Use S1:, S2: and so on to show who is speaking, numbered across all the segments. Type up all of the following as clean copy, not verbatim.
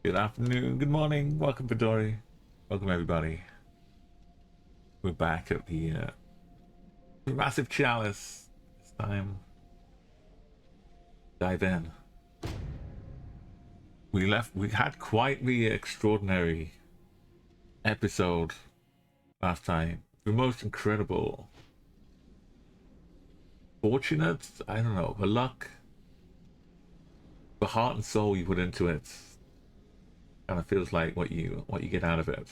S1: Good afternoon, good morning, welcome Fedori. Welcome everybody. We're back at the massive Chalice. This time, dive in. We had quite the extraordinary episode last time. The most incredible. Fortunate, I don't know, the luck, the heart and soul you put into it kind of feels like what you get out of it.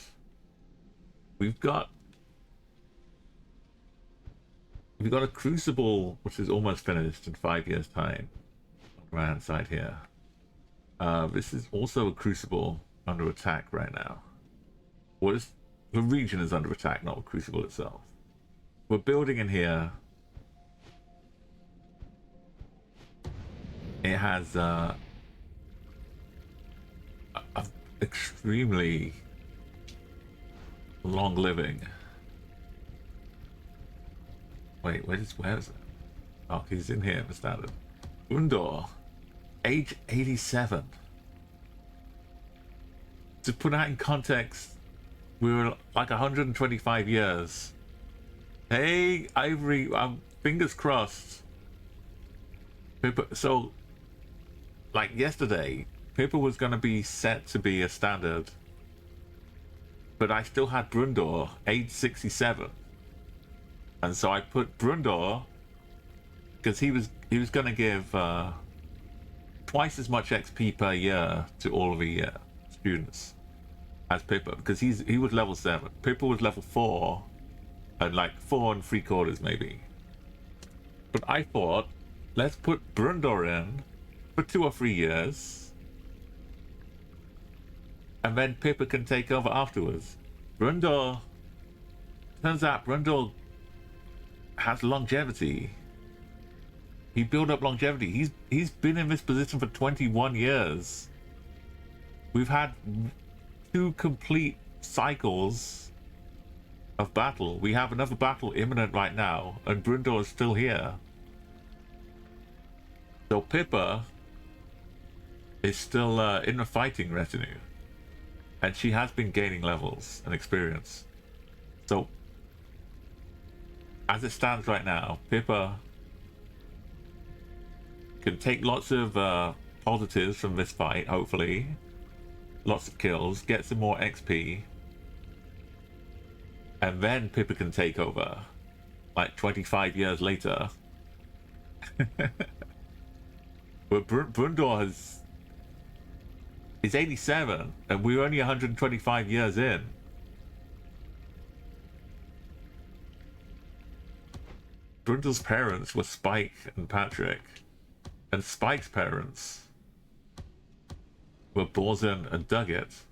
S1: We've got a crucible which is almost finished in 5 years time on the right hand side here. This is also a crucible under attack right now. The region is under attack, not the crucible itself. We're building in here. It has extremely long living. Wait, where is it? Oh, he's in here, the standard. Undor, age 87. To put that in context, we were like 125 years. Hey, Ivory, fingers crossed. Pippa, so, like yesterday, Pippa was going to be set to be a standard, but I still had Brundor, age 67, and so I put Brundor because he was going to give twice as much XP per year to all of the students as Pippa, because he was level 7. Pippa was level 4, and like 4 3/4 maybe. But I thought, let's put Brundor in for 2 or 3 years. And then Pippa can take over afterwards. Brundor, turns out Brundor has longevity. He built up longevity. He's been in this position for 21 years. We've had 2 complete cycles of battle. We have another battle imminent right now, and Brundor is still here. So Pippa is still in the fighting retinue. And she has been gaining levels and experience. So, as it stands right now, Pippa can take lots of positives from this fight, hopefully. Lots of kills, get some more XP. And then Pippa can take over, like 25 years later. But Brundor is 87, and we're only 125 years in. Brundle's parents were Spike and Patrick, and Spike's parents were Borzen and Duggett.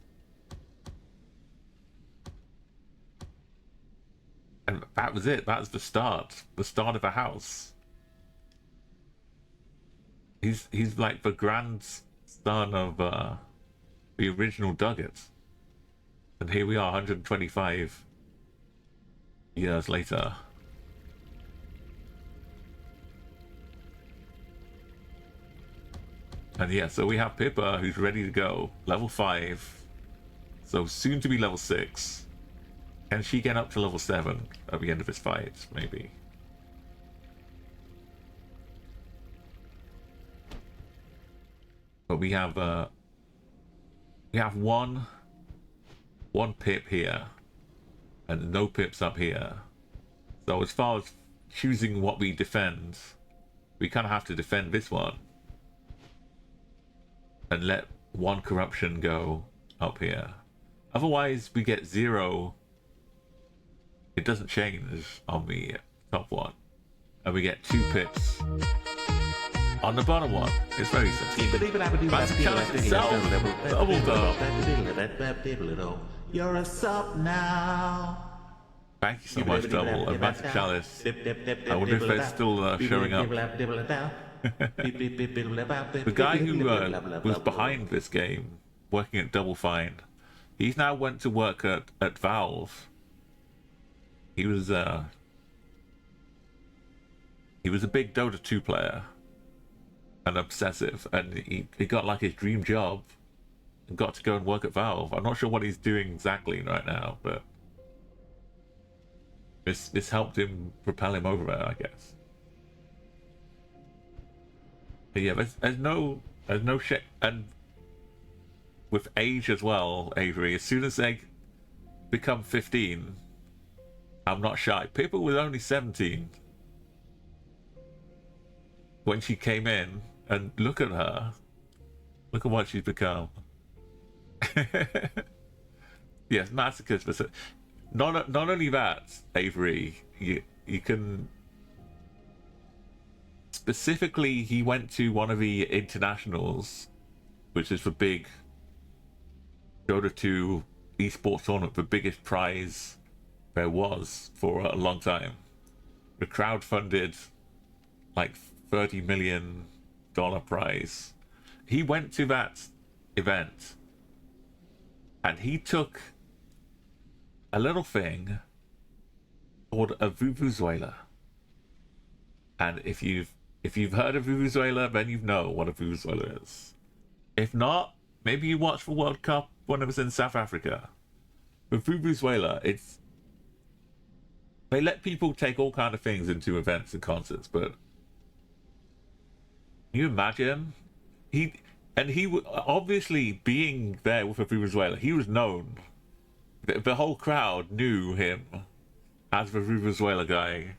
S1: And that was it. That was the start of a house. He's like the grandson of the original Duggett, and here we are 125 years later. And yeah, so we have Pippa, who's ready to go, level 5, so soon to be level 6. Can she get up to level 7 at the end of this fight? Maybe. But we have one Pip here, and no Pips up here. So as far as choosing what we defend, we kind of have to defend this one and let one corruption go up here. Otherwise, we get 0. It doesn't change on the top one, and we get 2 Pips on the bottom one. It's very simple. Massive Chalice itself, double dub.
S2: You're a sub now.
S1: Thank you so much, Double. And Massive Chalice. I wonder if they're still showing up. The guy who was behind this game, working at Double Fine, he's now went to work at Valve. He was a big Dota 2 player. And obsessive, and he got like his dream job and got to go and work at Valve. I'm not sure what he's doing exactly right now, but it's helped him propel him over there, I guess. But yeah, there's no shit. And with age as well, Avery, as soon as they become 15, I'm not shy. Pippa was only 17 when she came in, and look at her. Look at what she's become. Yes, masochist. But not only that, Avery, you can specifically. He went to one of the internationals, which is the big Dota 2 esports tournament, the biggest prize there was for a long time. The crowd-funded like $30 million prize. He went to that event and he took a little thing called a Vuvuzela. And if you've heard of Vuvuzela, then you know what a Vuvuzela is. If not, maybe you watched the World Cup when it was in South Africa. With Vuvuzela, they let people take all kind of things into events and concerts, but can you imagine? He obviously being there with a Vuvuzela, he was known. The whole crowd knew him as the Vuvuzela guy.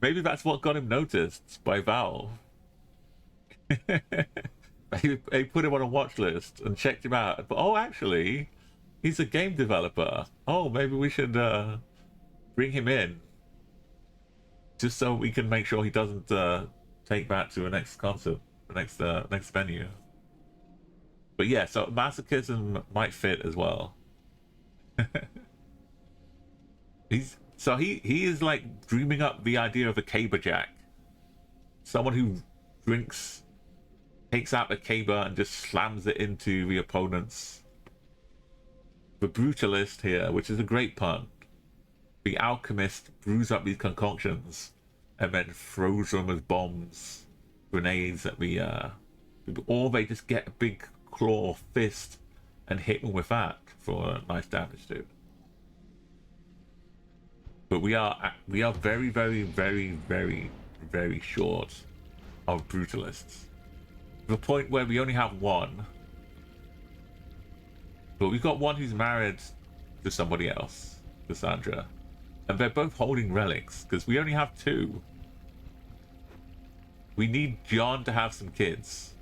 S1: Maybe that's what got him noticed by Valve. They put him on a watch list and checked him out. But oh, actually, he's a game developer. Oh, maybe we should bring him in, just so we can make sure he doesn't take that to a next concert, the next venue. But yeah, so masochism might fit as well. He is like dreaming up the idea of a caber jack, someone who takes out a caber and just slams it into the opponents. The brutalist here, which is a great pun. The alchemist brews up these concoctions and then throws them as bombs, grenades at the or they just get a big claw fist and hit them with that for nice damage too. But we are very, very, very, very, very short of brutalists. To the point where we only have one. But we've got one who's married to somebody else, Cassandra. And they're both holding relics, because we only have two. We need John to have some kids.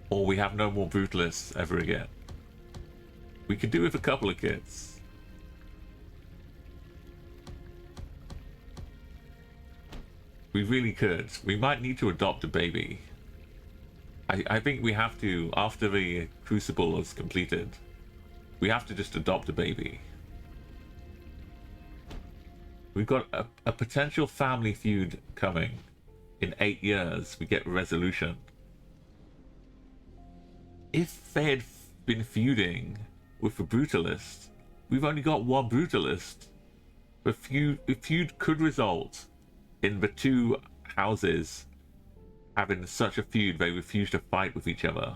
S1: Or we have no more brutalists ever again. We could do with a couple of kids. We really could. We might need to adopt a baby. I think we have to, after the Crucible is completed, we have to just adopt a baby. We've got a potential family feud coming. In 8 years, we get a resolution. If they had been feuding with the brutalist, we've only got one brutalist. The feud could result in the two houses having such a feud they refuse to fight with each other,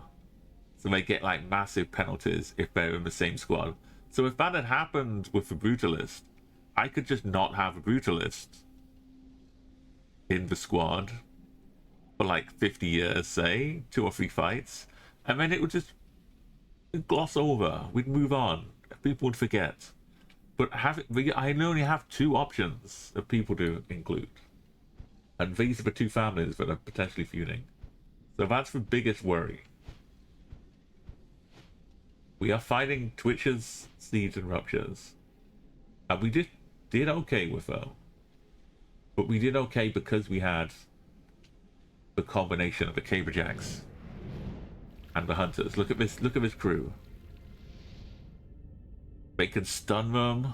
S1: so they get like massive penalties if they're in the same squad. So if that had happened with the brutalist, I could just not have a brutalist in the squad for like 50 years, say 2 or 3 fights, and then it would just gloss over. We'd move on. People would forget. But I only have 2 options of people to include. And these are the 2 families that are potentially feuding. So that's the biggest worry. We are fighting Twitches, Seeds, and Ruptures. And we did okay with them. But we did okay because we had the combination of the Caberjacks and the Hunters. Look at this crew. They can stun them.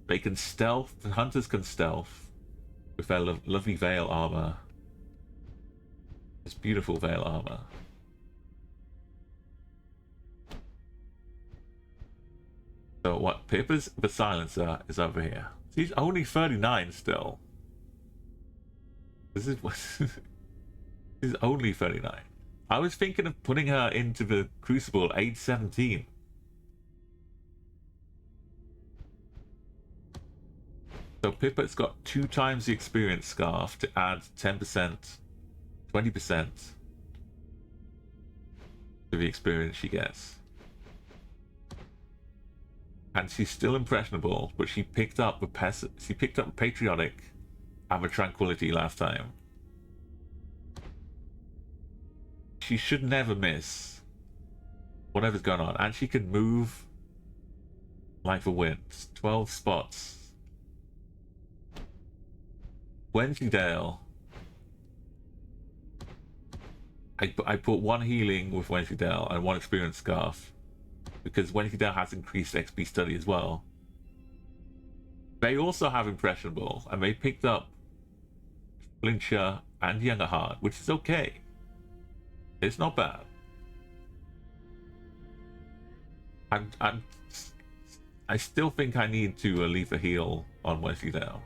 S1: They can stealth. The Hunters can stealth with their lovely Veil armor. This beautiful Veil armor. So what? Pippa's the Silencer is over here. She's only 39 still. This is what. She's only 39. I was thinking of putting her into the Crucible age 17. So Pippa's got 2 times the experience scarf to add 10%, 20% to the experience she gets. And she's still impressionable, but she picked up a patriotic and a tranquility last time. She should never miss whatever's going on, and she can move like the wind. 12 spots. Wensleydale. I put 1 healing with Wensleydale and 1 experience scarf, because Wensleydale has increased XP study as well. They also have impressionable, and they picked up Flincher and Younger Heart, which is okay. It's not bad. I still think I need to leave a heal on Wensleydale.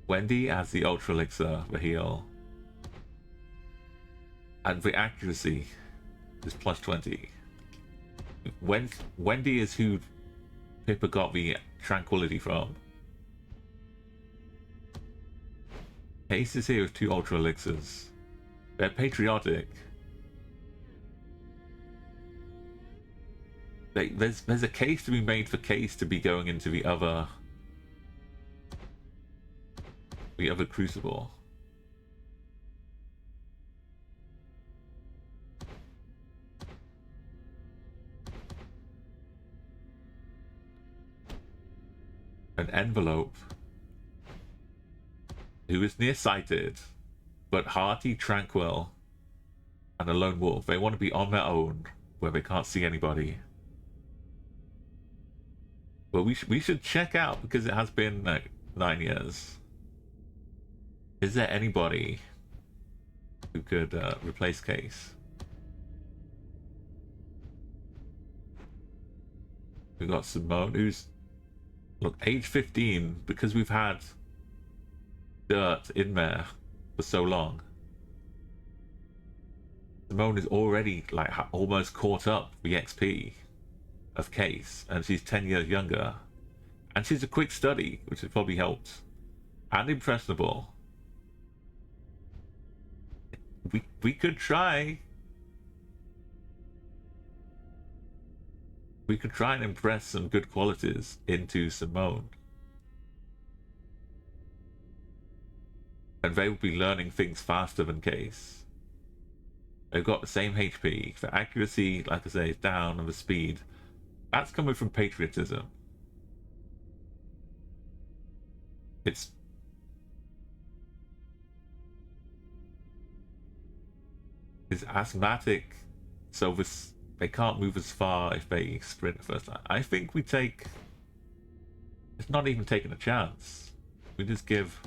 S1: Wendy has the Ultra Elixir, the heal. And the accuracy is plus 20. Wendy is who Pippa got the tranquility from. Ace is here with 2 Ultra Elixirs. They're patriotic. There's a case to be made for Case to be going into the other Crucible. An Envelope, who is nearsighted, but hearty, tranquil, and a lone wolf. They want to be on their own, where they can't see anybody. Well, we should check out, because it has been like 9 years. Is there anybody who could replace Case? We've got Simone, who's, look, age 15, because we've had dirt in there for so long. Simone is already like almost caught up the XP of Case, and she's 10 years younger, and she's a quick study, which has probably helped, and impressionable. We could try. We could try and impress some good qualities into Simone. And they will be learning things faster than Case. They've got the same HP. The accuracy, like I say, is down, and the speed, that's coming from patriotism. It's asthmatic, so they can't move as far if they sprint the first time. I think we take, it's not even taking a chance. We just give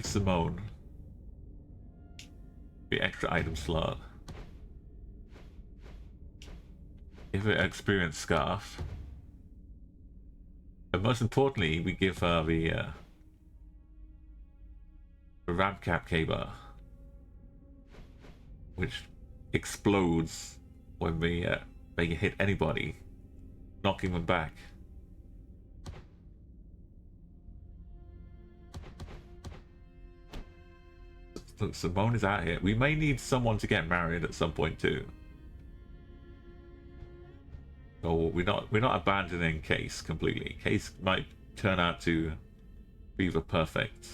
S1: Simone the extra item slot. Give her experience scarf. And most importantly, we give her the ramp cap caber, which explodes when they hit anybody, knocking them back. Look, Simone is out here. We may need someone to get married at some point too. So we're not abandoning Case completely. Case might turn out to be the perfect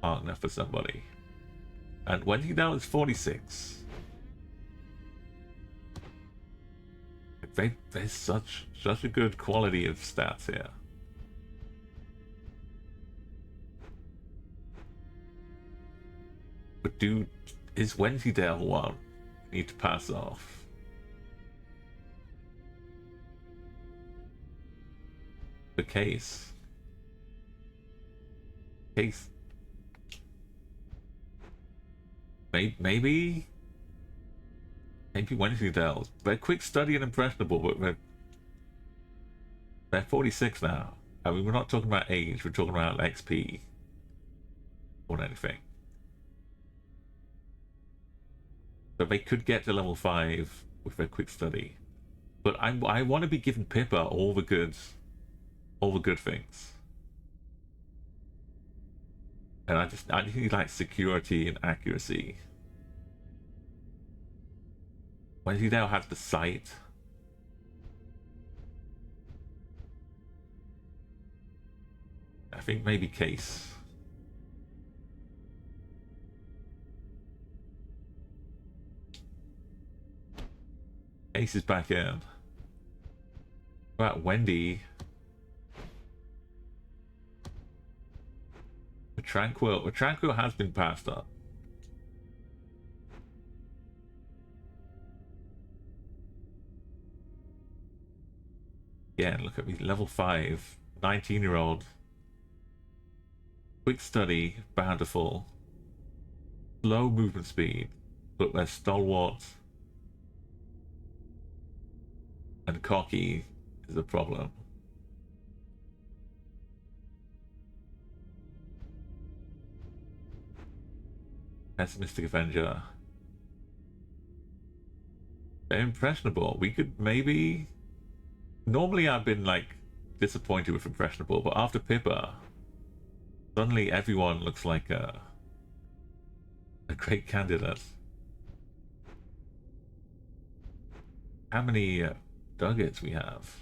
S1: partner for somebody. And Wendy now is 46. There's such a good quality of stats here. But is Wensleydale one we need to pass off? The Case maybe Wensleydale. They're quick study and impressionable, but they're 46 now. I mean, we're not talking about age, we're talking about XP. or anything. So they could get to level 5 with a quick study. But I want to be giving Pippa all the good things. And I just need like security and accuracy. When he now has the sight. I think maybe Case. Case is back in. What about Wendy? Tranquil has been passed up. Again, look at me, level 5, 19-year-old. Quick study, bountiful. Low movement speed, but they're stalwart. And cocky is a problem. Pessimistic Avenger. They're impressionable. We could maybe... Normally I've been like disappointed with impressionable, but after Pippa, suddenly everyone looks like a great candidate. How many duggets we have?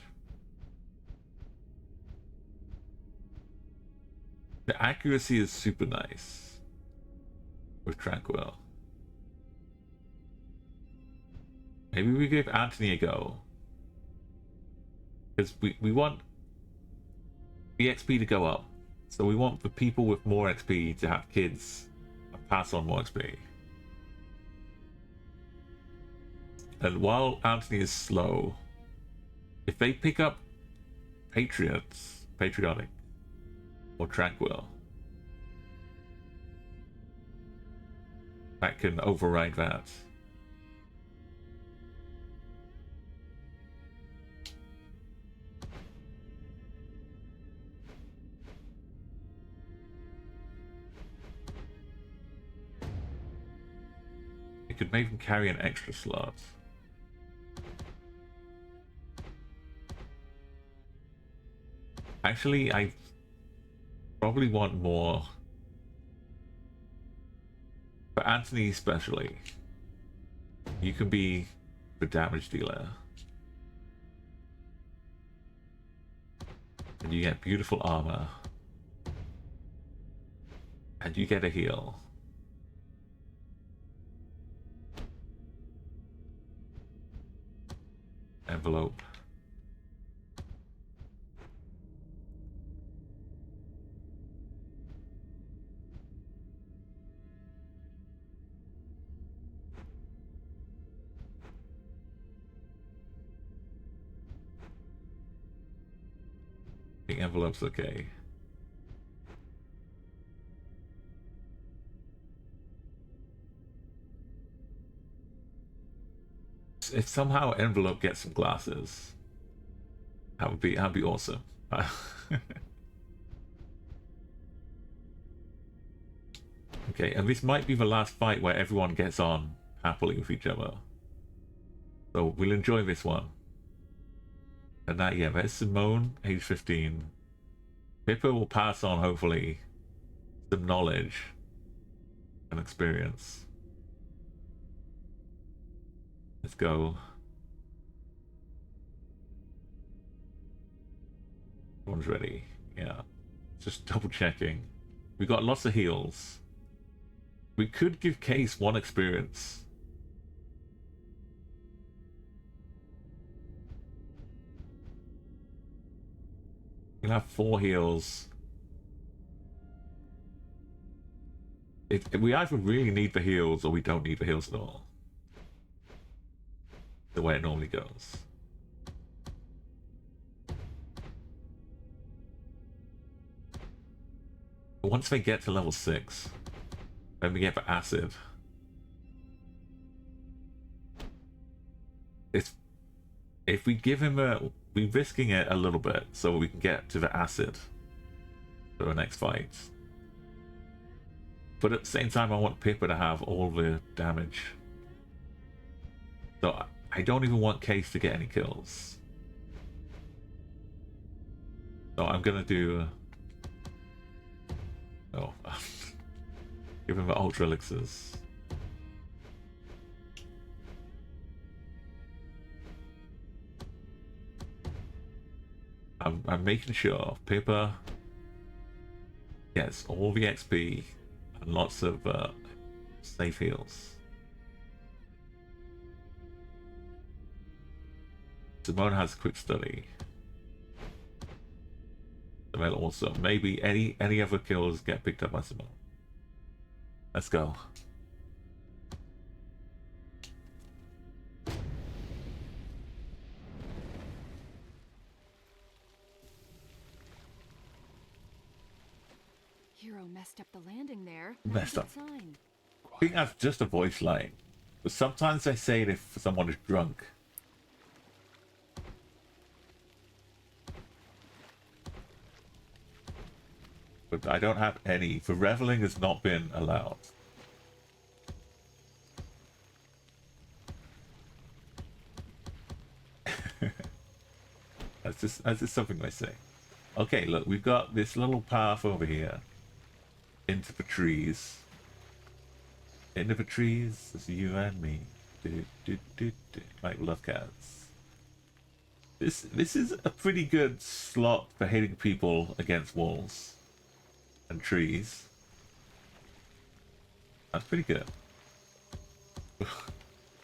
S1: The accuracy is super nice. With Tranquil. Maybe we give Anthony a go. Because we want the XP to go up. So we want the people with more XP to have kids and pass on more XP. And while Anthony is slow, if they pick up Patriotic, or Tranquil, that can override that. It could maybe carry an extra slot. Actually, I probably want more. For Anthony especially, you can be the damage dealer. And you get beautiful armor. And you get a heal. Envelope. The envelope's okay. If somehow envelope gets some glasses, that'd be awesome. Okay, and this might be the last fight where everyone gets on happily with each other. So we'll enjoy this one. And that, yeah, there's Simone, age 15. Pippa will pass on, hopefully, some knowledge and experience. Let's go. Everyone's ready. Yeah. Just double checking. We got lots of heals. We could give Case 1 experience. We'll have 4 heals. We either really need the heals or we don't need the heals at all. The way it normally goes. But once they get to level 6, then we get the acid. If we give him we're risking it a little bit so we can get to the acid for the next fight. But at the same time, I want Pippa to have all the damage. So I don't even want Case to get any kills. So I'm gonna do... Oh. Give him the Ultra Elixirs. I'm making sure Pippa gets all the XP and lots of safe heals. Simone has a quick study. Simone also. Maybe any other kills get picked up by Simone. Let's go.
S3: Hero messed up the landing there.
S1: Messed up.
S3: Sign.
S1: I think that's just a voice line. But sometimes they say it if someone is drunk. But I don't have any. The reveling has not been allowed. that's just something they say. Okay, look, we've got this little path over here into the trees. Into the trees, it's you and me. Like love cats. This is a pretty good slot for hitting people against walls and trees. That's pretty good.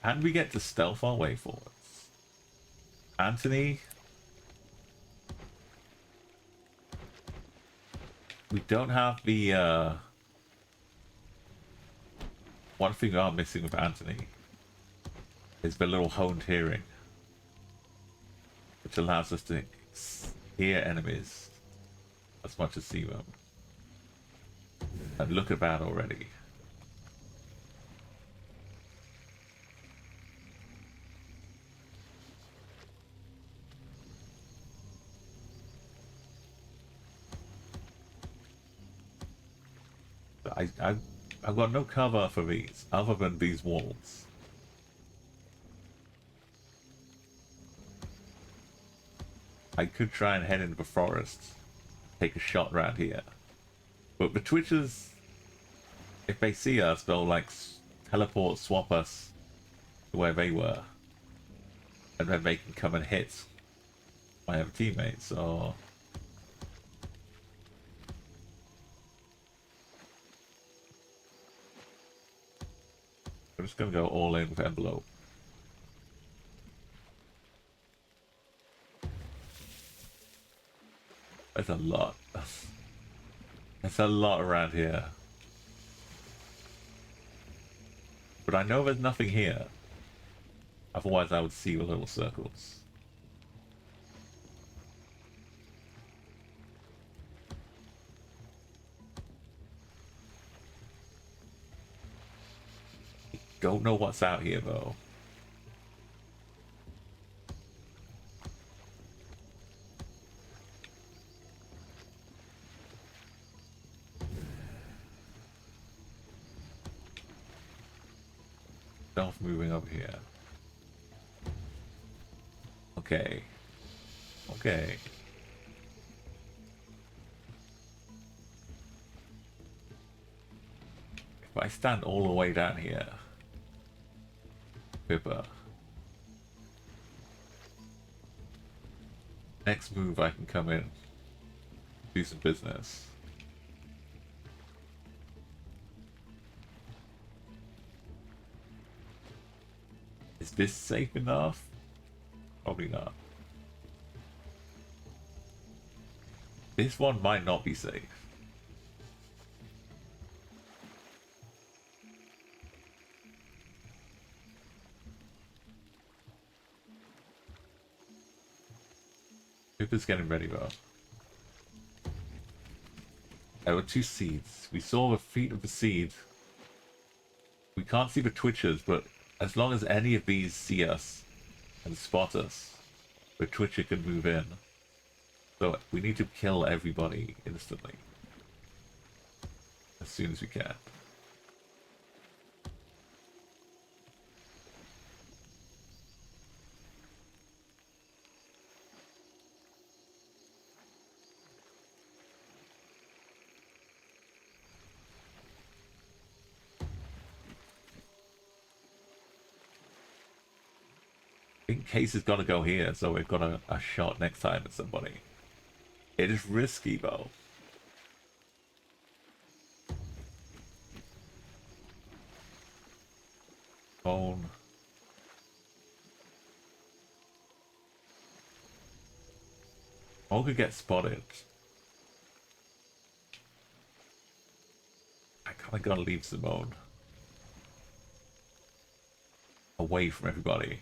S1: And we get to stealth our way forwards. Anthony. We don't have the one thing we are missing with Anthony is the little honed hearing, which allows us to hear enemies as much as see them. And look at that already. I've got no cover for these, other than these walls. I could try and head into the forest, take a shot around here. But the Twitchers, if they see us, they'll like teleport, swap us to where they were. And then they can come and hit my other teammates, so... I'm just gonna go all in with envelope. There's a lot. There's a lot around here. But I know there's nothing here. Otherwise I would see the little circles. Don't know what's out here though. Stealth moving up here. Okay. Okay. If I stand all the way down here, Pippa. Next move I can come in, do some business. Is this safe enough? Probably not. This one might not be safe. Pippa's getting ready though. There were 2 seeds. We saw the feet of the seed. We can't see the Twitchers, but as long as any of these see us and spot us, the Twitcher can move in. So we need to kill everybody instantly. As soon as we can. think Case is gonna go here, so we've got a shot next time at somebody. It is risky though. Phone. All could get spotted. I kinda gotta leave Simone away from everybody.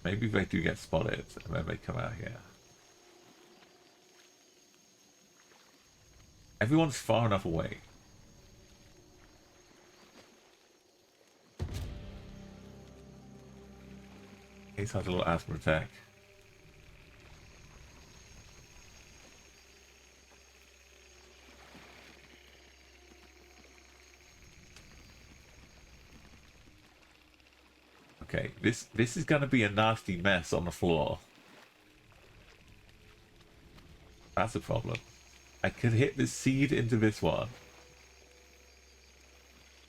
S1: Maybe they do get spotted and then they come out here. Everyone's far enough away. Case has a little asthma attack. Okay, this is gonna be a nasty mess on the floor. That's a problem. I could hit this seed into this one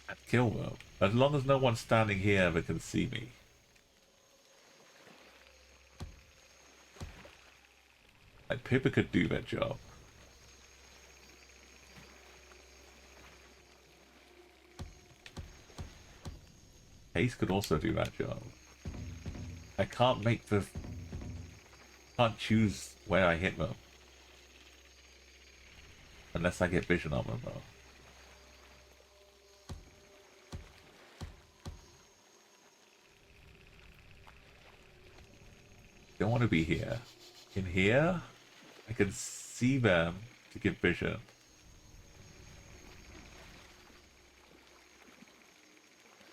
S1: and kill them. As long as no one's standing here that can see me. Like, Pippa could do that job. Ace could also do that job. I can't make the... can't choose where I hit them. Unless I get vision on them, though. Don't want to be here. In here, I can see them to give vision.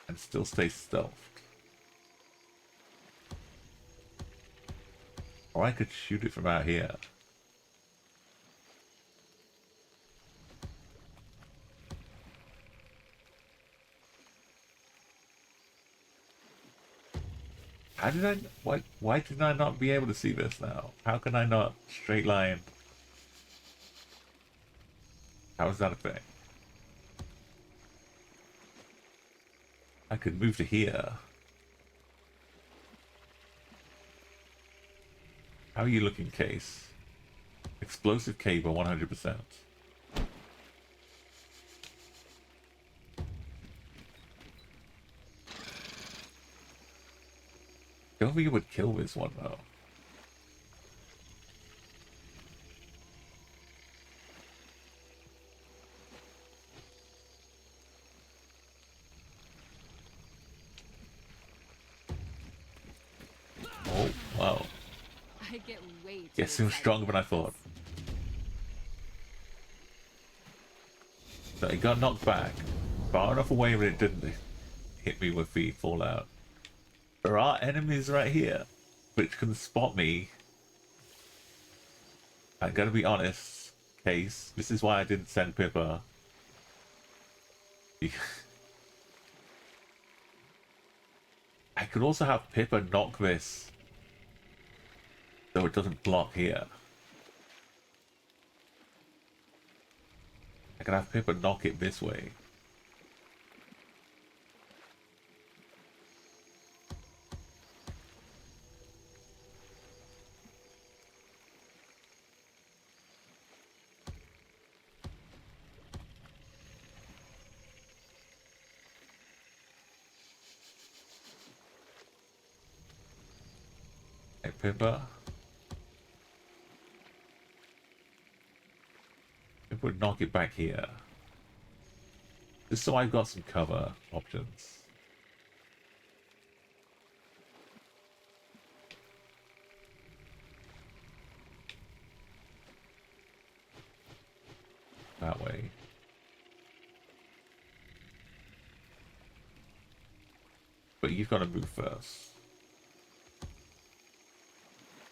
S1: And still stay stealthed. Or I could shoot it from out here. How did I... why did I not be able to see this now? How can I not straight line? How is that a thing? I could move to here. How are you looking, Case? Explosive cable 100%. Don't think it would kill this one though. Oh, wow.
S3: I get way too
S1: Yes, it was
S3: excited
S1: stronger than I
S3: about
S1: thought.
S3: this.
S1: So it got knocked back. Far enough away that it didn't hit me with the fallout. There are enemies right here, which can spot me. I'm gonna be honest, Case. This is why I didn't send Pippa. I could also have Pippa knock this, so it doesn't block here. I can have Pippa knock it this way. Hey, Pippa. Pippa would knock it back here. Just so I've got some cover options. That way. But you've got to move first.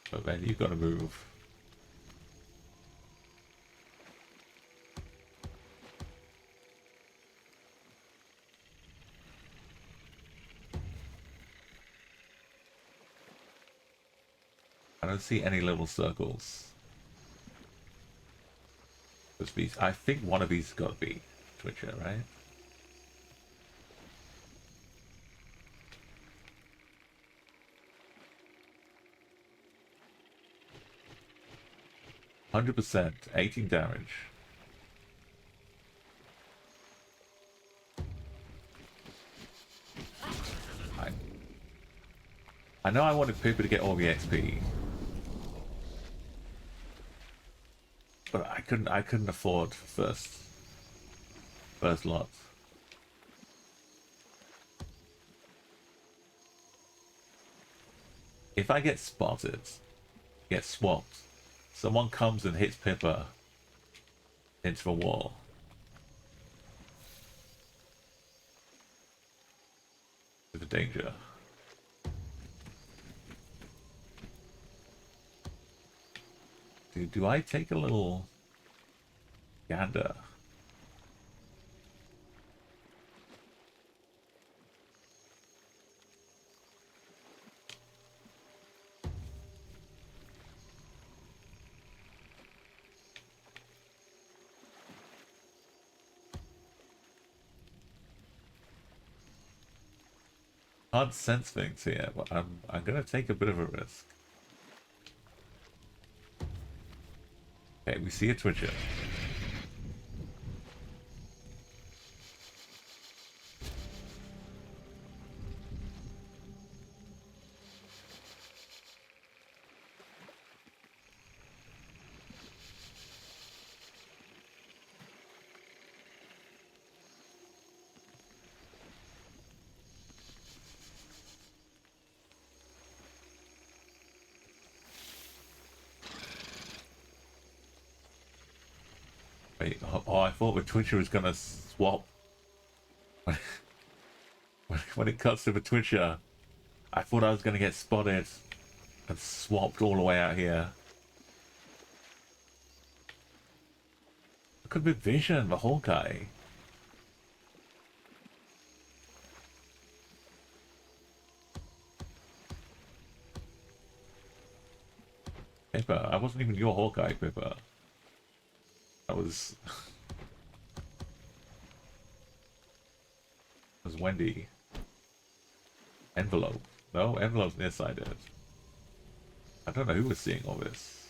S1: But then you've got to move. I don't see any little circles. I think one of these has got to be Twitcher, right? 100%, 18 damage. I know I wanted Pippa to get all the XP, but I couldn't afford first lot. If I get spotted, get swapped, someone comes and hits Pippa into the wall. There's a danger. Do I take a little gander? Can't sense things here, but I'm gonna take a bit of a risk. Okay, we see a Twitcher. Wait, oh, I thought the Twitcher was gonna swap. When it cuts to the Twitcher, I thought I was gonna get spotted and swapped all the way out here. Look at the vision, the Hawkeye. Pippa, I wasn't even your Hawkeye, Pippa. That was... that was Wendy. Envelope. No, envelope's nearsighted. I don't know who was seeing all this.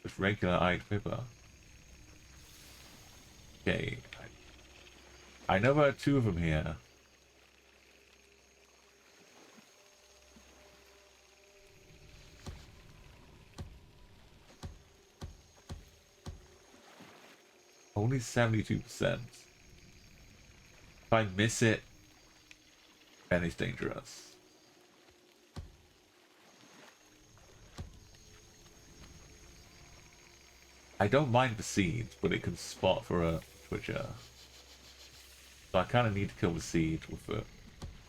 S1: Just regular-eyed Pippa. Okay. I know there are two of them here. Only 72%. If I miss it, then it's dangerous. I don't mind the seed, but it can spot for a Twitcher. So I kind of need to kill the seed with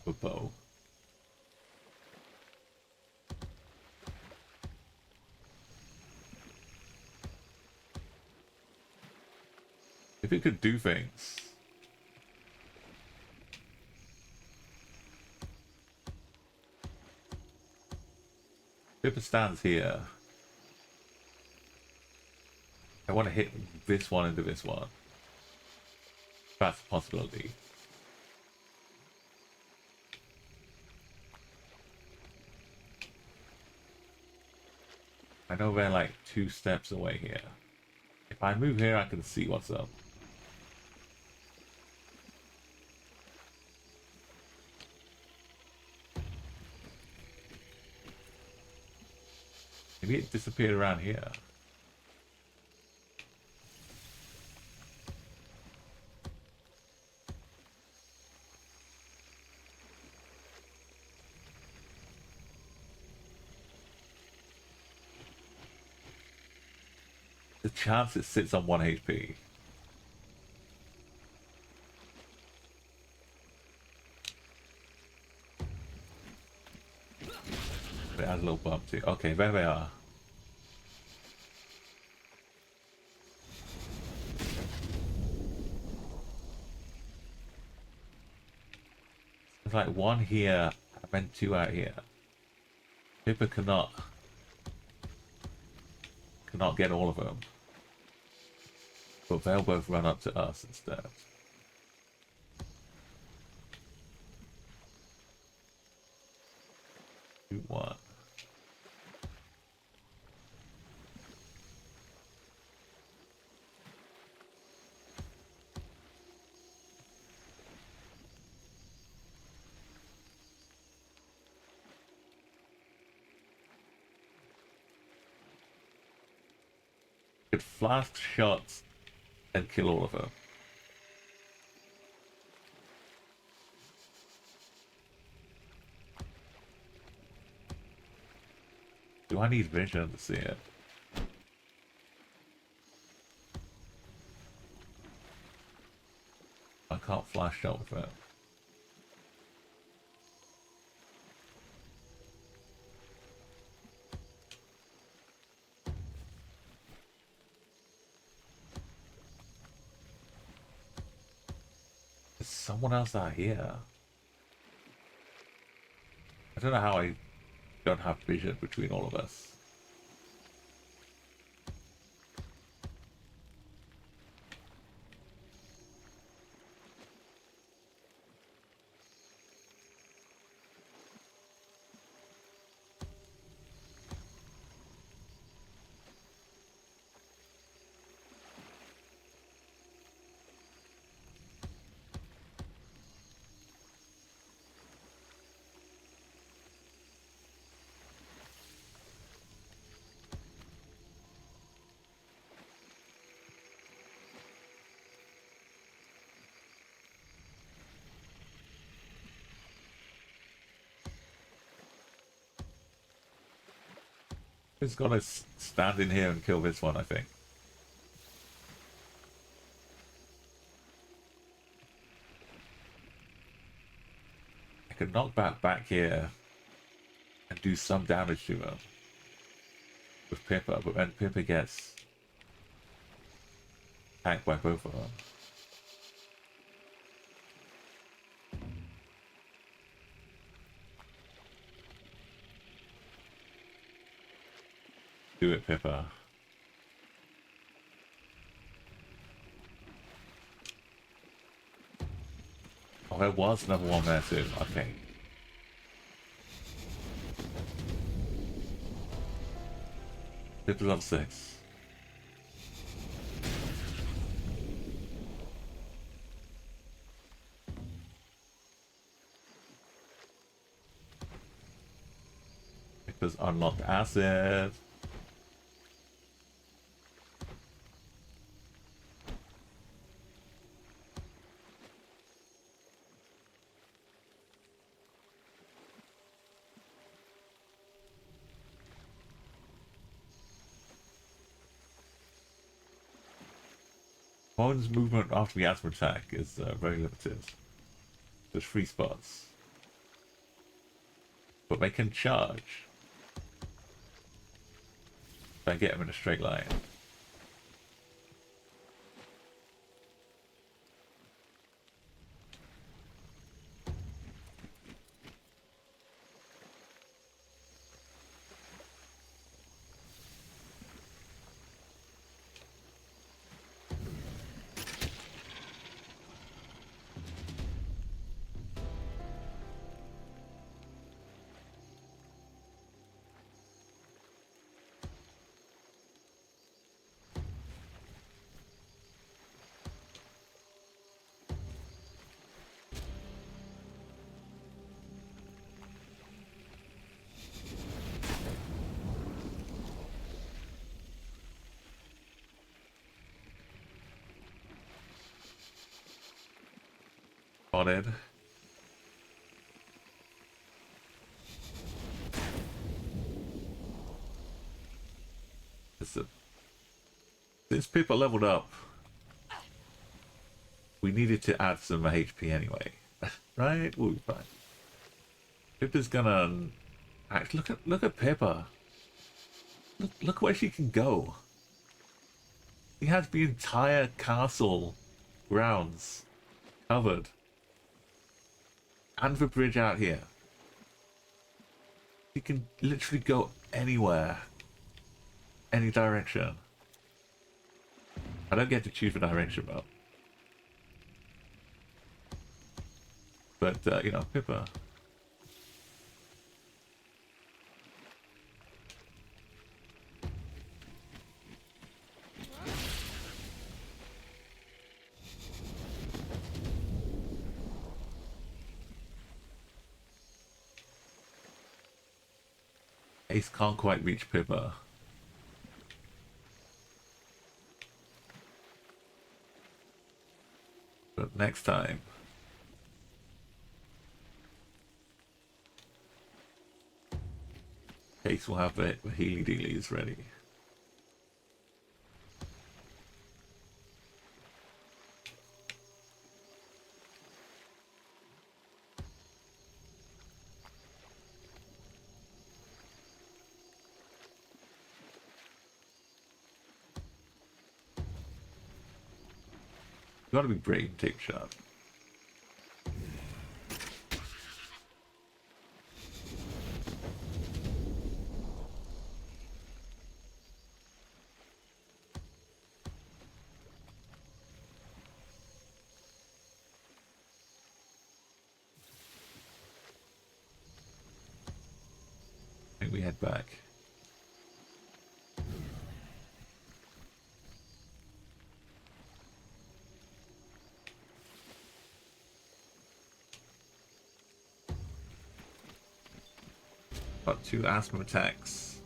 S1: a bow. If it could do things. Pippa stands here. I want to hit this one into this one. That's a possibility. I know they're like 2 steps away here. If I move here, I can see what's up. Maybe it disappeared around here. The chance it sits on 1 HP. It has a little bump too. Okay, there they are. There's like 1 here, and then 2 out here. Pippa cannot get all of them. But they'll both run up to us instead. Two, 1. could flash shots and kill all of them. Do I need vision to see it? I can't flash shot with it. There's someone else out here. I don't know how I don't have vision between all of us. Who's gonna stand in here and kill this one, I think. I could knock back here and do some damage to him with Pippa, but then Pippa gets tanked by both of them. Do it, Pippa. Oh, there was another one there too. Okay. Pippa's on 6. Pippa's unlocked acid. One's movement after the asthma attack is very limited. There's 3 spots. But they can charge. If I get them in a straight line. On it. Since people leveled up, we needed to add some HP anyway, right? We'll be fine. Pippa's gonna actually look at Pippa. Look where she can go. She has the entire castle grounds covered. And the bridge out here. You can literally go anywhere. Any direction. I don't get to choose the direction though. But, you know, Pippa. Ace can't quite reach Pippa. But next time. Case will have the Healy Dealies ready. You gotta be brave and take a shot. I think we head back. Got 2 asthma attacks.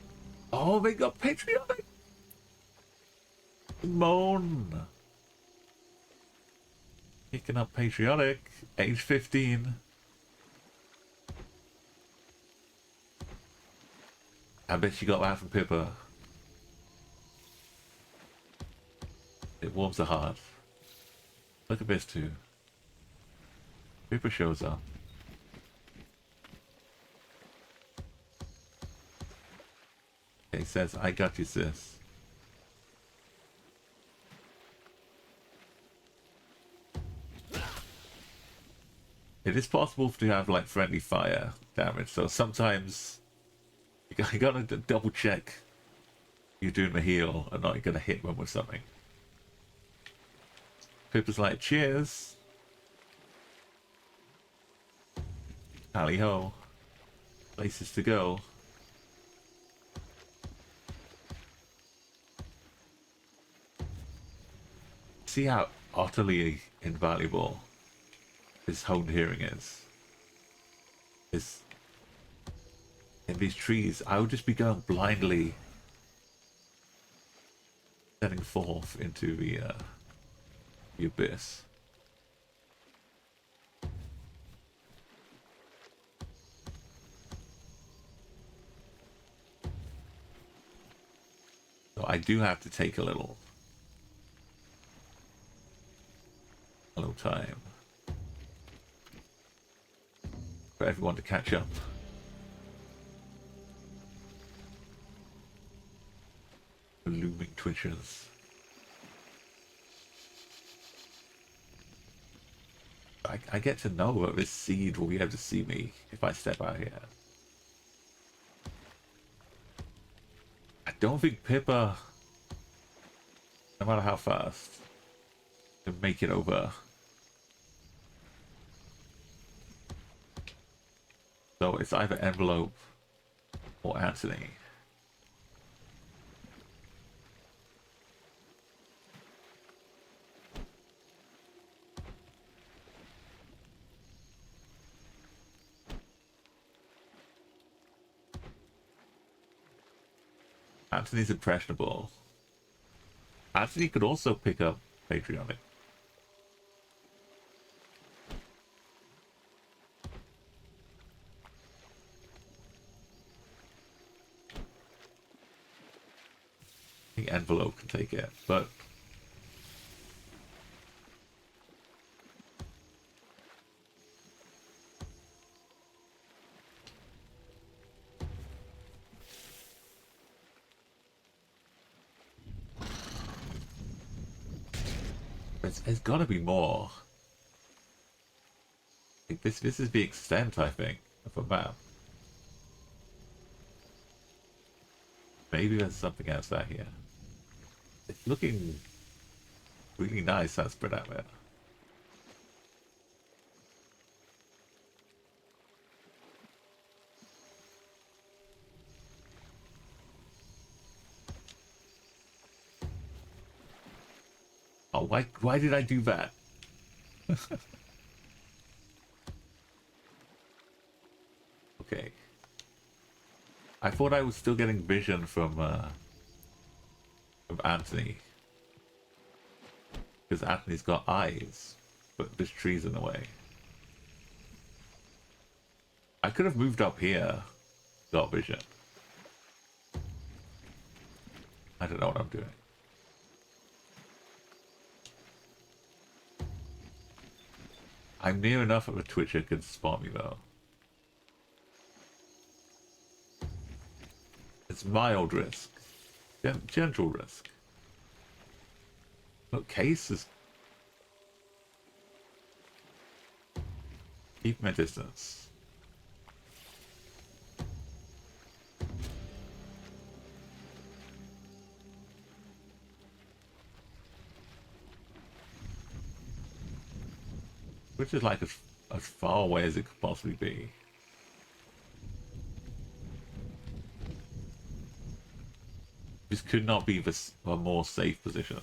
S1: Oh, they got patriotic. Moan. Picking up patriotic. Age 15. I bet she got that from Pippa. It warms the heart. Look at this too. Pippa shows up. He says, I got you, sis. It is possible to have like friendly fire damage, so sometimes you gotta double check you're doing the heal and not gonna hit them with something. Pippa's like, cheers. Tally ho. Places to go. See how utterly invaluable this honed hearing is. In these trees, I would just be going blindly setting forth into the abyss. So I do have to take a little time for everyone to catch up. The looming twitches. I get to know that this seed will be able to see me if I step out here. I don't think Pippa, no matter how fast, can make it over. So it's either Envelope or Anthony. Anthony's impressionable. Anthony could also pick up Patriotic. I think Envelope can take it, but there's got to be more. This is the extent, I think, of a map. Maybe there's something else out here. It's looking really nice, that spread out there. Oh, why did I do that? Okay. I thought I was still getting vision from Anthony. Because Anthony's got eyes. but this tree's in the way. I could have moved up here. Got vision. I don't know what I'm doing. I'm near enough of a Twitcher could spot me though. It's mild risk. Gentle risk. Look, Case is... Keep my distance. Which is like as far away as it could possibly be. This could not be a more safe position.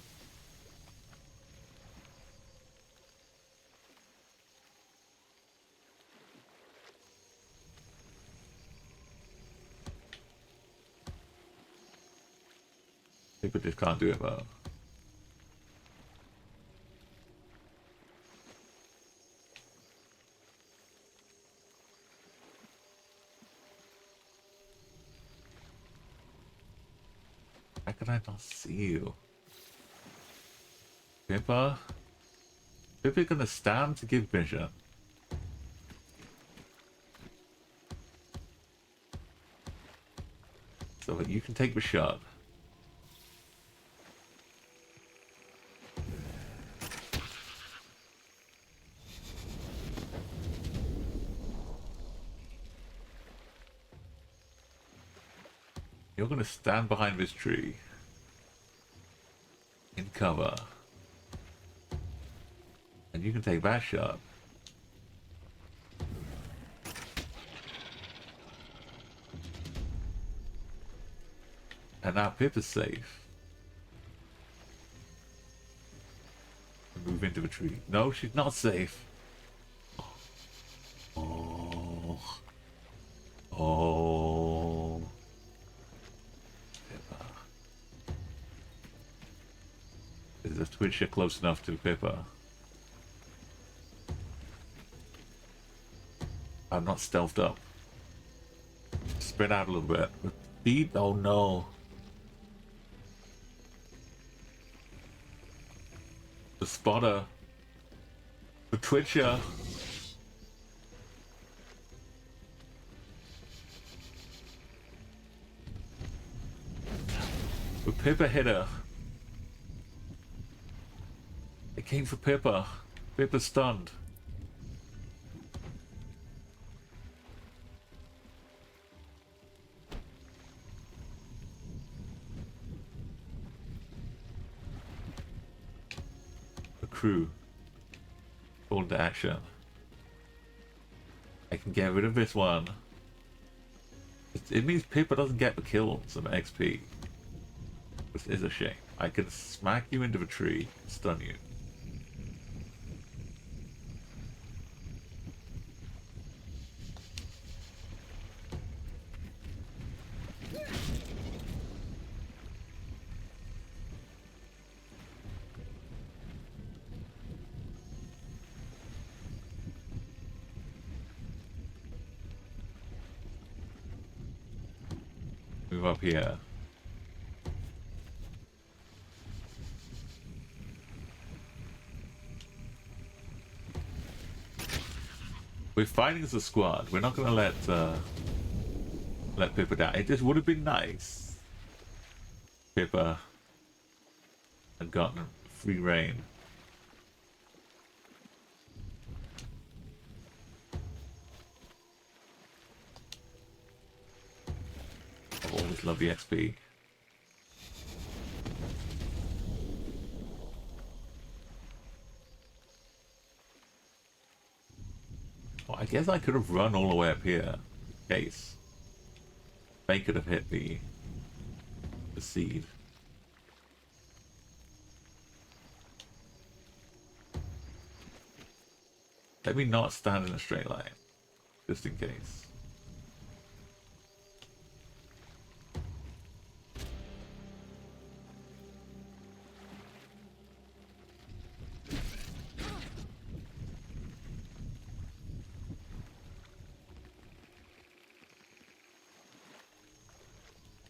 S1: People just can't do it though. How can I not see you? Pippa? Pippa gonna stand to give vision. So that you can take the shot. You're gonna stand behind this tree. In cover. And you can take that shot. And now Pip is safe. Move into the tree. No, she's not safe. Oh. Oh. Pippa. Is the Twitcher close enough to Pippa? I'm not stealthed up. Spread out a little bit. Beat? Oh no. The spotter. The Twitcher. The Pippa hit her. It came for Pippa. Pippa's stunned. Crew. Call to action. I can get rid of this one. It means Pippa doesn't get the kill, some XP. This is a shame. I can smack you into the tree, stun you. Move up here. We're fighting as a squad. We're not gonna let Pippa down. It just would have been nice. Pippa had gotten free reign. I always love the XP. Well, I guess I could have run all the way up here. In case. They could have hit the seed. Let me not stand in a straight line. Just in case.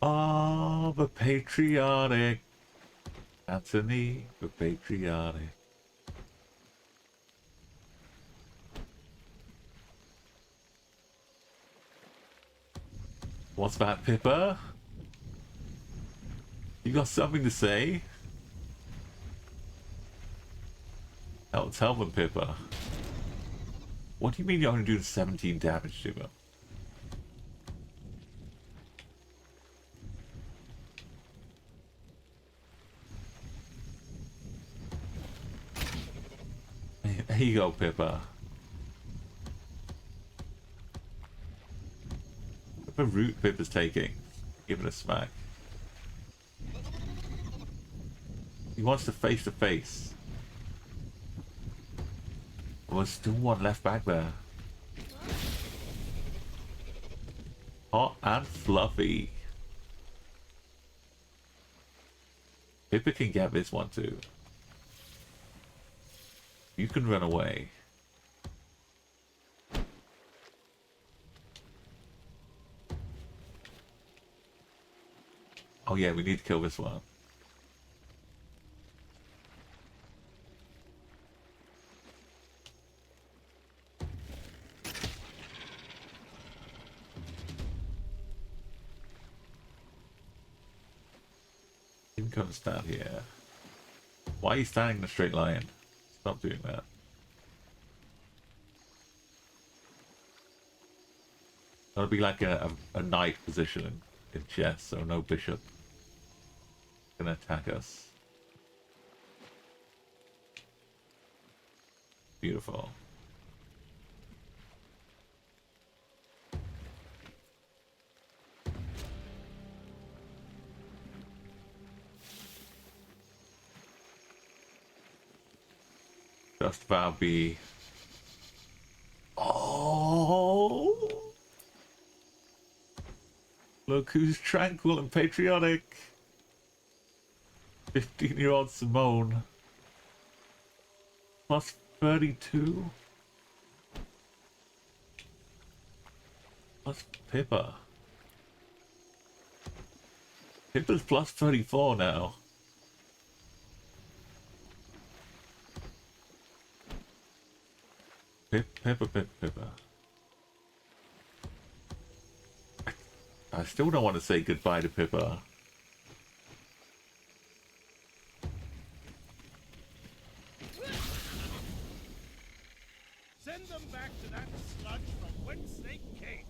S1: Oh, the patriotic. Anthony, the patriotic. What's that, Pippa? You got something to say? Oh, tell them, Pippa. What do you mean you're only doing 17 damage to them? There you go, Pippa. The route Pippa's taking. Give it a smack. He wants to face to face. Well, there's still one left back there. Hot and fluffy. Pippa can get this one too. You can run away. Oh yeah, we need to kill this one. Didn't come stand here. Why are you standing in a straight line? Stop doing that. That'll be like a knight position in chess, so no bishop gonna attack us. Beautiful. Just about be. Oh! Look who's tranquil and patriotic. 15-year-old Simone. Plus 32. Plus Pippa. Pippa's plus 34 now. Pippa. I still don't want to say goodbye to Pippa.
S4: Send them back to that sludge from whence they came.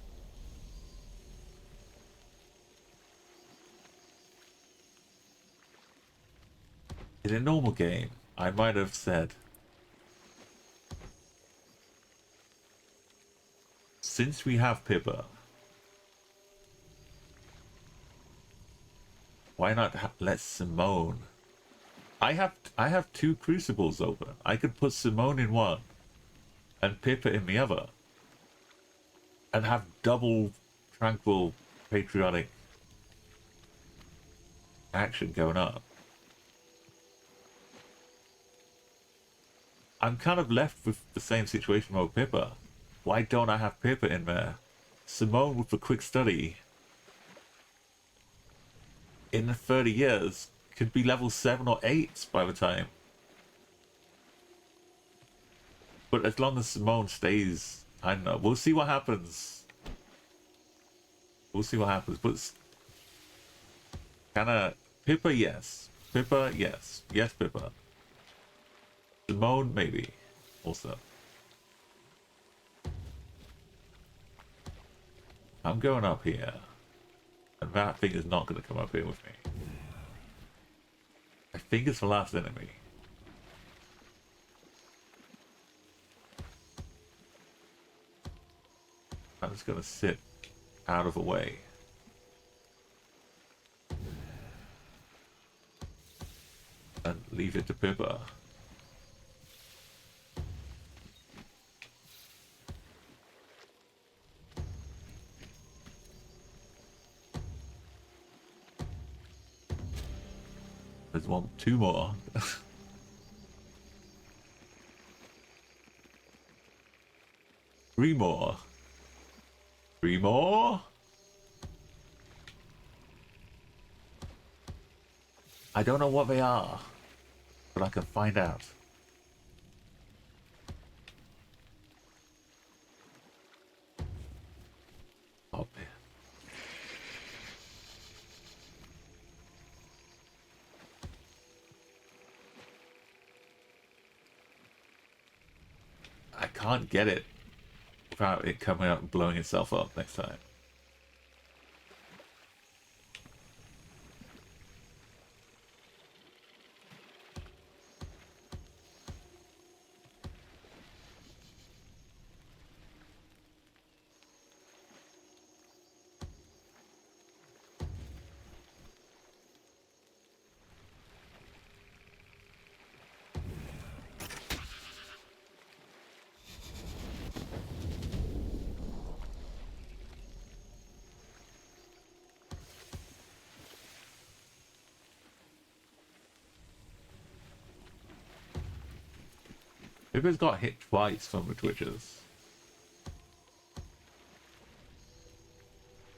S1: In a normal game, I might have said, since we have Pippa, why not let Simone? I have two crucibles open. I could put Simone in one and Pippa in the other and have double tranquil patriotic action going up. I'm kind of left with the same situation with Pippa. Why don't I have Pippa in there? Simone with the quick study in 30 years could be level 7 or 8 by the time. But as long as Simone stays, I don't know. We'll see what happens. We'll see what happens. But kinda Pippa, yes. Pippa, yes. Yes, Pippa. Simone, maybe. Also. I'm going up here. And that thing is not going to come up here with me. I think it's the last enemy. I'm just going to sit out of the way. And leave it to Pippa. There's two more. 3 more. 3 more. I don't know what they are, but I can find out. Oh, man. I can't get it without it coming out and blowing itself up next time. Pippa's got hit twice from the twitches.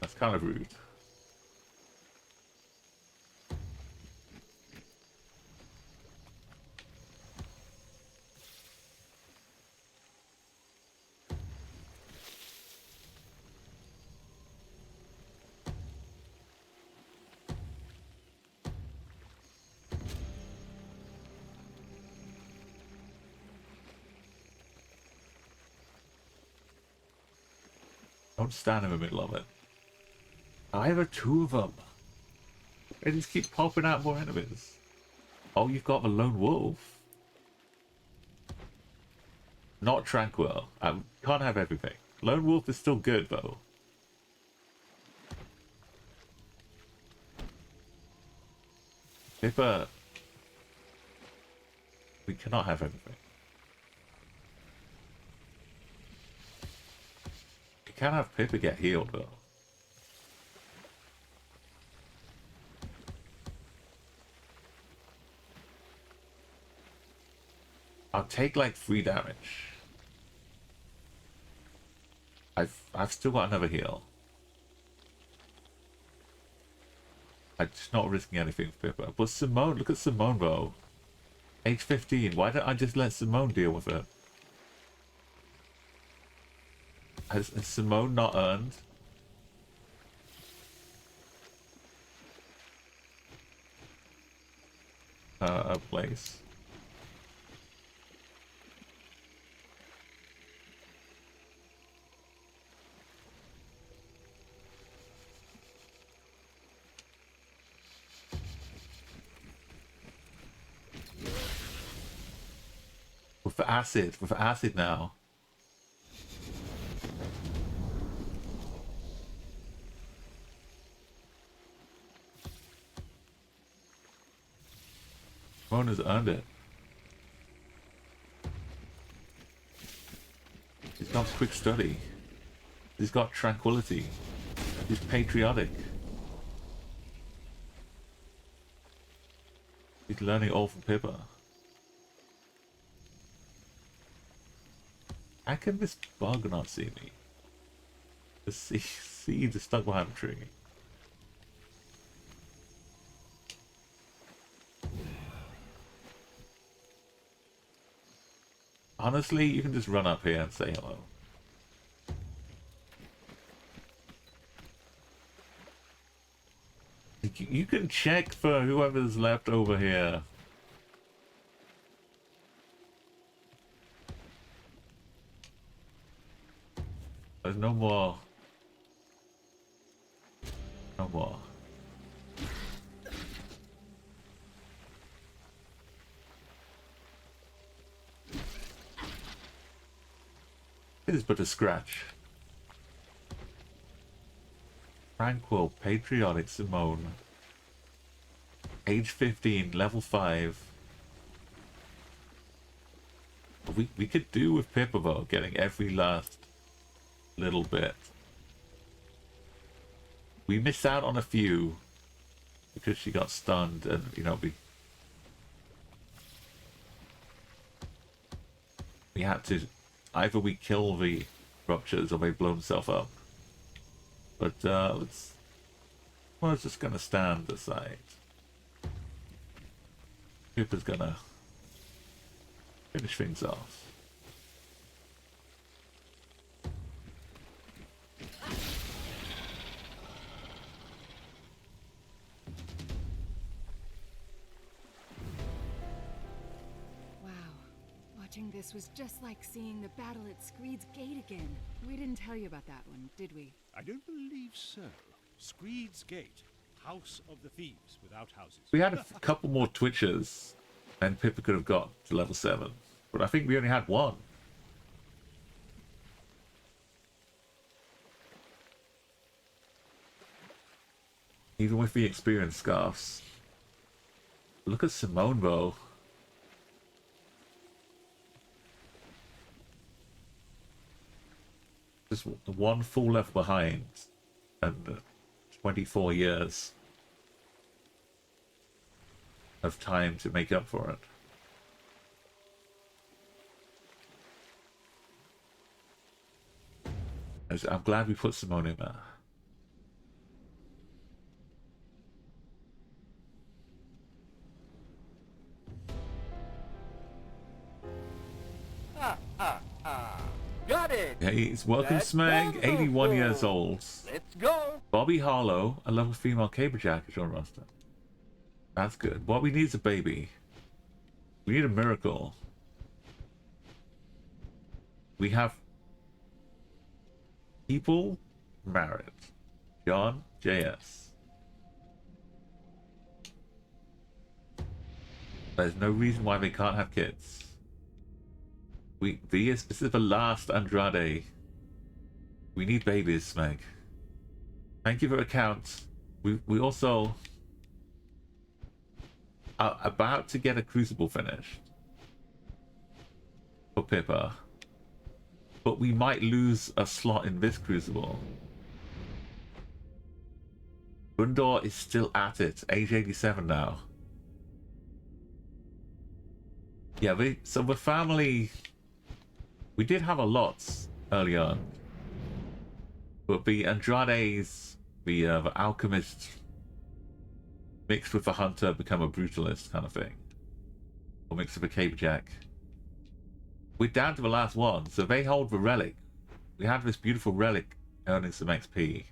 S1: That's kind of rude. Don't stand in the middle of it. I have two of them. They just keep popping out more enemies. Oh, you've got the lone wolf. Not tranquil. I can't have everything. Lone wolf is still good though. Pippa. We cannot have everything. You can't have Pippa get healed though. I'll take like 3 damage. I've still got another heal. I'm just not risking anything for Pippa. But Simone, look at Simone though. Age 15. Why don't I just let Simone deal with it? Has Simone not earned? A place? With acid now. Mona's earned it. He's got quick study. He's got tranquility. He's patriotic. He's learning all from Pippa. How can this bug not see me? The seeds are stuck behind the tree. Honestly, you can just run up here and say hello. You can check for whoever's left over here. There's no more. No more. It is but a scratch. Tranquil, patriotic Simone. Age 15, level 5. We could do with Pippa though, getting every last little bit. We missed out on a few because she got stunned and, you know, we had to, either we kill the ruptures or they blow themselves up. But let's just gonna stand aside. Pippa's gonna finish things off.
S3: Wow. Watching this was just like seeing the battle at Screed's Gate again. We didn't tell you about that one, did we?
S4: I don't believe so. Screed's Gate, House of the Thieves without houses.
S1: We had a couple more twitches, and Pippa could have got to level 7, but I think we only had one. Even with the experience scarfs. Look at Simone Bow. Just one full level behind, and 24 years of time to make up for it. I'm glad we put Simone in there.
S5: Got it.
S1: Hey, welcome
S5: Let's
S1: Smeg,
S5: go.
S1: 81 years old.
S5: Let's go.
S1: Bobby Harlow, a level female caberjack is on roster. That's good. What we need is a baby. We need a miracle. We have people married. John, JS. There's no reason why they can't have kids. This is the last Andrade. We need babies, Smeg. Thank you for account. We also are about to get a Crucible finished for Pippa, but we might lose a slot in this Crucible. Gundor is still at it, age 87 now. Yeah, so the family, we did have a lot early on, but the Andrades, the alchemist mixed with the hunter become a brutalist kind of thing, or mixed with a caberjack. We're down to the last one, so they hold the relic. We have this beautiful relic earning some XP,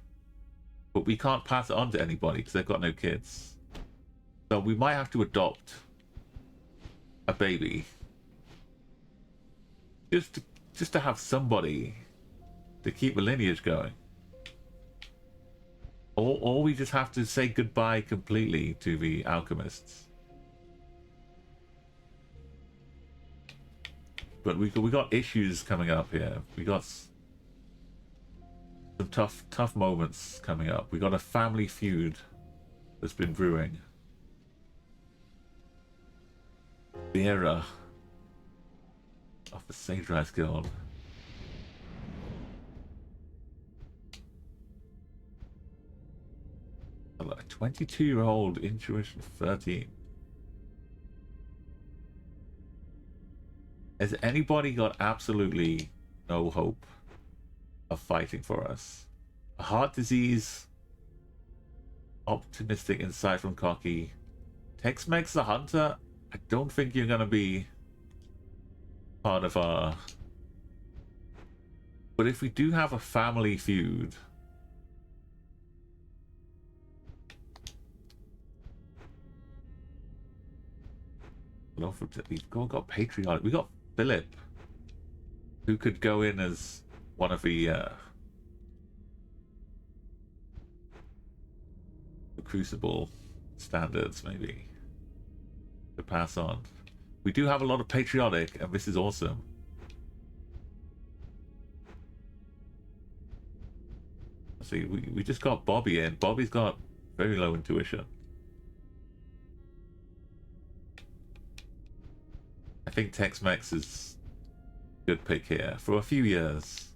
S1: but we can't pass it on to anybody because they've got no kids. So we might have to adopt a baby, just to have somebody to keep the lineage going. Or we just have to say goodbye completely to the alchemists. But we got issues coming up here. We got some tough moments coming up. We got a family feud that's been brewing. The era of the Sage Rise Guild. A 22-year-old intuition 13. Has anybody got absolutely no hope of fighting for us? A heart disease, optimistic insight from Cocky. Tex-Mex the Hunter, I don't think you're gonna be part of our... But if we do have a family feud, we've got patriotic. We got Philip, who could go in as one of the Crucible standards, maybe, to pass on. We do have a lot of patriotic, and this is awesome. See, we just got Bobby in. Bobby's got very low intuition. I think Tex-Mex is a good pick here for a few years.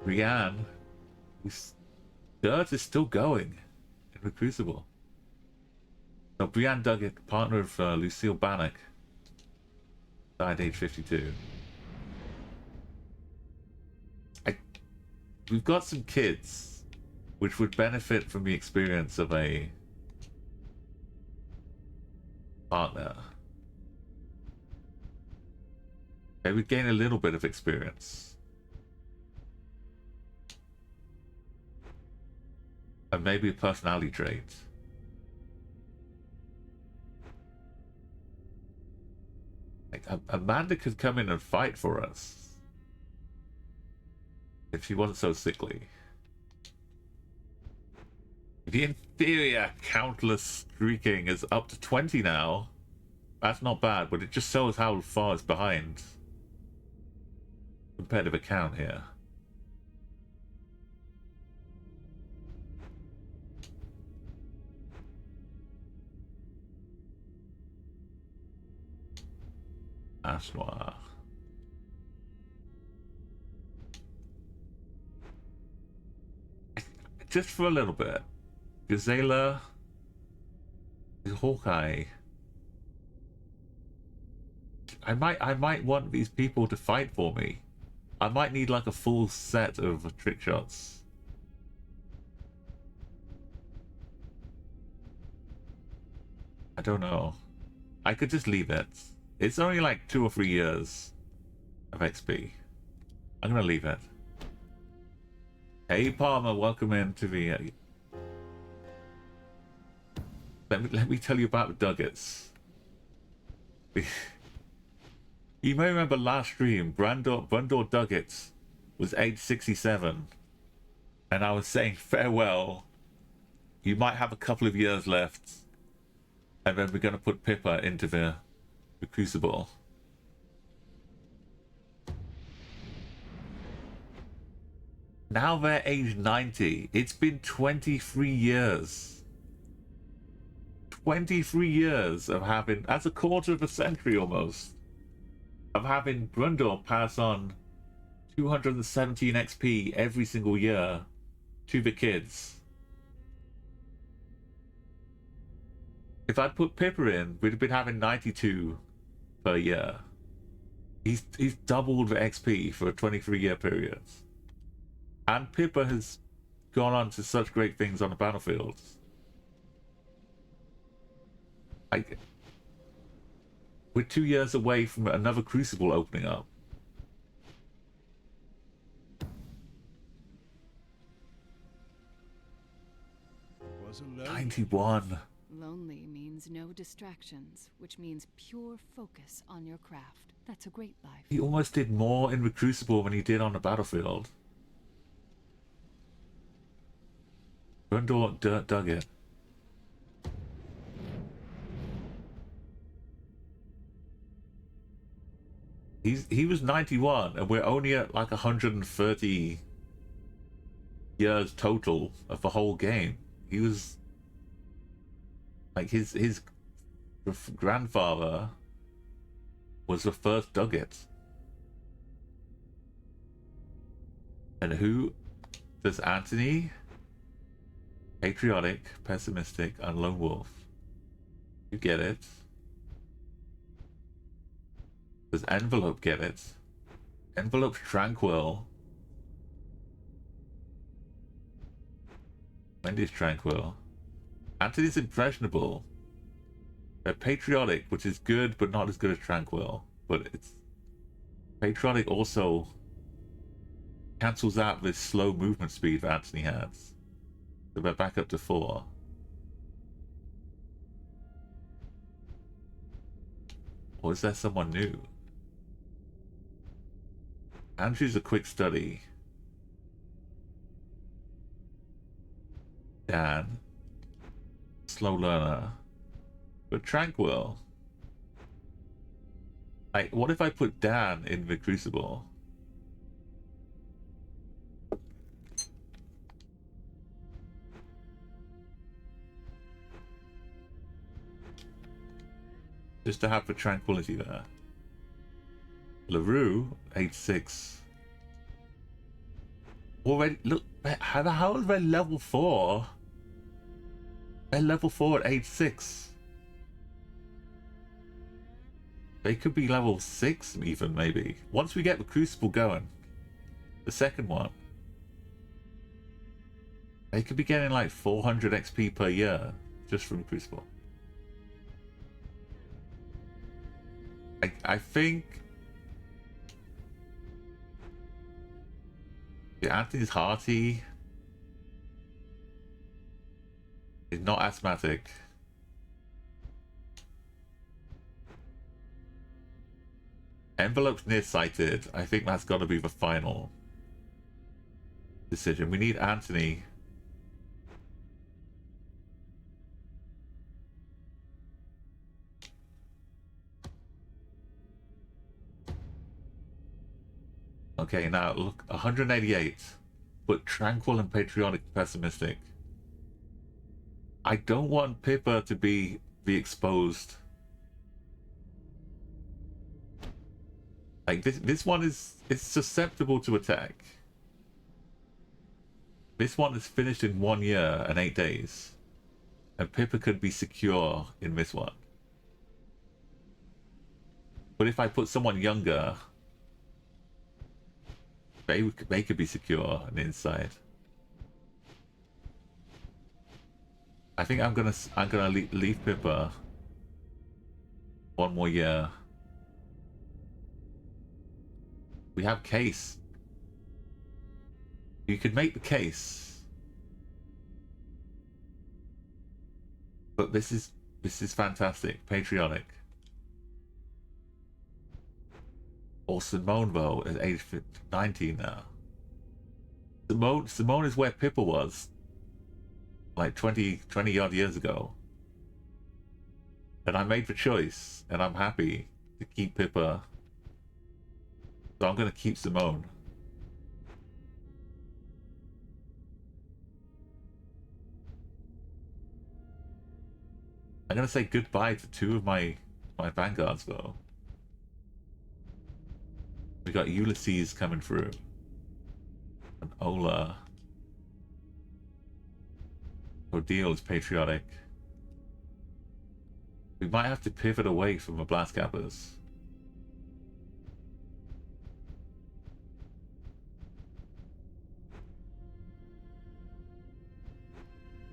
S1: Rianne, Dirt is still going in the Crucible. So Brienne Duggett, partner of Lucille Bannock, died age 52. we've got some kids, which would benefit from the experience of a partner. They would gain a little bit of experience. And maybe a personality trait. Like, Amanda could come in and fight for us. If she wasn't so sickly. The inferior countless streaking is up to 20 now. That's not bad, but it just shows how far it's behind. Competitive account here. Ash Noir. Just for a little bit. Gazela. Hawkeye. I might want these people to fight for me. I might need like a full set of trick shots. I don't know. I could just leave it. It's only like 2 or 3 years of XP. I'm gonna leave it. Hey Palmer, welcome into the... Let me tell you about the Duggets. You may remember last stream, Brundor Duggets was age 67. And I was saying farewell. You might have a couple of years left. And then we're going to put Pippa into the Crucible. Now they're age 90. It's been 23 years. 23 years of having, that's a quarter of a century almost, of having Brundor pass on 217 XP every single year to the kids. If I'd put Pippa in, we'd have been having 92 per year. He's doubled the XP for a 23-year period. And Pippa has gone on to such great things on the battlefield. We're 2 years away from another Crucible opening up.
S4: Was alone.
S1: 91.
S3: Lonely means no distractions, which means pure focus on your craft. That's a great life.
S1: He almost did more in the Crucible than he did on the battlefield. Brundor dug it. He was 91, and we're only at like 130 years total of the whole game. He was like his grandfather was the first Duggett. And who does Anthony? Patriotic, pessimistic, and lone wolf. You get it. Does Envelope get it? Envelope's tranquil. Wendy's tranquil. Anthony's impressionable. They're patriotic, which is good, but not as good as tranquil. But it's patriotic also cancels out this slow movement speed that Anthony has. So we're back up to 4. Or is there someone new? Andrew's a quick study. Dan. Slow learner. But tranquil. Like, what if I put Dan in the Crucible? Just to have the tranquility there. LaRue, age 6. Already, look, how is they level 4? They're level 4 at age 6. They could be level 6 even, maybe. Once we get the Crucible going. The second one. They could be getting like 400 XP per year just from Crucible. I think Anthony's hearty. He's not asthmatic. Envelope's nearsighted. I think that's got to be the final decision. We need Anthony. Okay, now look, 188, but tranquil and patriotic, pessimistic. I don't want Pippa to be exposed. Like this one is susceptible to attack. This one is finished in 1 year and 8 days, and Pippa could be secure in this one. But if I put someone younger, they could be secure on the inside. I think I'm gonna leave Pippa 1 more year. We have case. You could make the case, but this is fantastic, patriotic. Or Simone though at age 19 now. Simone is where Pippa was like 20 odd years ago. And I made the choice and I'm happy to keep Pippa. So I'm gonna keep Simone. I'm gonna say goodbye to 2 of my vanguards though. We got Ulysses coming through. And Ola. Odile is patriotic. We might have to pivot away from the blast cappers.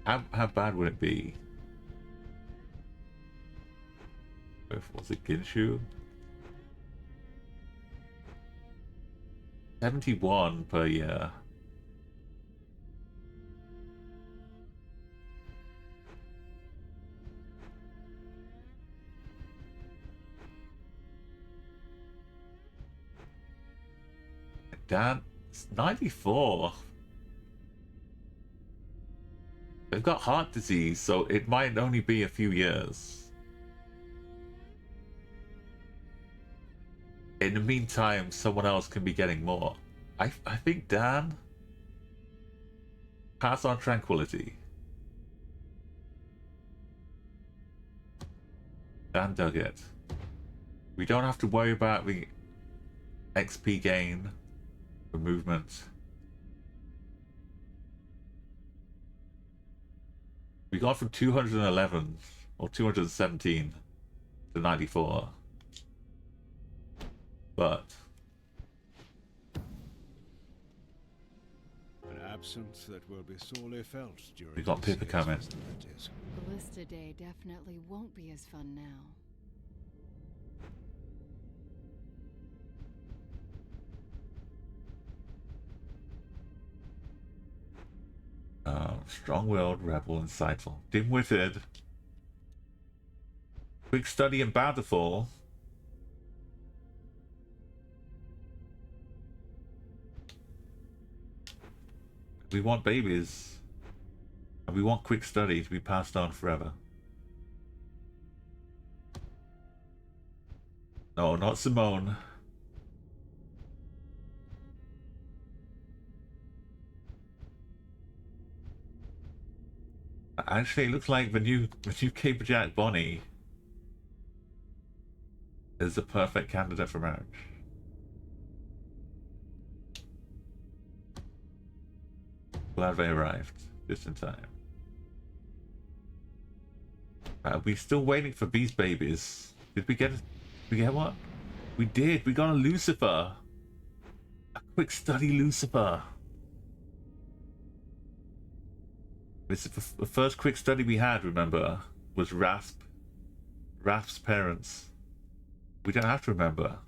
S1: How bad would it be? Was it Ginshu? 71 per year. Dan, 94. They've got heart disease, so it might only be a few years. In the meantime, someone else can be getting more. I think Dan, pass on tranquility. Dan dug it. We don't have to worry about the XP gain for movement. We got from 211 or 217 to 94. But
S4: An absence that will be sorely felt during
S1: we got Pippa coming.
S3: Ballista Day definitely won't be as fun now.
S1: Strong-willed, rebel, insightful, dim-witted, quick study and bountiful. We want babies, and we want quick study to be passed on forever. No, not Simone. Actually, it looks like the new Caperjack Bonnie is the perfect candidate for marriage. Glad they arrived just in time. Are we still waiting for these babies? Did we get what? We did. We got a Lucifer. A quick study Lucifer. This is the first quick study we had, remember, was Raph's parents. We don't have to remember.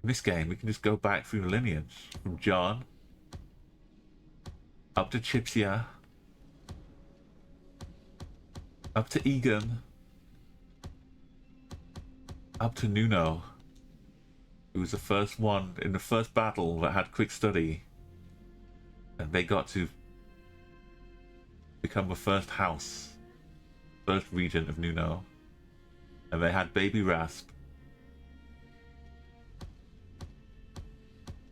S1: In this game, we can just go back through the lineage. From John, up to Chipsia, up to Egan, up to Nuno, who was the first one in the first battle that had quick study. And they got to become the first house, first regent of Nuno. And they had baby Rasp.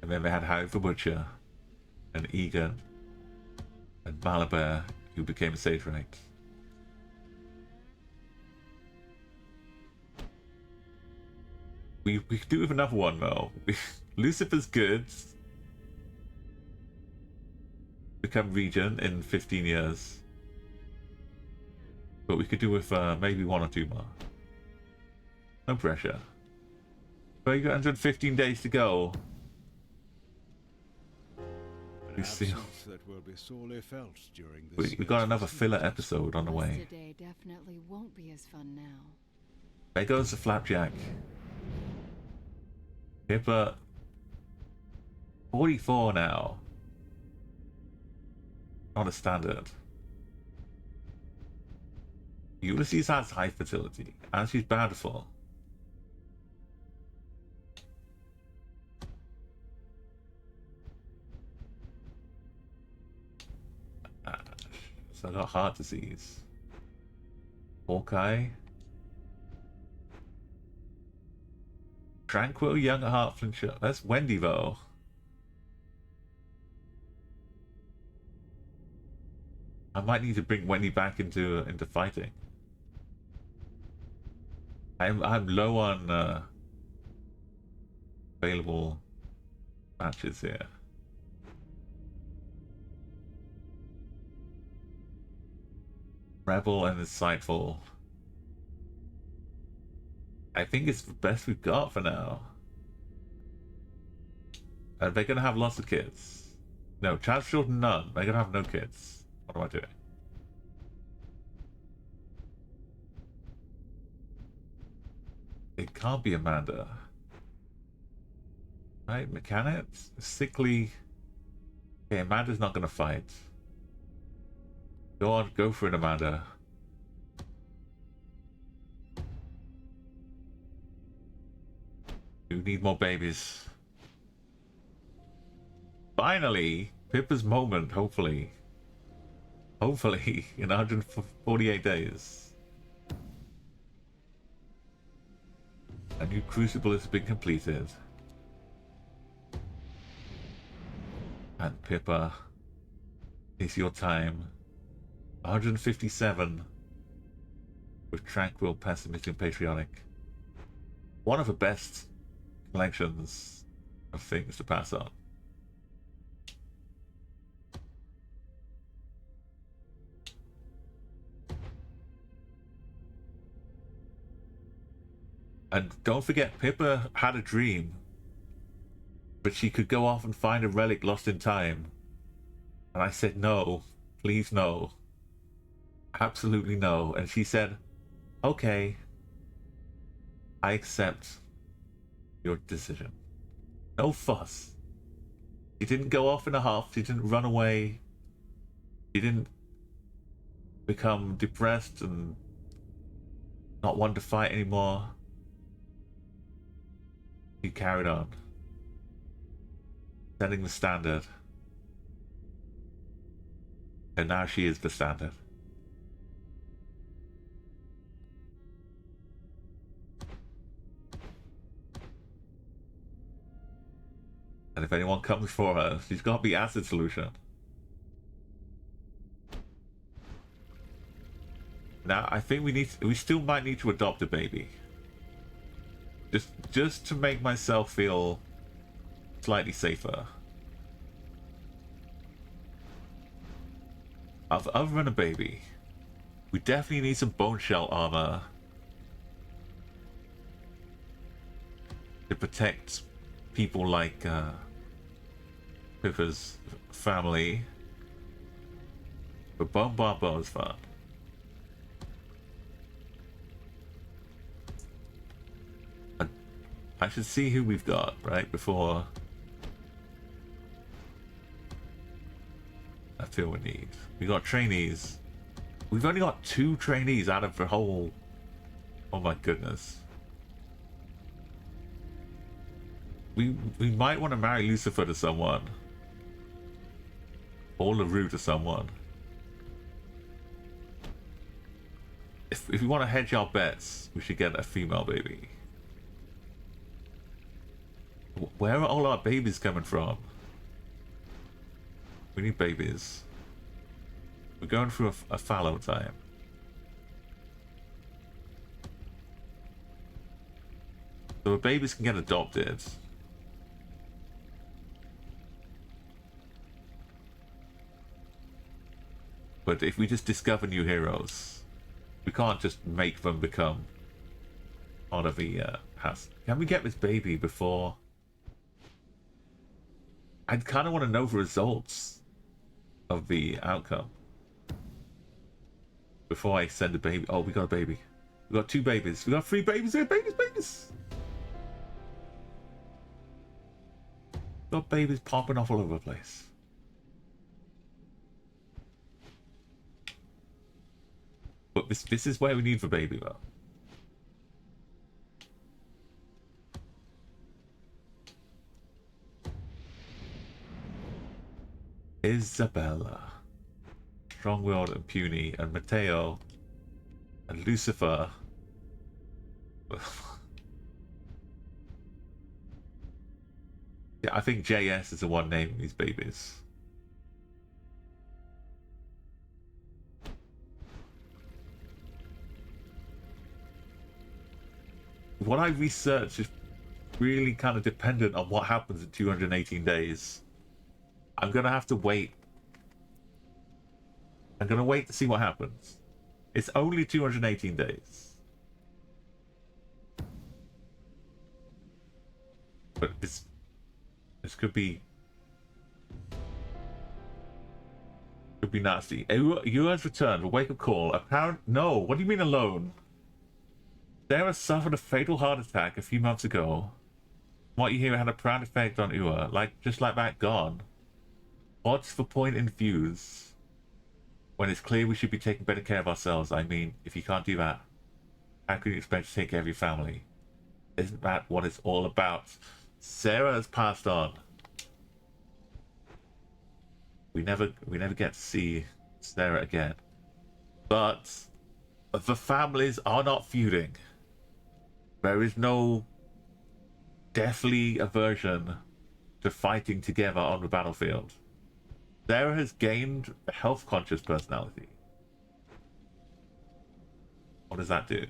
S1: And then they had Harry the Butcher, and Egan, and Malabar, who became a Sage Right. We could do with another one though. Lucifer's good. Become regent in 15 years. But we could do with maybe 1 or 2 more. No pressure. But you got 115 days to go.
S4: An absence that will be sorely felt during this.
S1: We got another filler episode on the way.
S3: Today definitely won't be as fun now.
S1: There goes the flapjack. Pippa, 44 now. Not a standard. Ulysses has high fertility, and she's bountiful. So I got heart disease. Hawkeye. Tranquil young heart flincher. That's Wendy though. I might need to bring Wendy back into fighting. I'm low on available matches here. Rebel and Insightful. I think it's the best we've got for now. Are they gonna have lots of kids? No, Chad's short none. They're gonna have no kids. What am I doing? It can't be Amanda. Right, mechanics? Sickly. Okay, Amanda's not gonna fight. Go on, go for it, Amanda. You need more babies. Finally, Pippa's moment, hopefully. Hopefully, in 148 days. A new crucible has been completed. And Pippa, it's your time. 157 with tranquil, pessimistic, and patriotic. One of the best collections of things to pass on. And don't forget, Pippa had a dream, but she could go off and find a relic lost in time. And I said, no, please no. Absolutely no. And she said, okay, I accept your decision. No fuss. She didn't go off in a huff. She didn't run away. She didn't become depressed and not want to fight anymore. She carried on, setting the standard. And now she is the standard. And if anyone comes for her, she's got to be acid solution. Now, I think we still might need to adopt a baby. Just to make myself feel slightly safer. Other than a baby, we definitely need some bone shell armor to protect people like Pippa's family. But Bone Barbo is fun. I should see who we've got, right, before I feel we need. We got trainees. We've only got 2 trainees out of the whole... Oh my goodness. We might want to marry Lucifer to someone. Or LaRue to someone. If we want to hedge our bets, we should get a female baby. Where are all our babies coming from? We need babies. We're going through a fallow time. So the babies can get adopted. But if we just discover new heroes, we can't just make them become part of the house. Can we get this baby before... I kind of want to know the results of the outcome before I send a baby. Oh, we got a baby. We got 2 babies. We got 3 babies. We got babies. Got babies popping off all over the place. But this is where we need the baby though. Isabella, strong-willed and puny, and Mateo and Lucifer. Yeah, I think JS is the one naming these babies. What I research is really kind of dependent on what happens in 218 days. I'm gonna have to wait. I'm gonna wait to see what happens. It's only 218 days. But this could be nasty. You has returned. A wake-up call. Apparent. No. What do you mean alone? Sarah suffered a fatal heart attack a few months ago. What you hear had a profound effect on Ua, just like that gone. What's the point in views when it's clear we should be taking better care of ourselves? I mean, if you can't do that, how can you expect to take care of your family? Isn't that what it's all about? Sarah has passed on. We never get to see Sarah again. But the families are not feuding. There is no deathly aversion to fighting together on the battlefield. Sarah has gained a health-conscious personality. What does that do?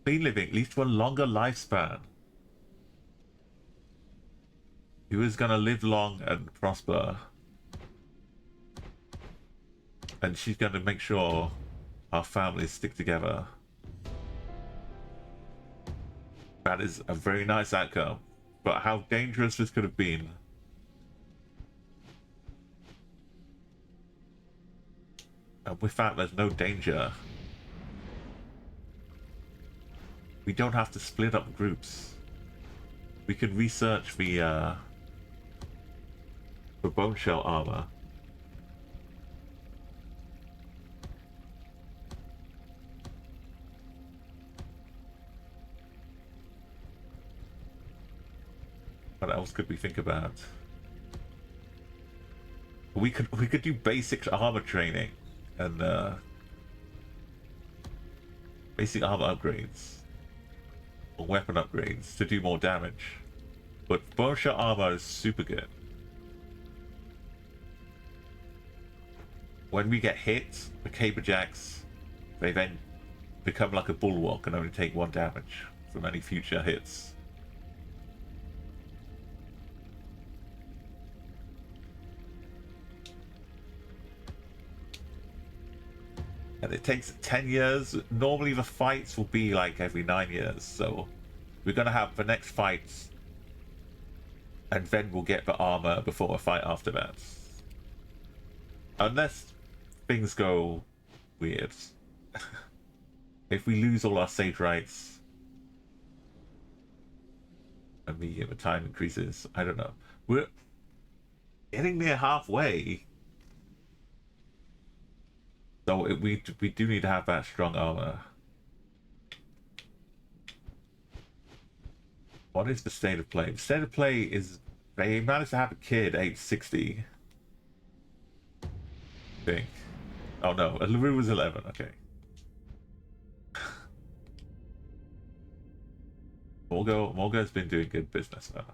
S1: Clean living leads to a longer lifespan. Who is gonna live long and prosper? And she's gonna make sure our families stick together. That is a very nice outcome. But how dangerous this could have been. And with that, there's no danger. We don't have to split up groups. We can research the bone shell armor. What else could we think about? We could do basic armor training and basic armor upgrades or weapon upgrades to do more damage. But bone shell armor is super good. When we get hit, the caberjacks, they then become like a bulwark and only take 1 damage from any future hits. And it takes 10 years. Normally the fights will be like every 9 years. So we're going to have the next fight. And then we'll get the armor before a fight after that. Unless things go weird. If we lose all our stage rights and the time increases, I don't know. We're getting near halfway. So we do need to have that strong armor. What is the state of play? The state of play is they managed to have a kid age 60. I think. Oh no, LaRue was 11, okay. Morgo's been doing good business now.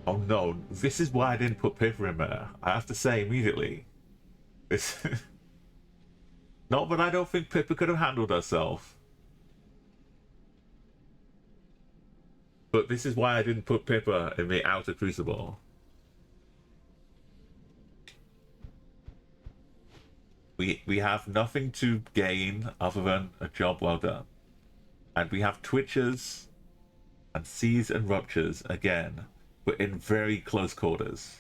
S1: Oh no, this is why I didn't put Pippa in there. I have to say immediately. This not that I don't think Pippa could have handled herself. But this is why I didn't put Pippa in the Outer Crucible. We have nothing to gain other than a job well done. And we have twitches and seas and ruptures again, but in very close quarters.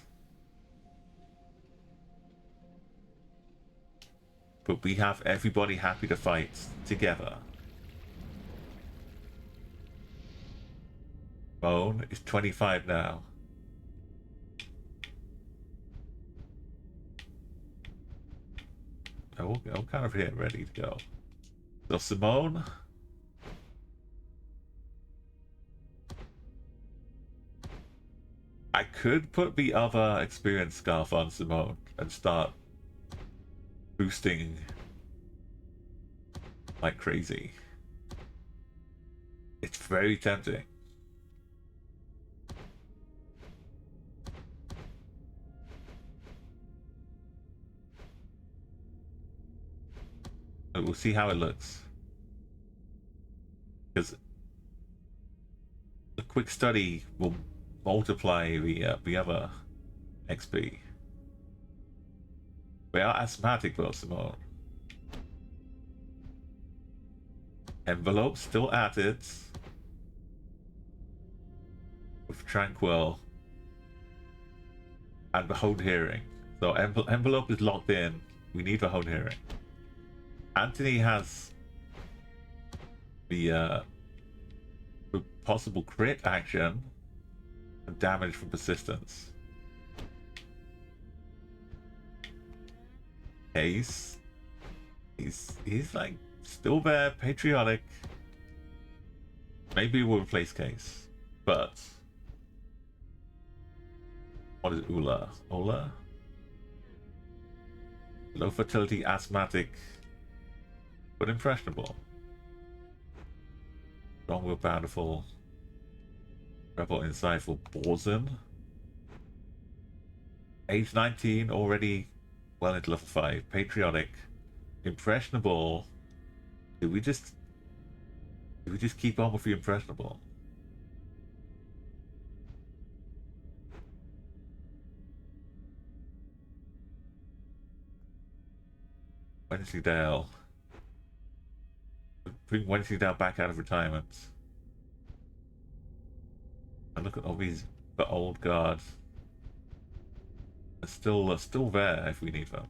S1: But we have everybody happy to fight together. Bone is 25 now. I'm kind of here, ready to go. So Simone. I could put the other experience scarf on Simone and start boosting like crazy. It's very tempting. But we'll see how it looks. Because a quick study will multiply the other XP. We are asthmatic though, Simone. Envelope still at it. With Tranquil. And the Hone Hearing. So envelope is locked in. We need the Hone Hearing. Anthony has the possible crit action and damage from persistence. Case. He's like still there, patriotic. Maybe we'll replace Case, but what is Ula? Ola? Low fertility, asthmatic, but impressionable. Strong will, bountiful. Rebel insightful, Borzen. Age 19, already well into level 5. Patriotic, impressionable. Do we just keep on with the impressionable? Wensleydale. Bring Wensleydale back out of retirement. And look at all these the old guards. They're still there if we need them.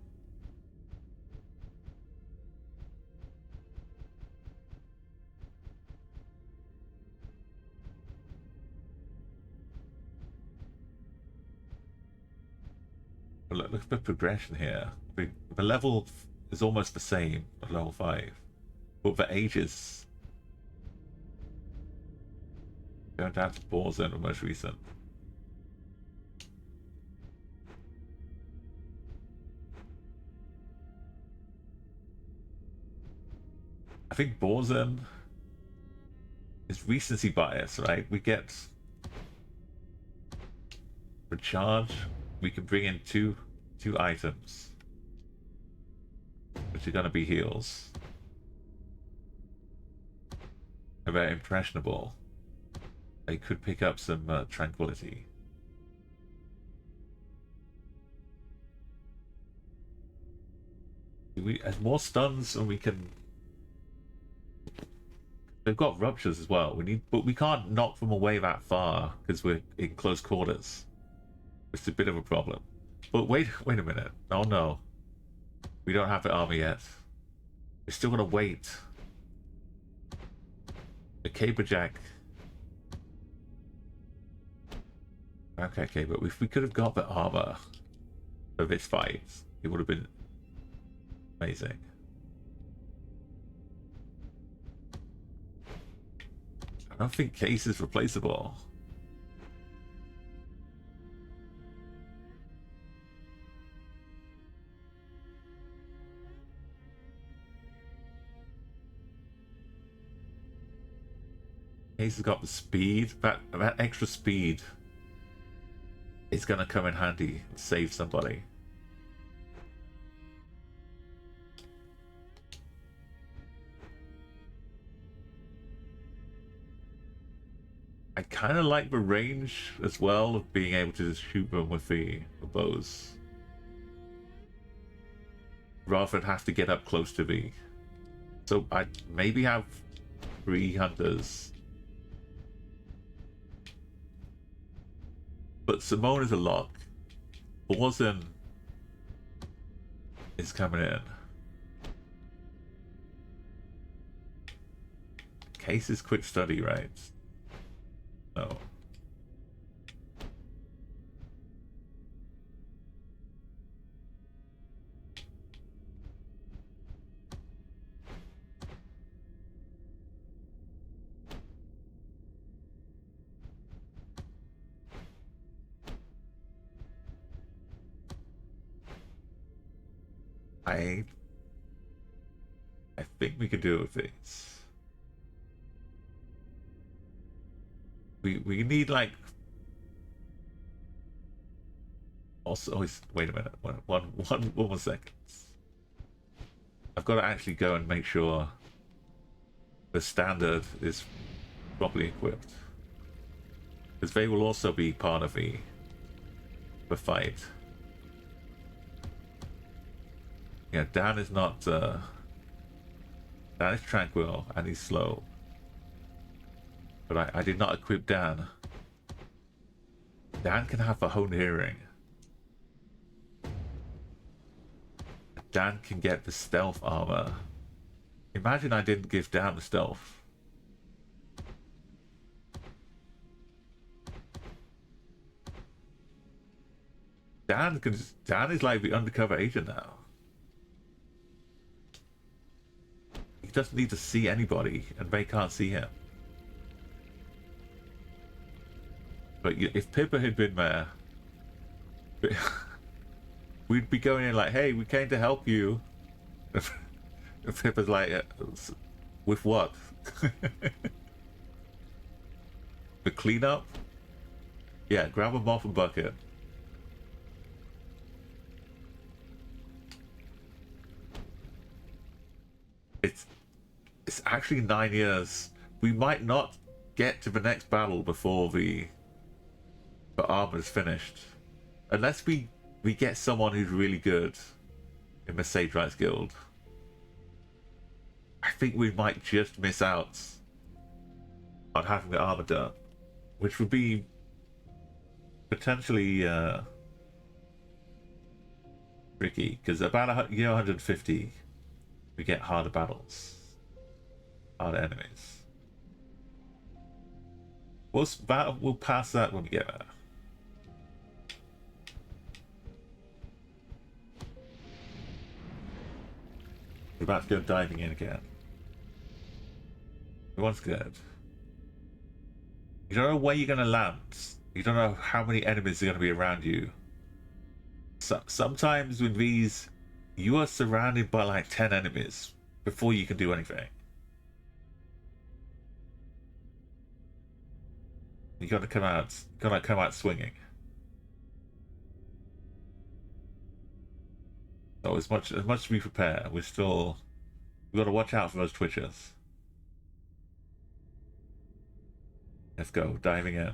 S1: But look at the progression here. The level is almost the same at level 5, but the ages going down to Borzen, the most recent. I think Borzen is recency bias, right? We get recharge. We can bring in two items, which are gonna be heals. And they're impressionable. They could pick up some tranquility. As more stuns, and we can They've got ruptures as well. But we can't knock them away that far because we're in close quarters. It's a bit of a problem. But wait a minute. Oh no, we don't have the armor yet. We're still gonna wait. The caberjack. Okay, but if we could have got the armor for this fight, it would have been amazing. I don't think Case is replaceable. Case has got the speed. That extra speed is gonna come in handy and save somebody. I kind of like the range as well of being able to just shoot them with the bows, rather than have to get up close to me. So I maybe have 3 hunters, but Simone is a lock. Borzen is coming in. Case is quick study, right? No. I think we could do it with these. We need like also wait a minute, one more second. I've got to actually go and make sure the standard is properly equipped, because they will also be part of the fight. Yeah, Dan is not Dan is tranquil and he's slow. But I did not equip Dan. Dan can have a honed hearing. Dan can get the stealth armor. Imagine I didn't give Dan the stealth. Dan is like the undercover agent now. He doesn't need to see anybody, and they can't see him. But if Pippa had been there, we'd be going in like, hey, we came to help you. If Pippa's like, with what? The cleanup? Yeah, grab a mop and bucket. It's actually 9 years. We might not get to the next battle before the armor's finished, unless we get someone who's really good in the Sage Rights Guild. I think we might just miss out on having the armor done, which would be potentially tricky, because about year 150 we get harder battles, harder enemies. We'll pass that when we get there. We're about to go diving in again. Everyone's good. You don't know where you're going to land. You don't know how many enemies are going to be around you. Sometimes with these, you are surrounded by like 10 enemies before you can do anything. You gotta come out swinging. So as much as we prepare, we've got to watch out for those twitchers. Let's go diving in.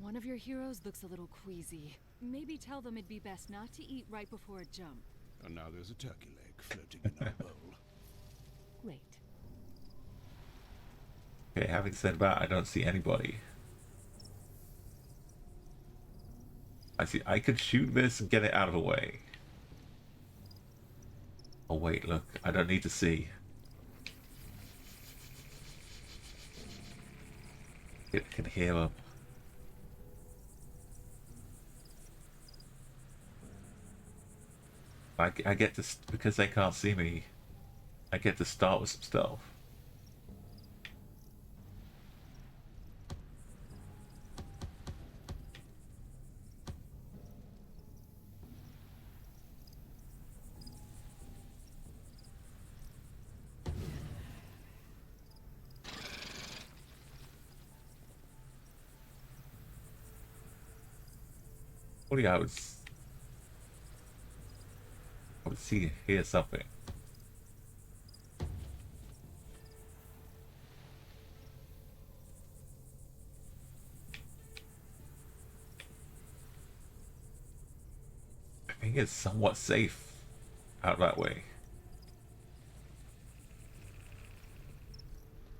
S3: One of your heroes looks a little queasy. Maybe tell them it'd be best not to eat right before a jump.
S4: And now there's a turkey leg floating in our bowl.
S3: Great.
S1: Okay, having said that, I don't see anybody. I could shoot this and get it out of the way. Oh wait, look, I don't need to see. It can hear them. I get to, because they can't see me, I get to start with some stealth. What do you, I would see, hear something. I think it's somewhat safe out that way.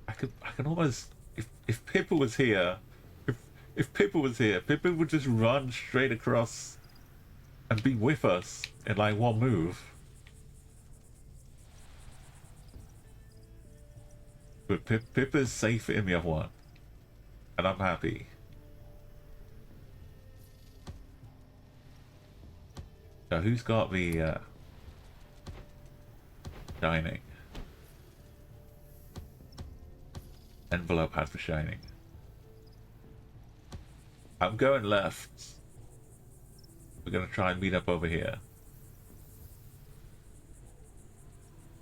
S1: I can almost, if Pippa was here, if Pippa was here, Pippa would just run straight across and be with us in like one move. But Pippa's safe in the other one, and I'm happy. So who's got the shining? Envelope has the shining. I'm going left. We're gonna try and meet up over here.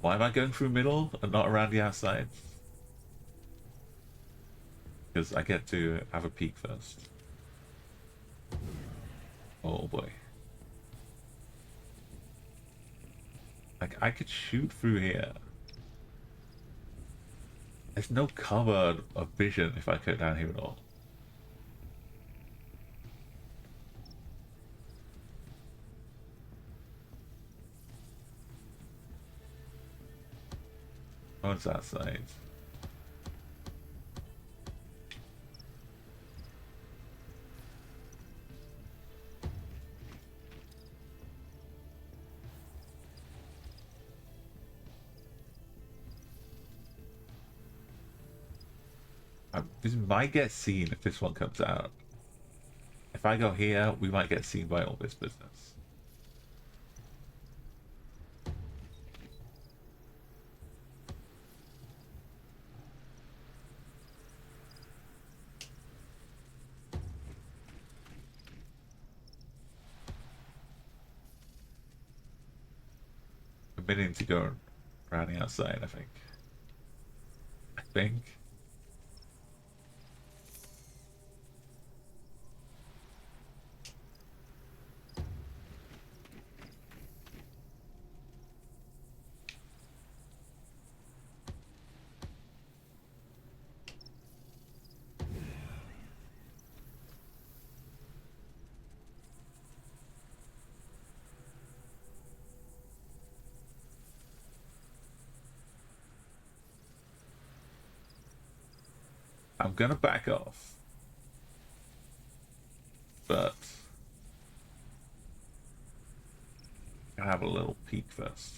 S1: Why am I going through middle and not around the outside? Because I get to have a peek first. Oh boy. I could shoot through here. There's no cover of vision if I go down here at all. What's that side? This might get seen if this one comes out. If I go here, we might get seen by all this business. I'm meaning to go around the outside, I think. I'm gonna back off, but I have a little peek first.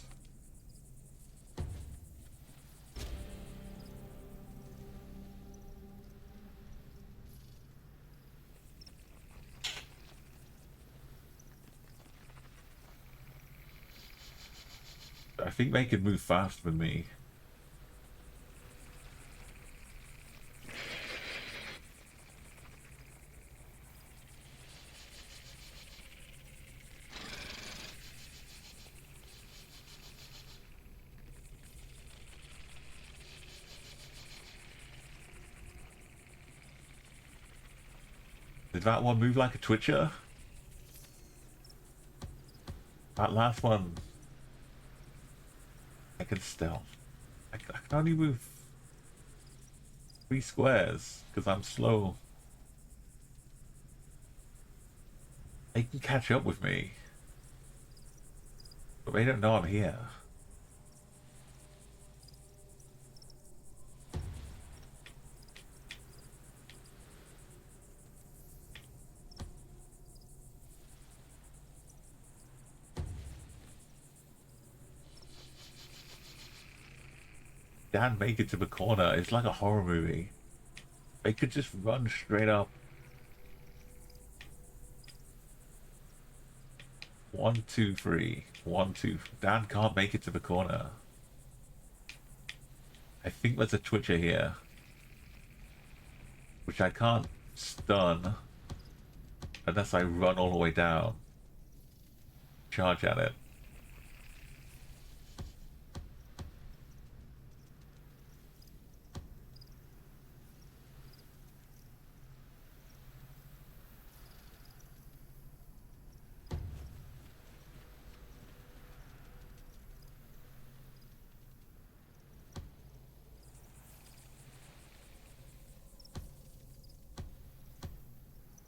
S1: I think they could move faster than me. Did that one move like a twitcher? That last one, I can stealth. I can only move 3 squares because I'm slow. They can catch up with me. But they don't know I'm here. Dan make it to the corner. It's like a horror movie. They could just run straight up. 1, 2, 3. 1, 2. Dan can't make it to the corner. I think there's a Twitcher here. Which I can't stun. Unless I run all the way down. Charge at it.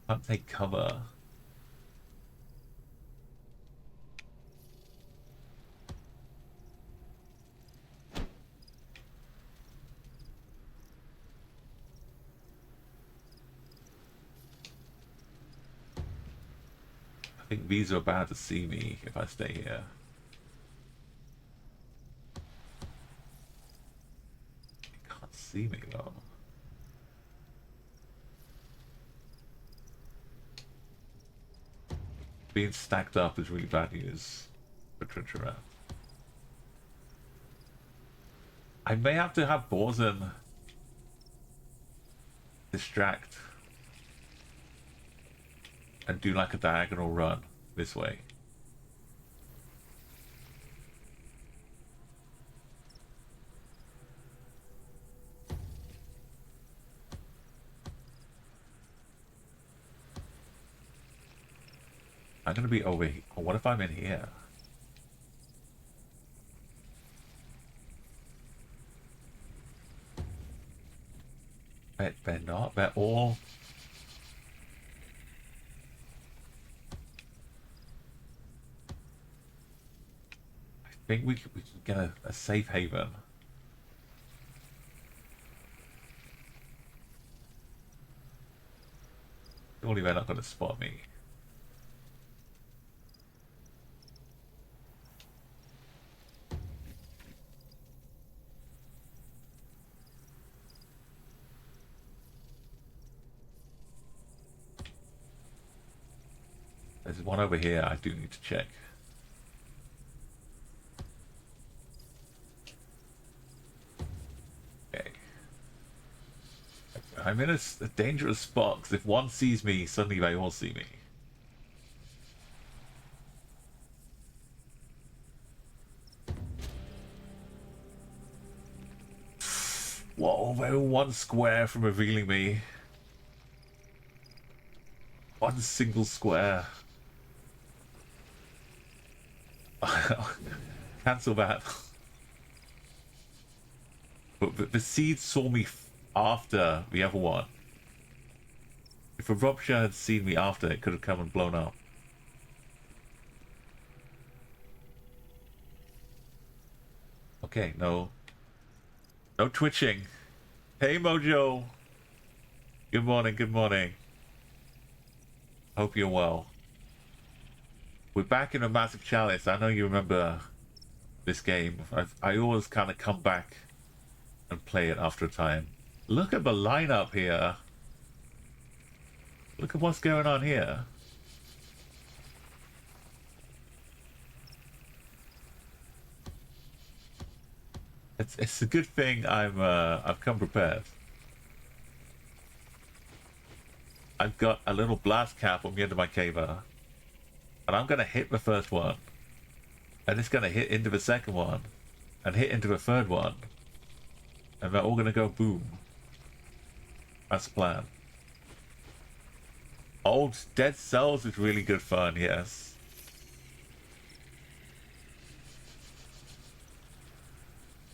S1: Can't take cover. I think these are about to see me if I stay here. They can't see me though. Being stacked up is really bad news for Trinchera. I may have to have Borzen distract and do like a diagonal run this way. I'm gonna be over here. What if I'm in here? They're not. They're all... I think we can get a safe haven. Surely they're not gonna spot me. There's one over here I do need to check. Okay. I'm in a dangerous spot, because if one sees me, suddenly they all see me. Whoa, they were one square from revealing me. One single square. Cancel that. But the seed saw me after the other one. If a rupture had seen me after, it could have come and blown up. Okay, no. No twitching. Hey, Mojo. Good morning, good morning. Hope you're well. We're back in a massive chalice. I know you remember this game. I always kind of come back and play it after a time. Look at the lineup here. Look at what's going on here. It's a good thing I've come prepared. I've got a little blast cap on the end of my caver. And I'm going to hit the first one. And it's going to hit into the second one. And hit into the third one. And they're all going to go boom. That's the plan. Old Dead Cells is really good fun, yes.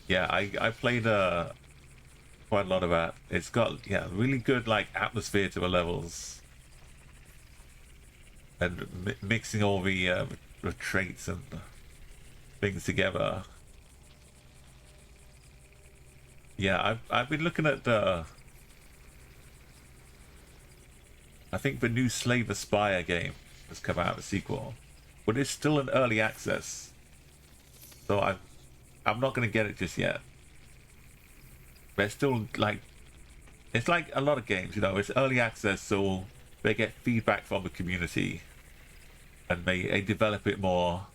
S1: Yeah, I played quite a lot of that. It's got, yeah, really good, like, atmosphere to the levels. and mixing all the traits and things together. Yeah, I've been looking at I think the new Slave Aspire game has come out, a sequel, but it's still in early access, so I'm not going to get it just yet. But it's still like, it's like a lot of games, you know, it's early access, so they get feedback from the community and they develop it more.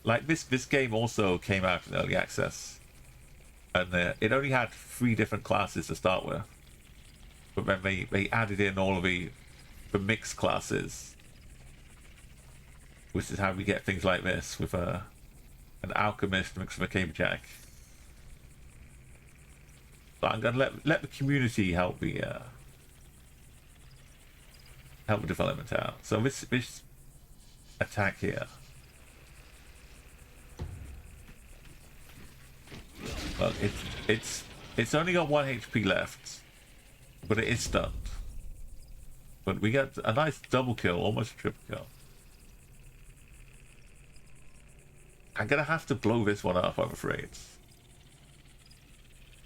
S1: Like this game also came out in early access, and it only had 3 different classes to start with, but then they added in all of the mixed classes, which is how we get things like this with an alchemist mixed with a caberjack. But I'm gonna let the community help the development out. So this attack here, well, it's only got 1 HP left, but it is stunned. But we got a nice double kill, almost a triple kill. I'm gonna have to blow this one up, I'm afraid,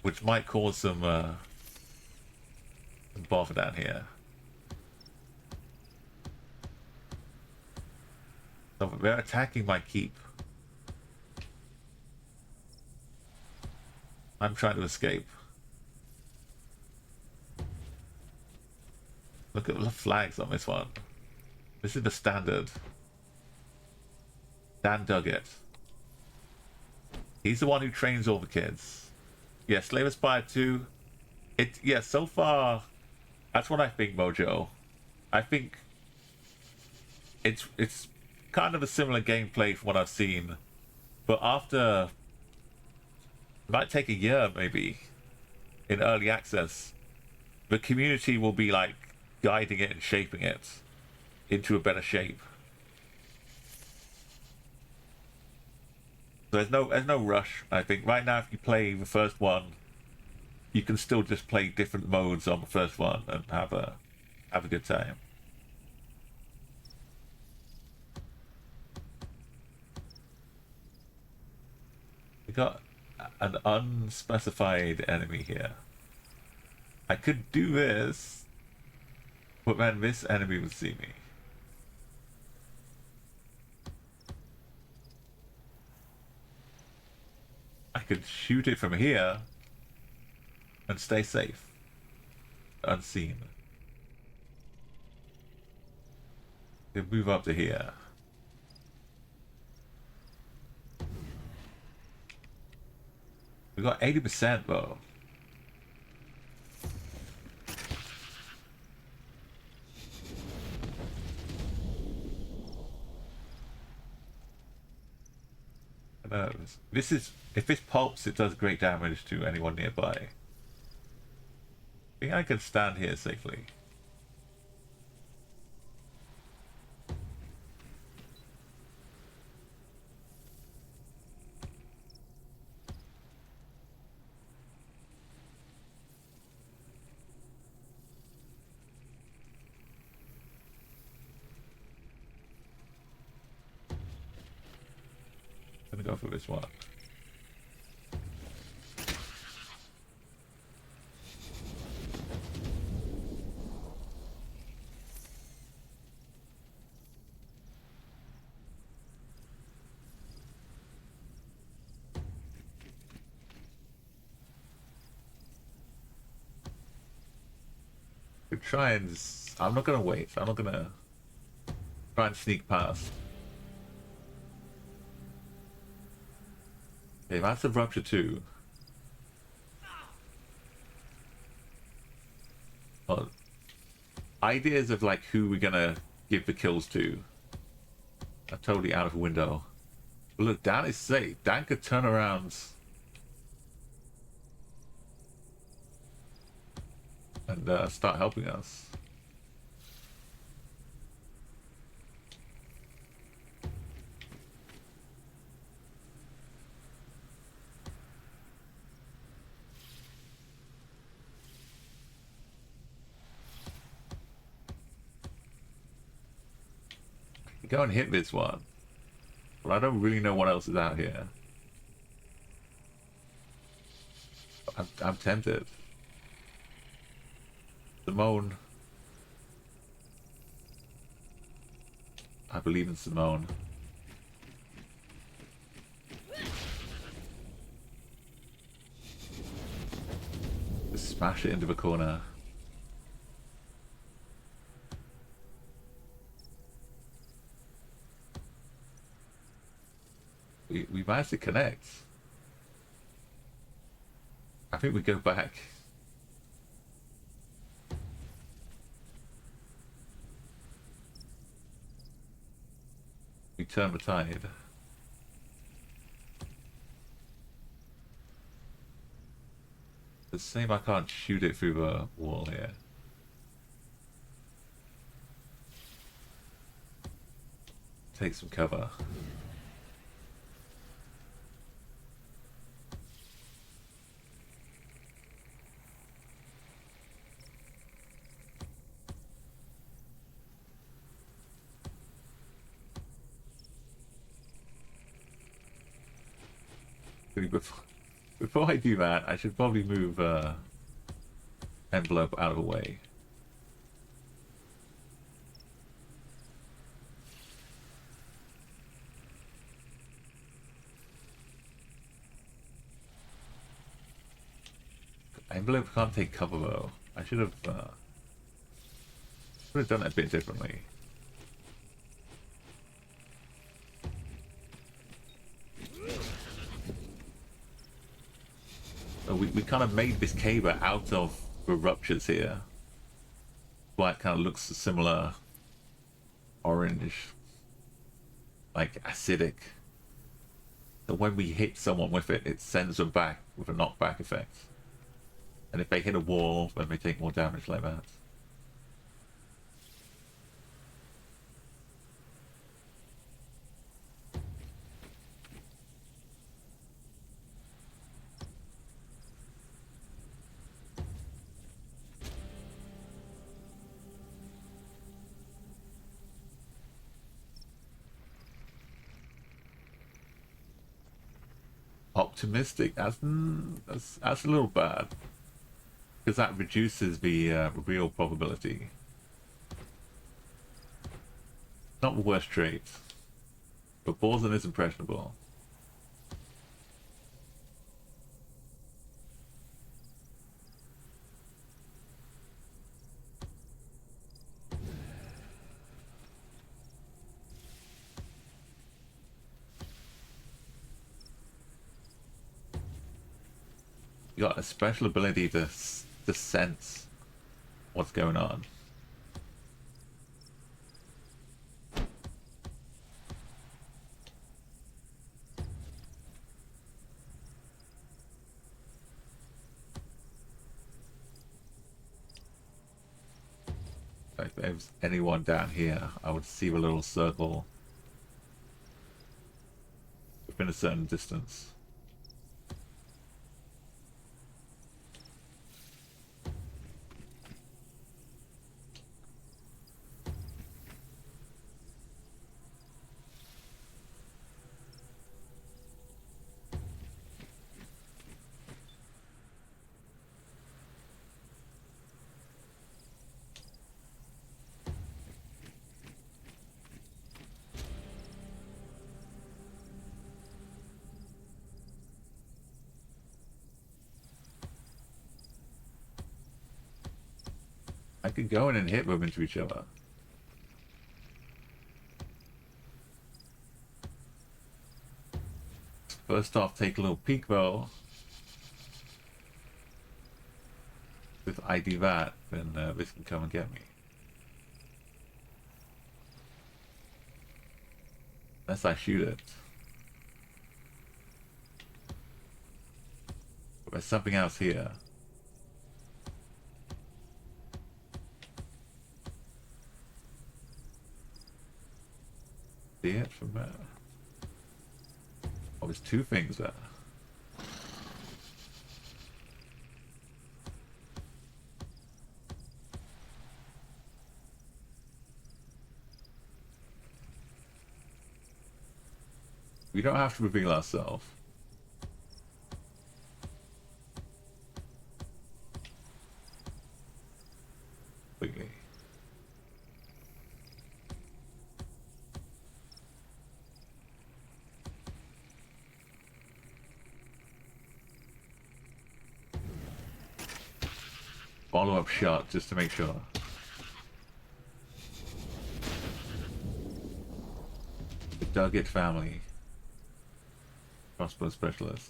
S1: which might cause some bother down here. So they're attacking my keep. I'm trying to escape. Look at the flags on this one. This is the standard. Dan Duggett. He's the one who trains all the kids. Yeah, Slave Aspire 2. Yeah, so far, that's what I think, Mojo. I think it's kind of a similar gameplay from what I've seen, but after, it might take a year maybe in early access, the community will be like guiding it and shaping it into a better shape. So there's no rush. I think right now, if you play the first one, you can still just play different modes on the first one and have a good time. We got an unspecified enemy here. I could do this, but then this enemy would see me. I could shoot it from here and stay safe, unseen. We'll move up to here. We got 80% though. This is, if this pulps, it does great damage to anyone nearby. I think I can stand here safely. I'm gonna go for this one. Could try and, I'm not gonna wait. I'm not gonna try and sneak past. Okay, that's a rupture too. Well, ideas of like who we're gonna give the kills to are totally out of the window. But look, Dan is safe. Dan could turn around and start helping us. go and hit this one. But I don't really know what else is out here. I'm tempted. Simone. I believe in Simone. Just smash it into the corner. We managed to connect. I think we go back. We turn the tide. It's a shame I can't shoot it through the wall here. Take some cover. Before I do that, I should probably move envelope out of the way. Envelope can't take cover though. I should have done it a bit differently. We kind of made this cave out of the ruptures here. Why it kind of looks similar orange, like acidic. So when we hit someone with it, it sends them back with a knockback effect. And if they hit a wall, then they take more damage like that. Optimistic, that's a little bad, because that reduces the real probability. Not the worst trait, but Borzen is impressionable. You got a special ability to sense what's going on. If there's anyone down here, I would see a little circle within a certain distance. I could go in and hit them into each other. First off, take a little peek though. If I do that, then this can come and get me. Unless I shoot it. But there's something else here. See it from there? Oh, there's two things there. We don't have to reveal ourselves. Completely. Follow-up shot just to make sure. The Duggett family. Crossbow specialists.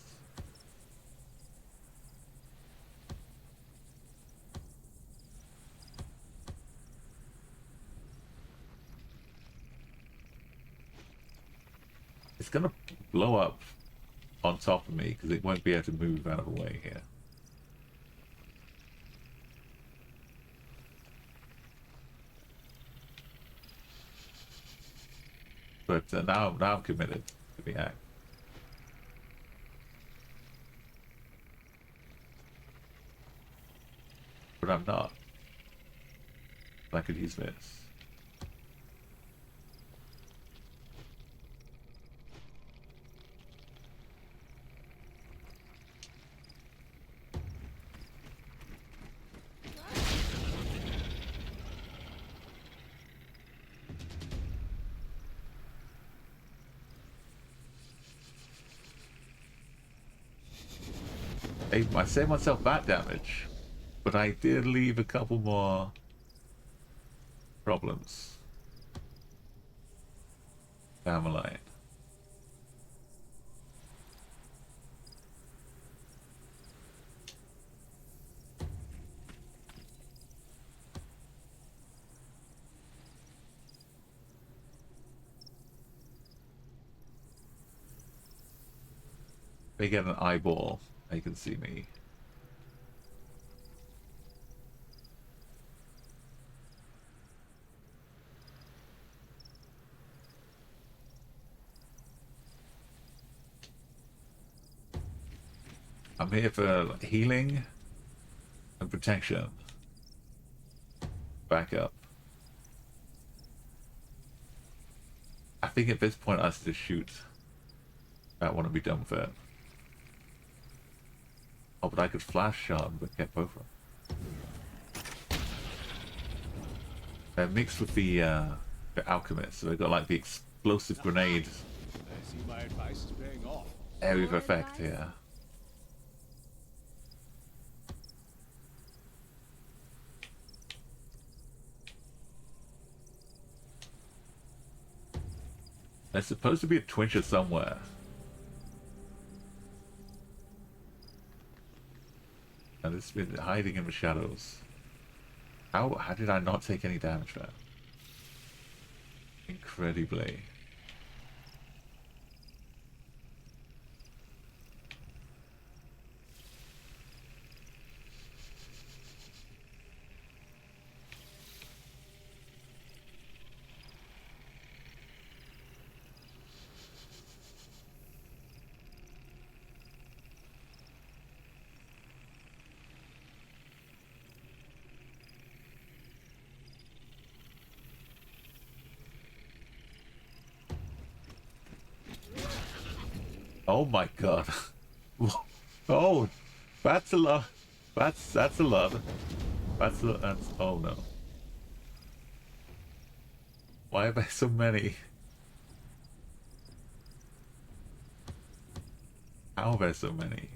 S1: It's gonna blow up on top of me because it won't be able to move out of the way here. But now I'm committed to the act. But I'm not. I could use this. I saved myself bat damage, but I did leave a couple more problems down the line. They get an eyeball. They can see me. I'm here for healing and protection. Backup. I think at this point I should just shoot. I want to be done with it. Oh, but I could flash shot but get both of them. They're mixed with the alchemist, so they've got like the explosive grenade
S4: I see my advice is paying off.
S1: area of effect here. There's supposed to be a twincher somewhere. And it's been hiding in the shadows. How did I not take any damage there? Incredibly. Oh my god. Oh, that's a lot. That's a lot. That's oh no. Why are there so many? How are there so many?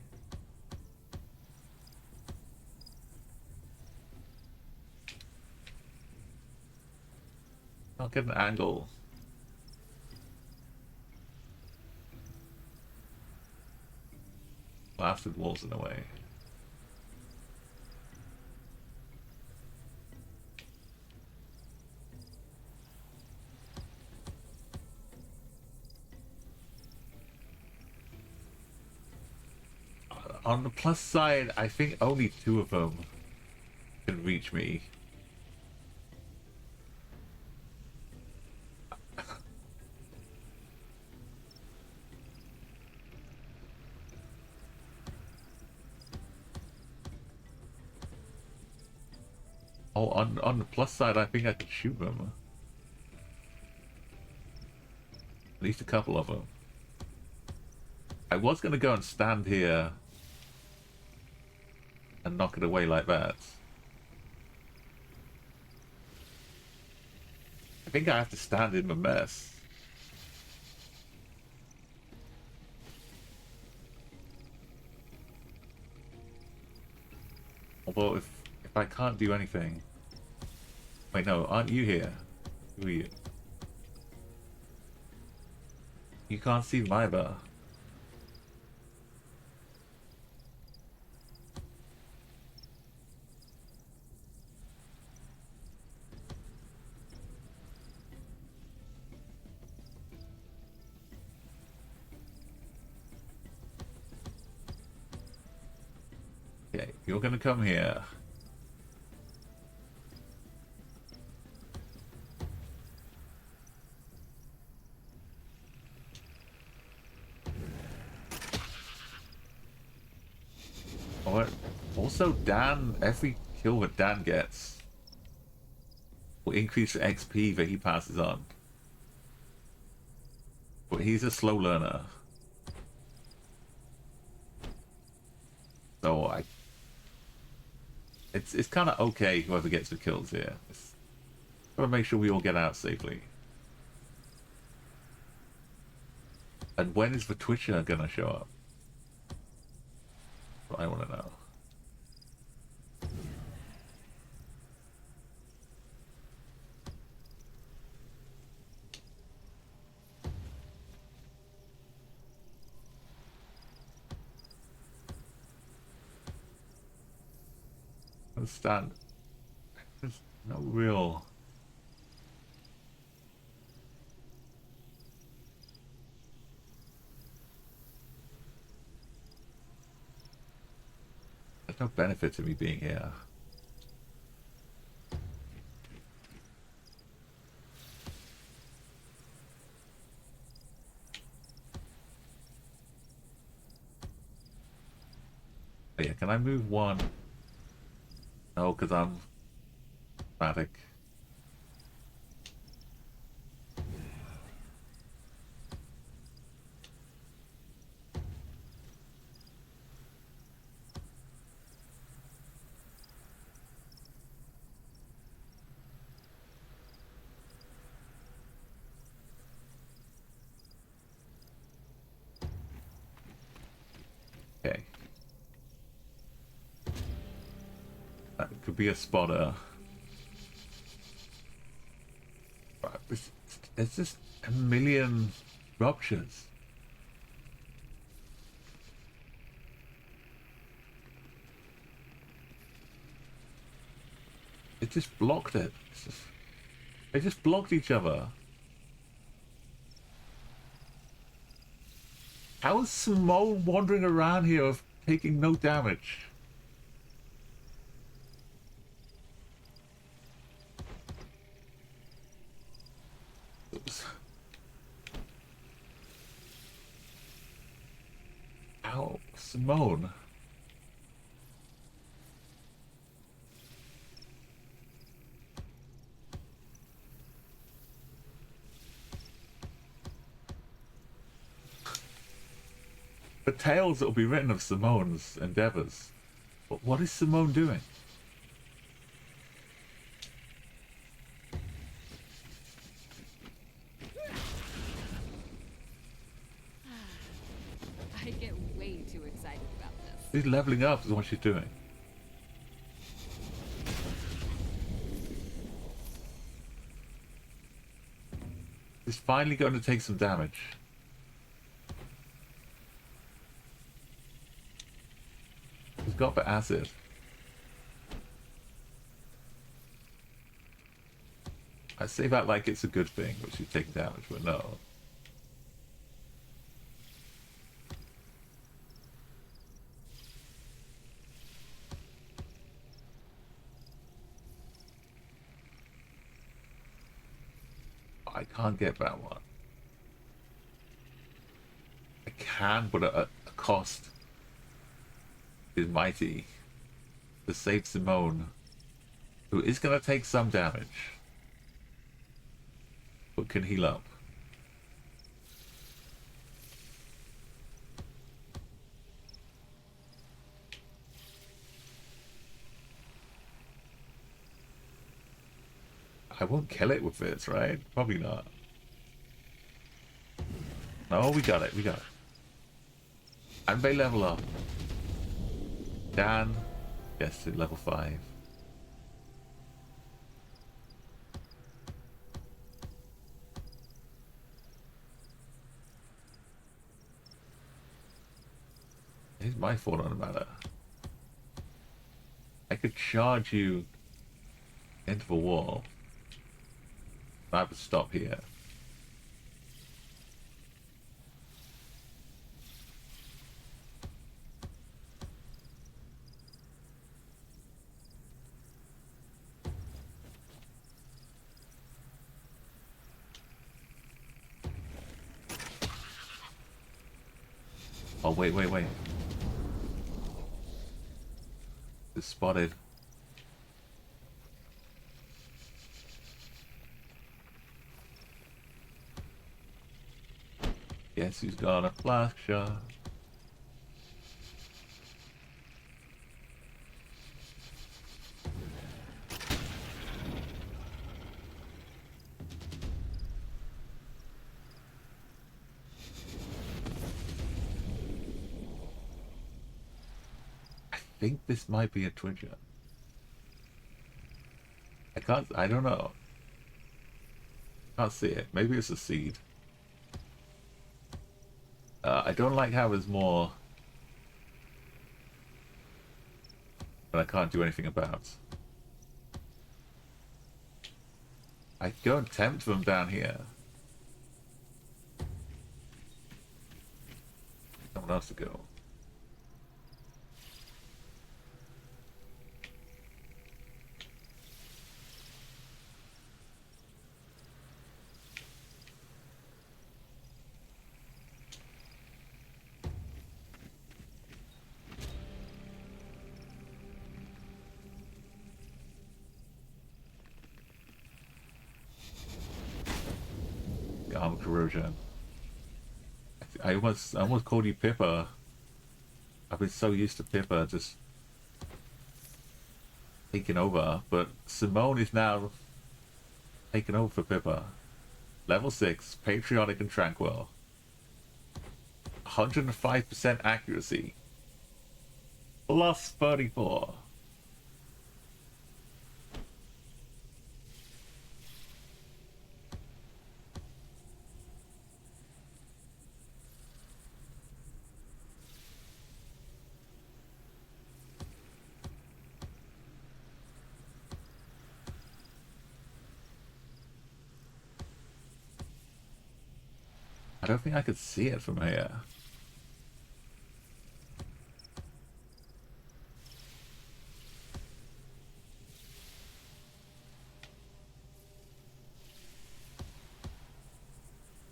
S1: I'll get an angle. Blasted walls in a way. On the plus side, I think only 2 of them can reach me. Oh, on the plus side, I think I could shoot them. At least a couple of them. I was going to go and stand here and knock it away like that. I think I have to stand in the mess. Although if I can't do anything... Wait, no, aren't you here? Who are you? You can't see them either. Okay, you're gonna come here. Oh, also, Dan, every kill that Dan gets will increase the XP that he passes on. But he's a slow learner. So it's kind of okay whoever gets the kills here. Gotta make sure we all get out safely. And when is the Twitcher gonna show up? I want to know. Understand? There's no real... There's no benefit to me being here. Oh yeah, can I move one? No, because I'm dramatic. Okay. That could be a spotter. Right, there's just a million ruptures. It just blocked it. They just blocked each other. How is Simone wandering around here of taking no damage? Oops. Ow, Simone. The tales that will be written of Simone's endeavors. But what is Simone doing?
S3: I get way too excited about this.
S1: She's leveling up is what she's doing. She's finally going to take some damage. She's got the acid. I say that like it's a good thing, but she's taking damage, but no. I can't get that one. I can, but at a cost. Is mighty to save Simone, who is going to take some damage, but can heal up. I won't kill it with this, right? Probably not. Oh, we got it. We got it. And they level up. Dan gets to level 5. Here's my fault on the matter. I could charge you into the wall. I would stop here. Oh, wait. It's spotted. Guess who's got a flask shot? I think this might be a Twitcher. I don't know. Can't see it. Maybe it's a seed. I don't like how there's more, but I can't do anything about. I go and tempt them down here. Someone else to go. Armor corrosion. I almost called you Pippa. I've been so used to Pippa just taking over, but Simone is now taking over for Pippa. Level 6, patriotic and tranquil. 105% accuracy. Plus 34. I don't think I could see it from here.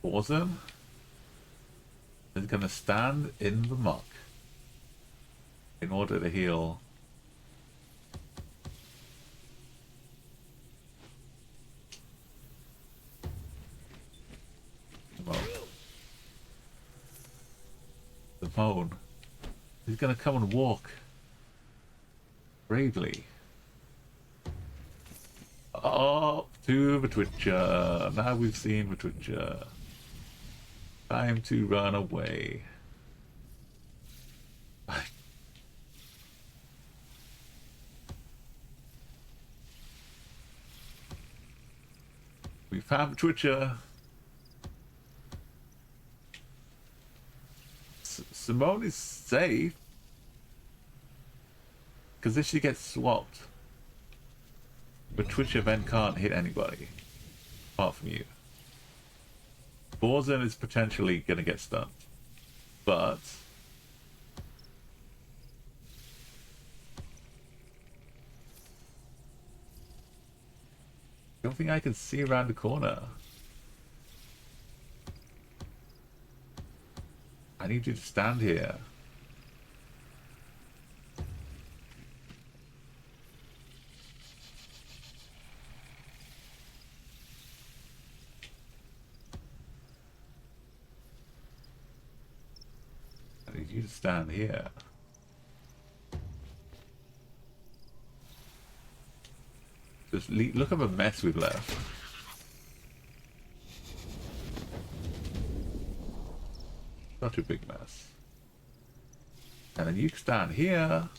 S1: Awesome. Is gonna stand in the muck in order to heal. Simone. He's gonna come and walk bravely up to the Twitcher. Now we've seen the Twitcher. Time to run away. We found the Twitcher. Simone is safe. Because if she gets swapped, the Twitcher then can't hit anybody. Apart from you. Borzen is potentially going to get stunned. But I don't think I can see around the corner. I need you to stand here. I need you to stand here. Just look at the mess we've left. Such a big mess. And then you can stand here.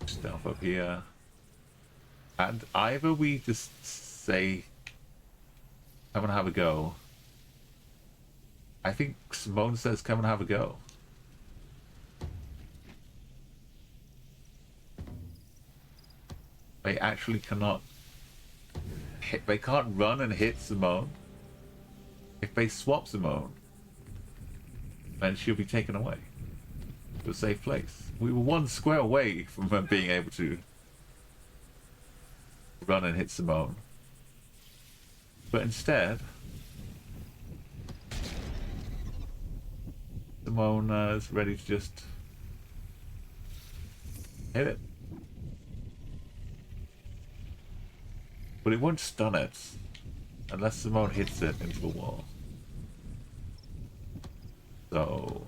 S1: Stealth up here. And either we just say, come and have a go. I think Simone says, come and have a go. They actually cannot hit, they can't run and hit Simone. If they swap Simone, then she'll be taken away to a safe place. We were one square away from them being able to run and hit Simone. But instead, Simone is ready to just hit it. But it won't stun it unless Simone hits it into the wall. So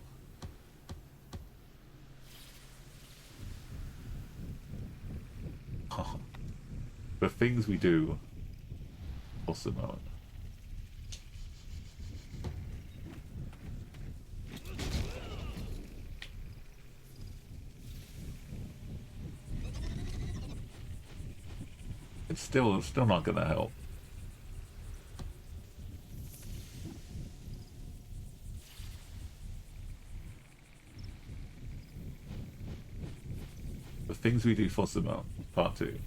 S1: the things we do for Simone. It's still not gonna help. The things we do for Simone, part 2.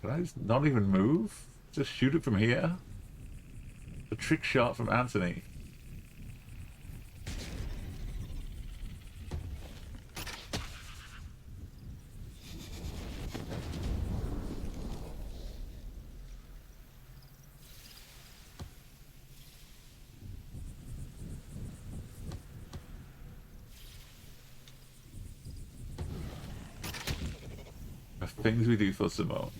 S1: Can I just not even move? Just shoot it from here? A trick shot from Anthony. The things we do for Simone.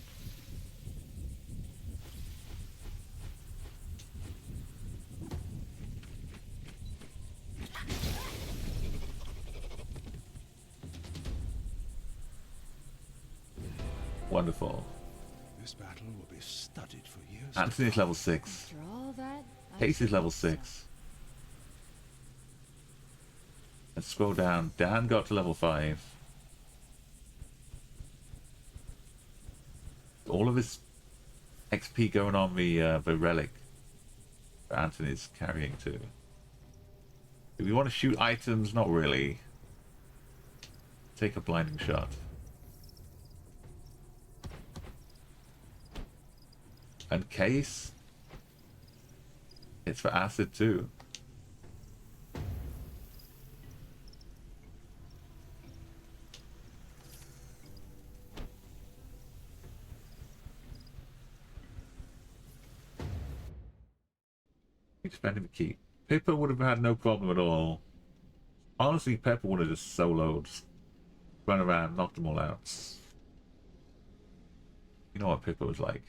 S1: Wonderful.
S4: This battle will be studied for years.
S1: Anthony's level 6.
S3: After all that, I
S1: Casey's level
S3: suppose
S1: 6. Let's scroll down. Dan got to level 5. All of his XP going on the relic that Anthony's carrying too. Do we want to shoot items? Not really. Take a blinding shot. And Case, it's for acid too. Expanding the key. Pippa would have had no problem at all. Honestly, Pippa would have just soloed, run around, knocked them all out. You know what Pippa was like.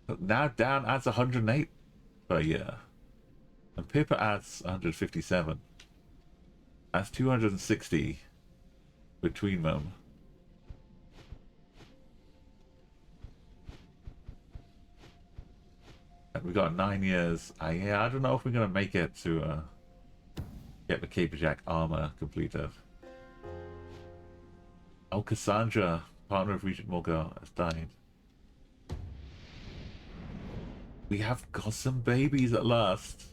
S1: But now Dan adds 108 per year. And Pippa adds 157. That's 260 between them. And we got 9 years. Yeah, I don't know if we're gonna make it to get the Caperjack armor completed. Oh, Cassandra, partner of Regent Morgar, has died. We have got some babies at last.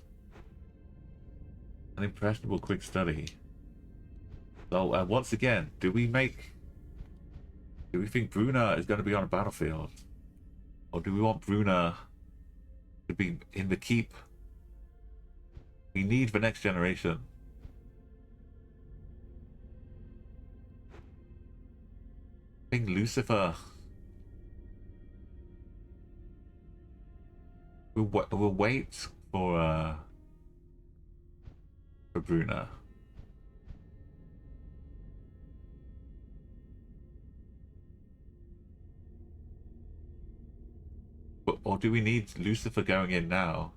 S1: An impressionable quick study. So once again, do we think Bruna is going to be on a battlefield? Or do we want Bruna to be in the keep? We need the next generation. I think Lucifer We'll wait for Bruna. Or do we need Lucifer going in now?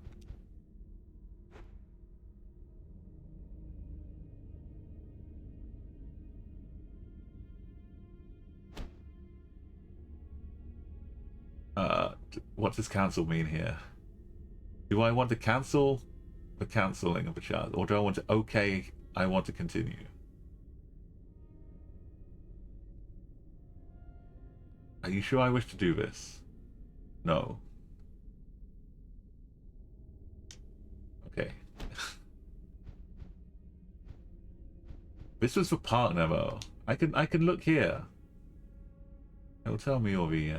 S1: What does cancel mean here? Do I want to cancel the cancelling of a child, or do I want to okay, I want to continue? Are you sure I wish to do this? No. Okay. This was for partner though. I can look here. It'll tell me all the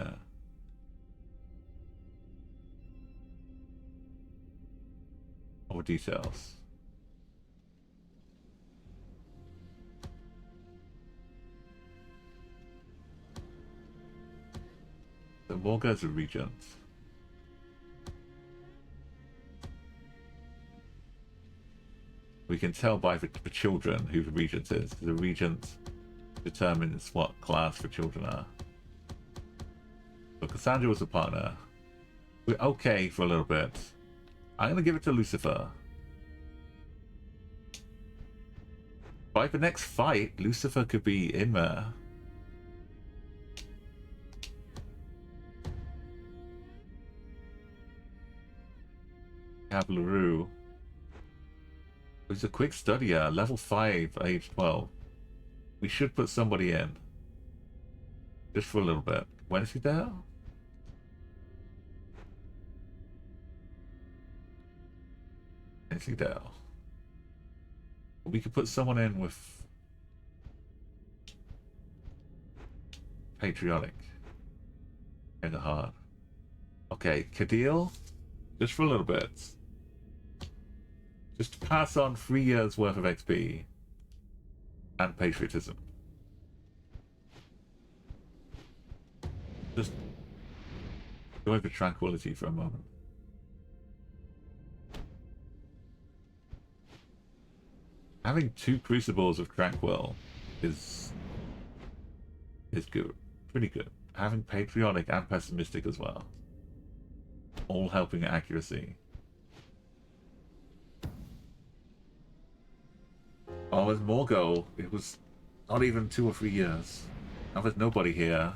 S1: all the details. The Morga's a regent. We can tell by the children who the regent is. The regent determines what class the children are. So Cassandra was a partner. We're okay for a little bit. I'm gonna give it to Lucifer. By the next fight, Lucifer could be in there. Have LaRue. It's a quick studier, level 5, age 12. We should put somebody in. Just for a little bit. When is he there? Is he there? We could put someone in with patriotic. Kinda hard. Okay, Cadil, just for a little bit. Just to pass on 3 years worth of XP and patriotism. Just go over tranquility for a moment. Having 2 crucibles of tranquil is good, pretty good. Having patriotic and pessimistic as well, all helping accuracy. Oh, there's Morgo. It was not even 2 or 3 years. Now there's nobody here.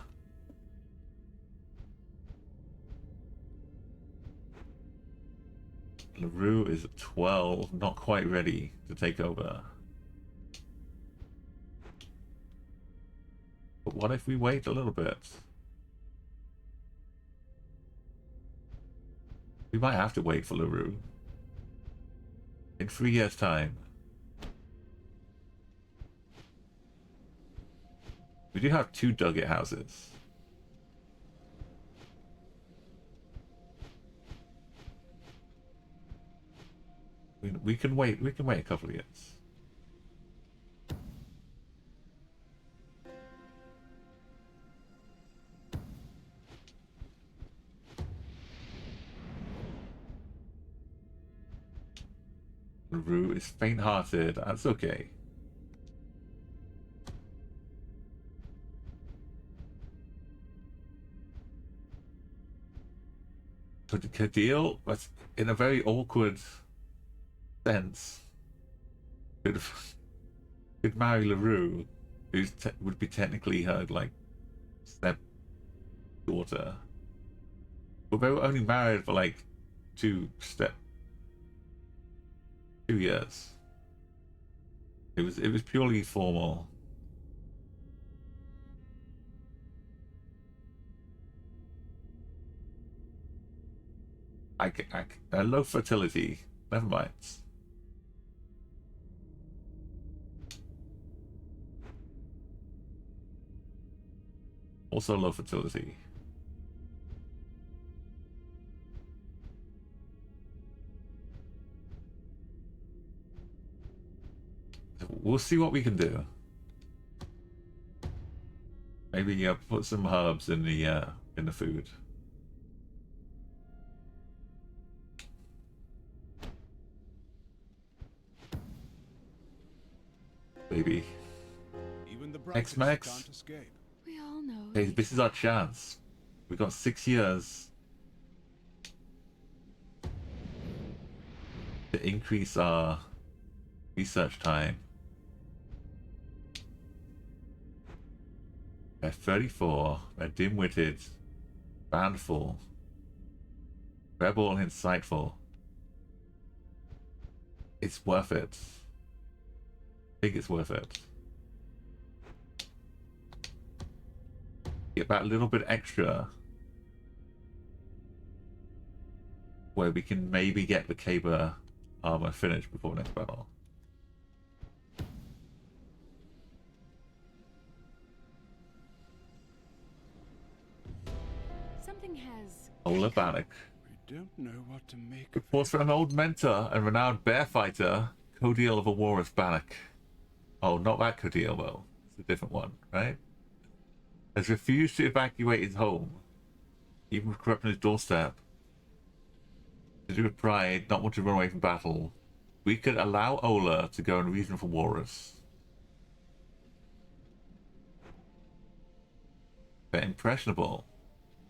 S1: LaRue is at 12, not quite ready to take over. But what if we wait a little bit? We might have to wait for LaRue. In 3 years' time. We do have 2 Dugget houses. We can wait a couple of years. LaRue is faint-hearted, that's okay. But Cadil, that's in a very awkward sense, could marry LaRue, who would be technically her like step daughter. But they were only married for like 2 years. It was purely formal. Low fertility. Never mind. Also low fertility. We'll see what we can do. Maybe put some herbs in the food. baby.
S4: Even the brightest
S1: Max.
S4: can't escape.
S3: We all know.
S1: Hey, this is our chance. We've got 6 years to increase our research time. We're 34, we're dim-witted, bandful, rebel and insightful. It's worth it. I think it's worth it. Get that little bit extra where we can maybe get the caber armor finished before next battle.
S3: Something has.
S1: Ola Bannock.
S4: We don't know what to make of
S1: Reports from an old mentor and renowned bear fighter, Codiel of Aurorus Bannock. Oh, not that Codiel though. It's a different one, right? Has refused to evacuate his home, even with corrupt on his doorstep. To do with pride, not want to run away from battle. We could allow Ola to go and reason for Walrus. They're impressionable.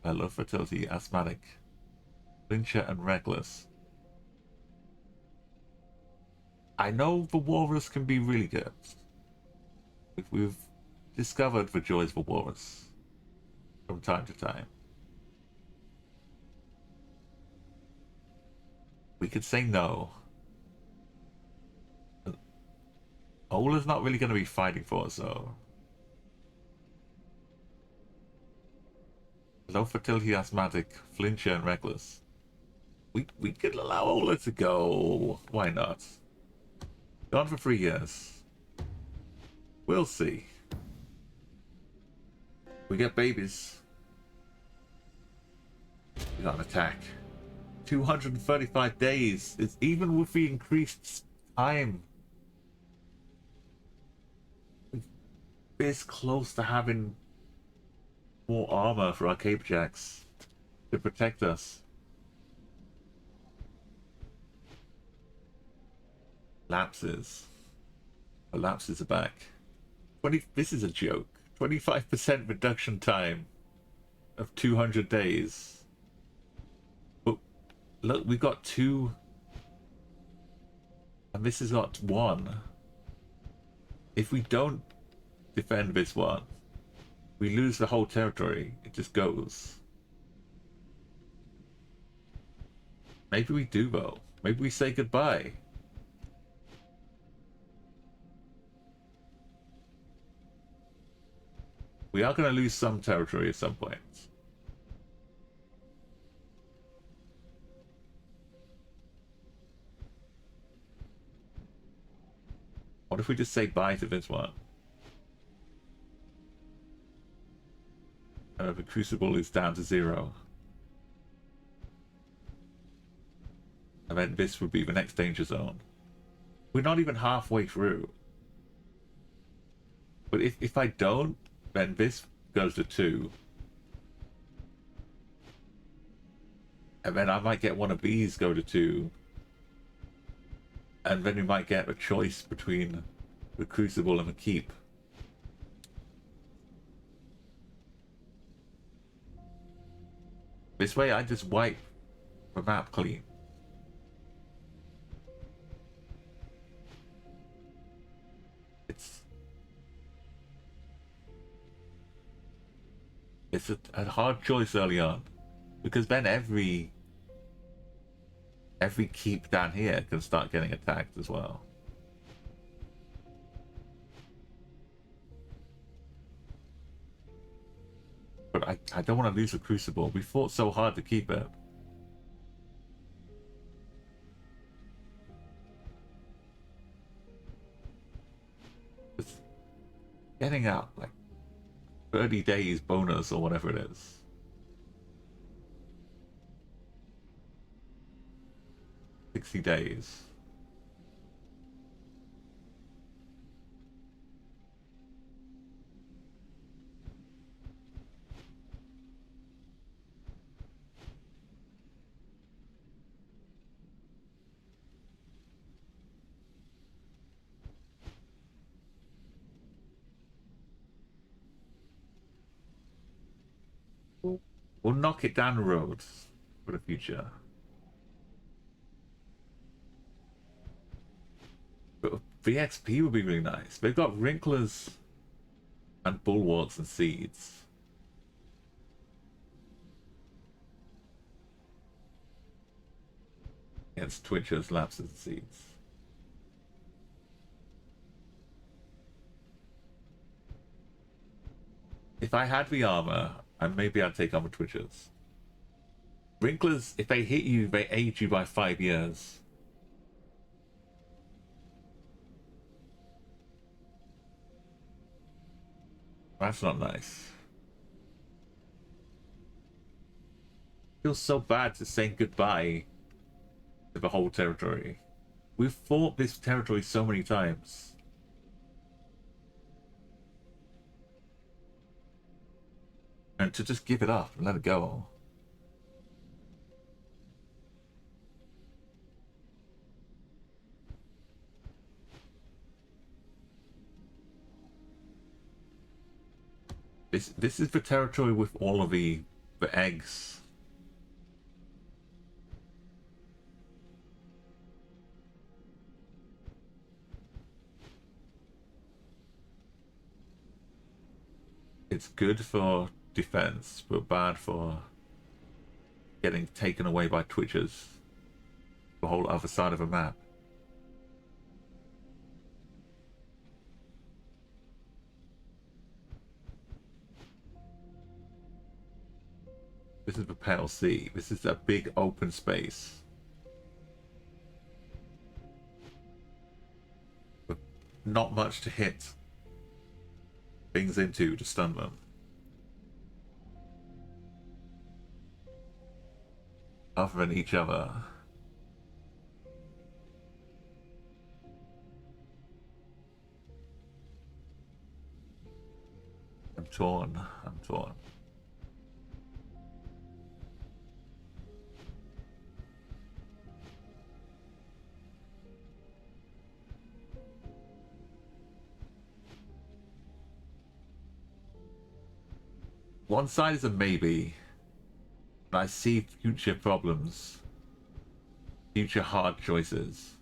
S1: Their low fertility, asthmatic, flincher and reckless. I know the Walrus can be really good. We've discovered the joys of a Walrus from time to time. We could say no. Ola's not really going to be fighting for us, though. Low fertility, asthmatic, flincher, and reckless. We could allow Ola to go. Why not? Gone for 3 years. We'll see. We get babies. We got an attack. 235 days. It's even with the increased time. This close to having more armor for our cape jacks to protect us. Lapses. The lapses are back. This is a joke. 25% reduction time of 200 days. But look, we got 2. And this has got 1. If we don't defend this one, we lose the whole territory. It just goes. Maybe we do though. Maybe we say goodbye. We are going to lose some territory at some point. What if we just say bye to this one? The Crucible is down to 0. And then this would be the next danger zone. We're not even halfway through. But if I don't, then this goes to 2. And then I might get one of these go to 2. And then we might get a choice between the Crucible and the Keep. This way I just wipe the map clean. It's a hard choice early on, because then every keep down here can start getting attacked as well. But I don't want to lose the Crucible. We fought so hard to keep it. It's getting out like 30 days bonus or whatever it is. $60 days. We'll knock it down the road for the future. But VXP would be really nice. They've got wrinklers and bulwarks and seeds. Against twitchers, lapses, and seeds. If I had the armor, maybe I'd take on the twitchers. Wrinklers, if they hit you, they age you by 5 years. That's not nice. Feels so bad to say goodbye to the whole territory. We've fought this territory so many times. And to just give it up and let it go. This is the territory with all of the eggs. It's good for defense, but bad for getting taken away by twitchers. The whole other side of a map. This is the Pale Sea. This is a big open space. With not much to hit things into to stun them. Other than each other. I'm torn. I'm torn. One side is a maybe. I see future problems. Future hard choices.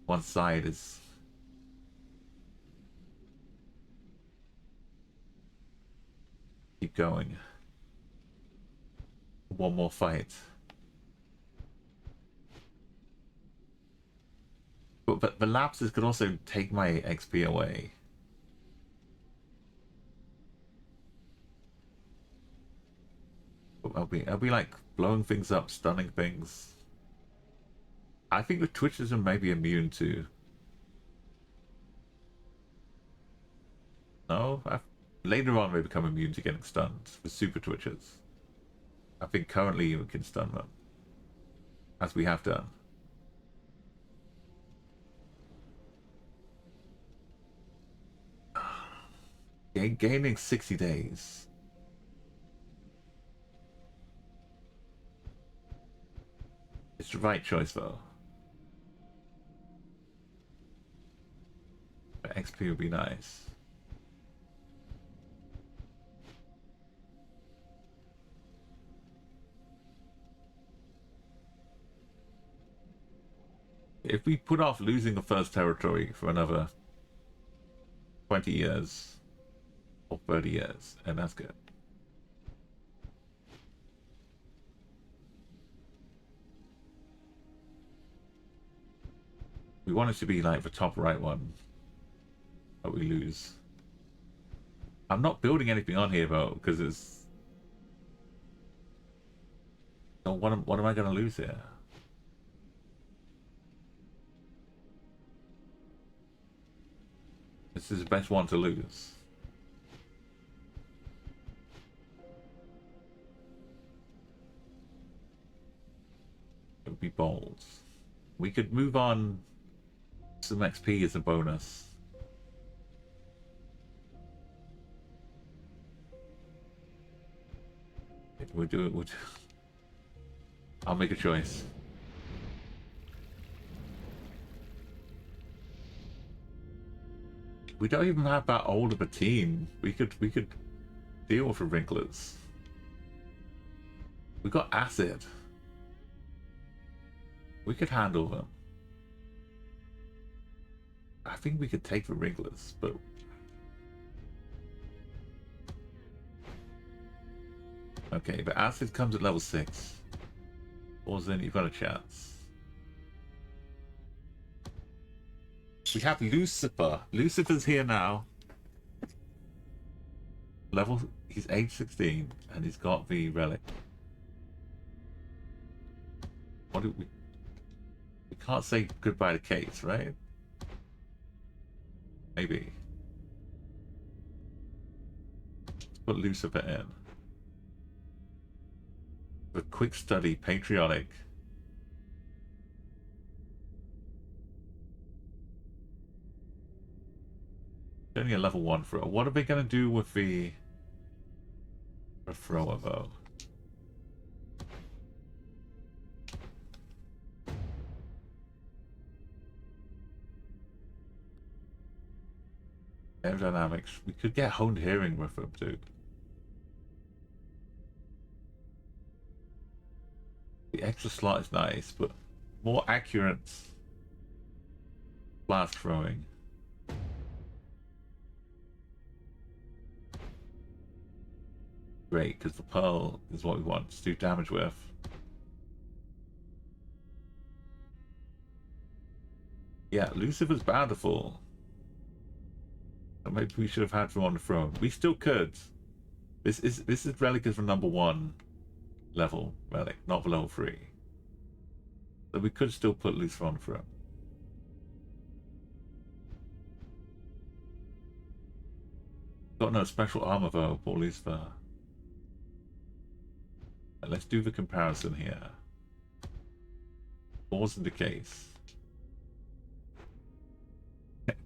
S1: One side is... keep going. One more fight. But the lapses could also take my XP away. I'll be like blowing things up, stunning things. I think the twitchers are maybe immune to. No, later on they become immune to getting stunned with super twitchers. I think currently you can stun them, as we have done. Gaining 60 days. It's the right choice though. But XP would be nice. If we put off losing the first territory for another 20 years or 30 years, and that's good. We want it to be like the top right one that we lose. I'm not building anything on here though, because it's... So what am I going to lose here? This is the best one to lose. It would be bold. We could move on some XP as a bonus. We'll do it. I'll make a choice. We don't even have that old of a team. We could deal with the wrinklers. We got acid. We could handle them. I think we could take the wrinklers, but okay, but acid comes at level 6. Or then you've got a chance. We have Lucifer. Lucifer's here now. Level, he's age 16 and he's got the relic. What do we can't say goodbye to Kate, right? Maybe. Let's put Lucifer in. A quick study, patriotic. Only a level 1 thrower. What are they going to do with the thrower though? Aerodynamics. We could get honed hearing with them too. The extra slot is nice, but more accurate blast throwing. Great, because the pearl is what we want to do damage with. Yeah, Lucifer's bountiful. So maybe we should have had them on the throne. We still could. This is relic is the number 1 level relic, not the level 3. So we could still put Lucifer on the throne. Got no special armor though, poor Lucifer. Let's do the comparison here. Pause in the case.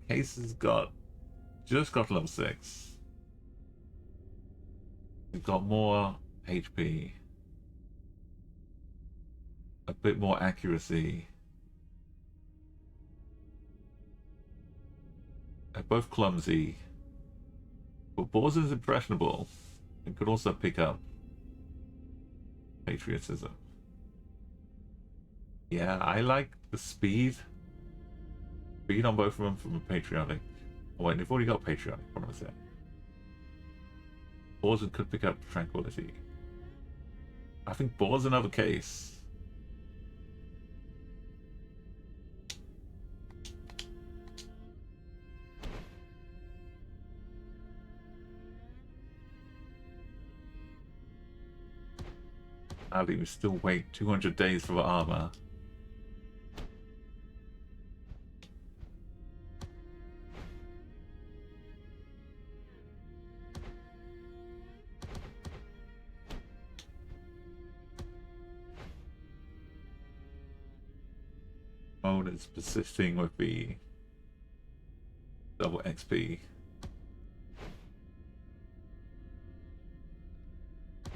S1: Case has just got level 6. We've got more HP. A bit more accuracy. They're both clumsy. But Bors is impressionable and could also pick up patriotism. Yeah, I like the speed. Speed on both of them from a patriotic. Oh wait, they've already got patriotic. What was it? Borzen could pick up tranquility. I think Bor's another case. Ali, we still wait 200 days for the armor. Mode is persisting with the double XP.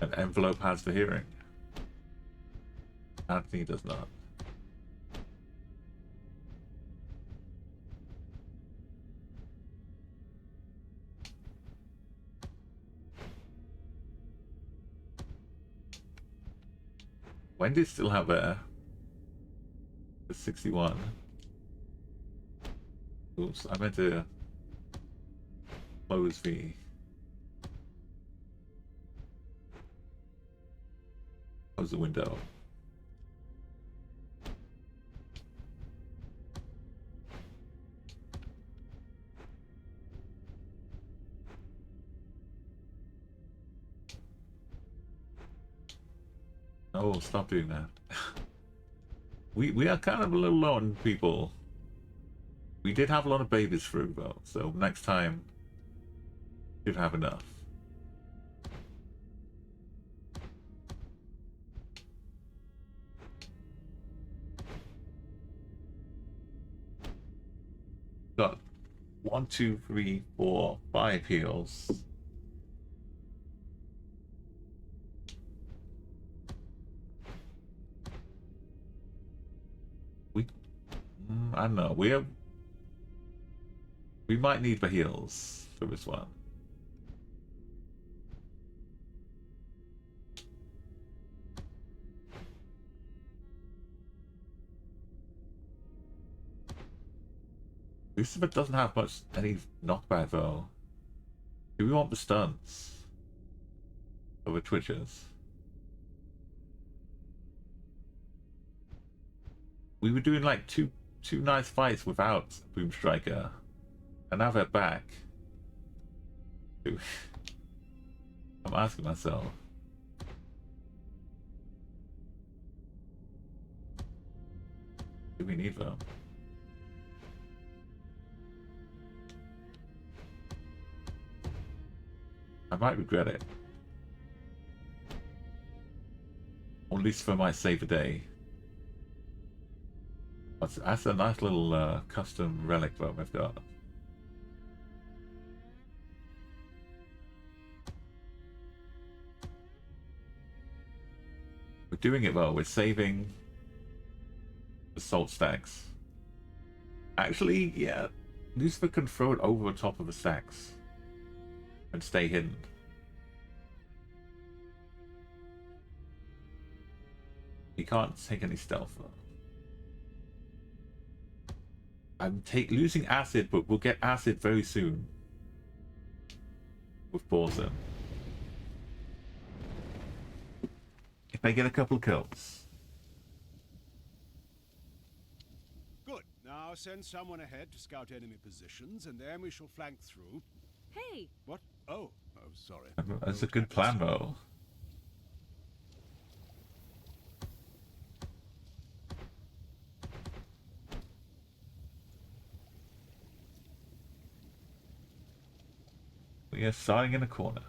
S1: An envelope has the hearing. Anthony does not. Wendy still have a 61. Oops, I meant to close the window. Oh, stop doing that. We are kind of a little low on people. We did have a lot of babies through though, so next time should have enough. Got 1, 2, 3, 4, 5 heals. I don't know. We We might need the heals for this one. Lucifer doesn't have any knockback though. Do we want the stunts over twitches? We were doing like two nice fights without Boom Striker, and now they're back. I'm asking myself. Do we need them? I might regret it. Or at least for my save a day. That's a nice little custom relic that we've got. We're doing it though, we're saving the salt stacks. Actually, yeah, Lucifer can throw it over the top of the stacks and stay hidden. He can't take any stealth though. I'm losing acid, but we'll get acid very soon with Poison. If I get a couple of kills.
S4: Good. Now send someone ahead to scout enemy positions, and then we shall flank through.
S3: Hey!
S4: What? Oh, sorry.
S1: That's a good plan, though. We are starting in a corner.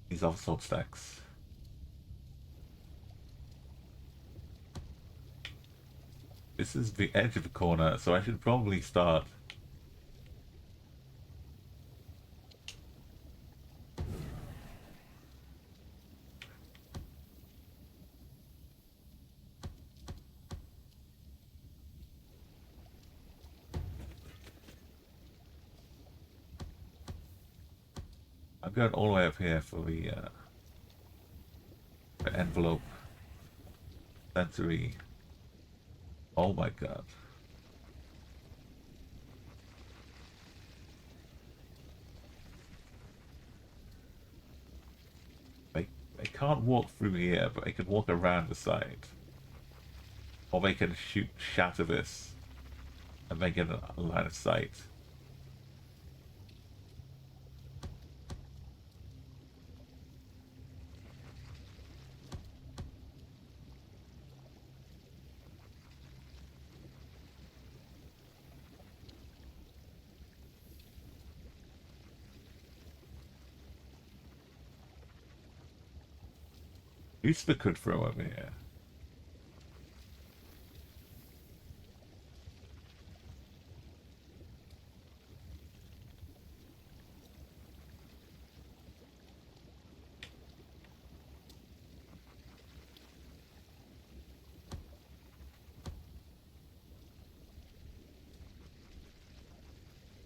S1: These are salt stacks. This is the edge of the corner, so I should probably start. I'm going all the way up here for the envelope sensory. Oh my god. They can't walk through here, but they can walk around the side. Or they can shatter this and make it a line of sight. Lucifer could throw over here.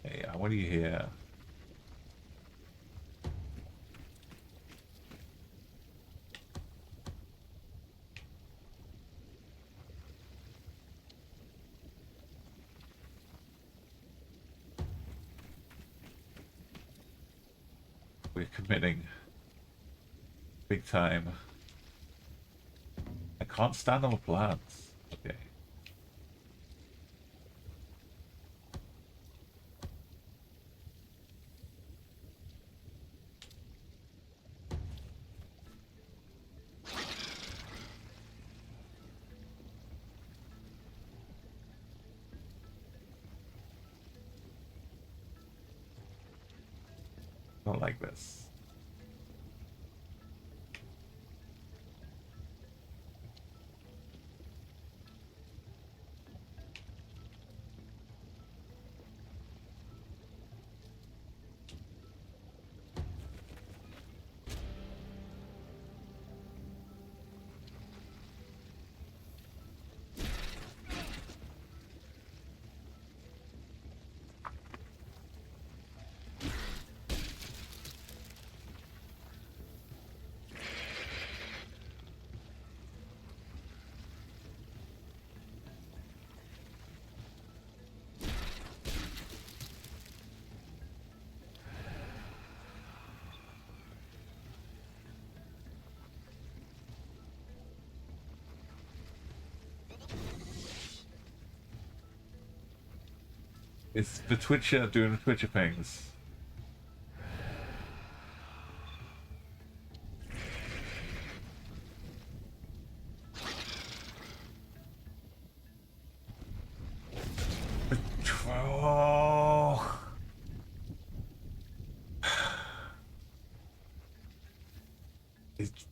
S1: Hey, what do you hear? We're committing big time. I can't stand on the plants. Okay. Not like this. It's the Twitcher doing the Twitcher things. Oh. It's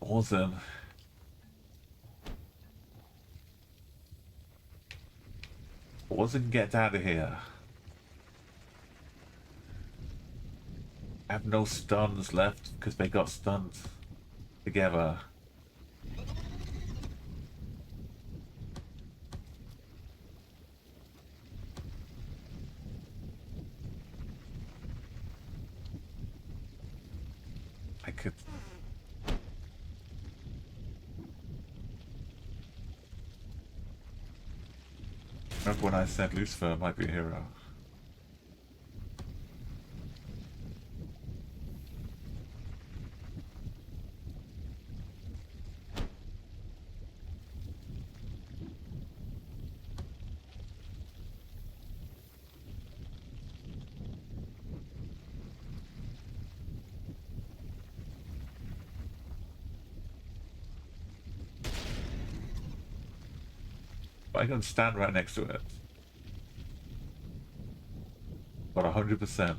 S1: awesome. Wasn't get out of here. I have no stuns left because they got stunned together. I could. Remember when I said Lucifer might be a hero? I can stand right next to it. Got 100%.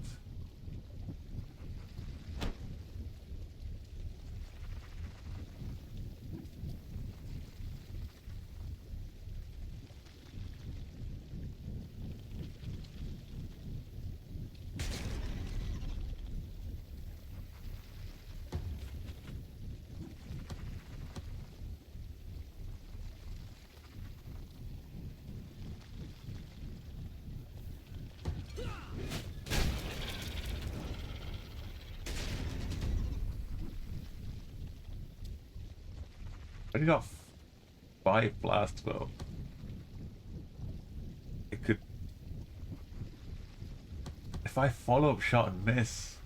S1: I only got 5 blasts though. It could... If I follow up shot and miss...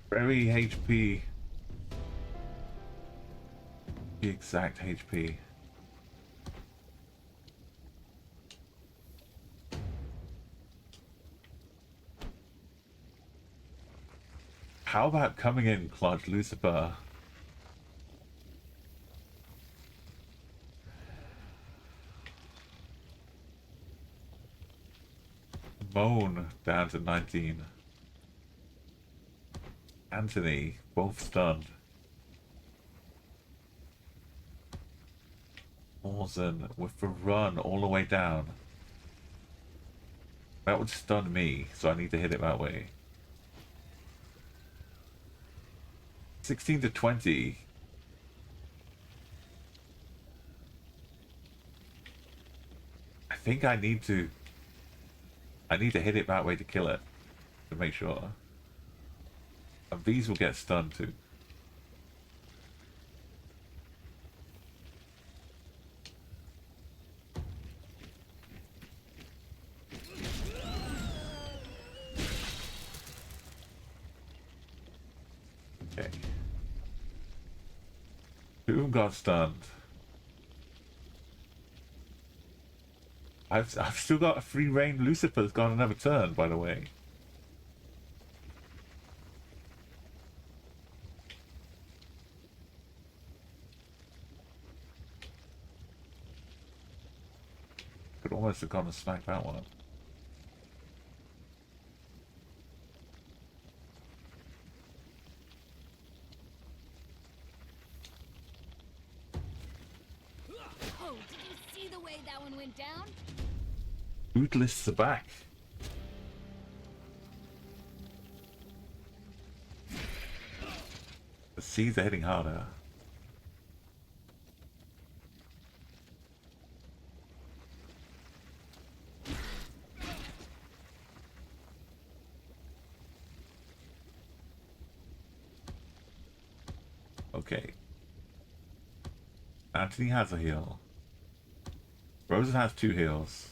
S1: Very HP. The exact HP. How about coming in clutch, Lucifer? Moan down to 19. Anthony, both stunned. Orson with the run all the way down. That would stun me, so I need to hit it that way. 16 to 20. I think I need to hit it that way to kill it, to make sure. And these will get stunned too. Okay. 2 got stunned. I've still got a free reign. Lucifer's got another turn, by the way. Could almost have gone and smacked that one.
S3: Oh, did you see the way that one went down?
S1: Boot lists are back. The C's are hitting harder. Okay. Anthony has a heal. Rosen has 2 heals.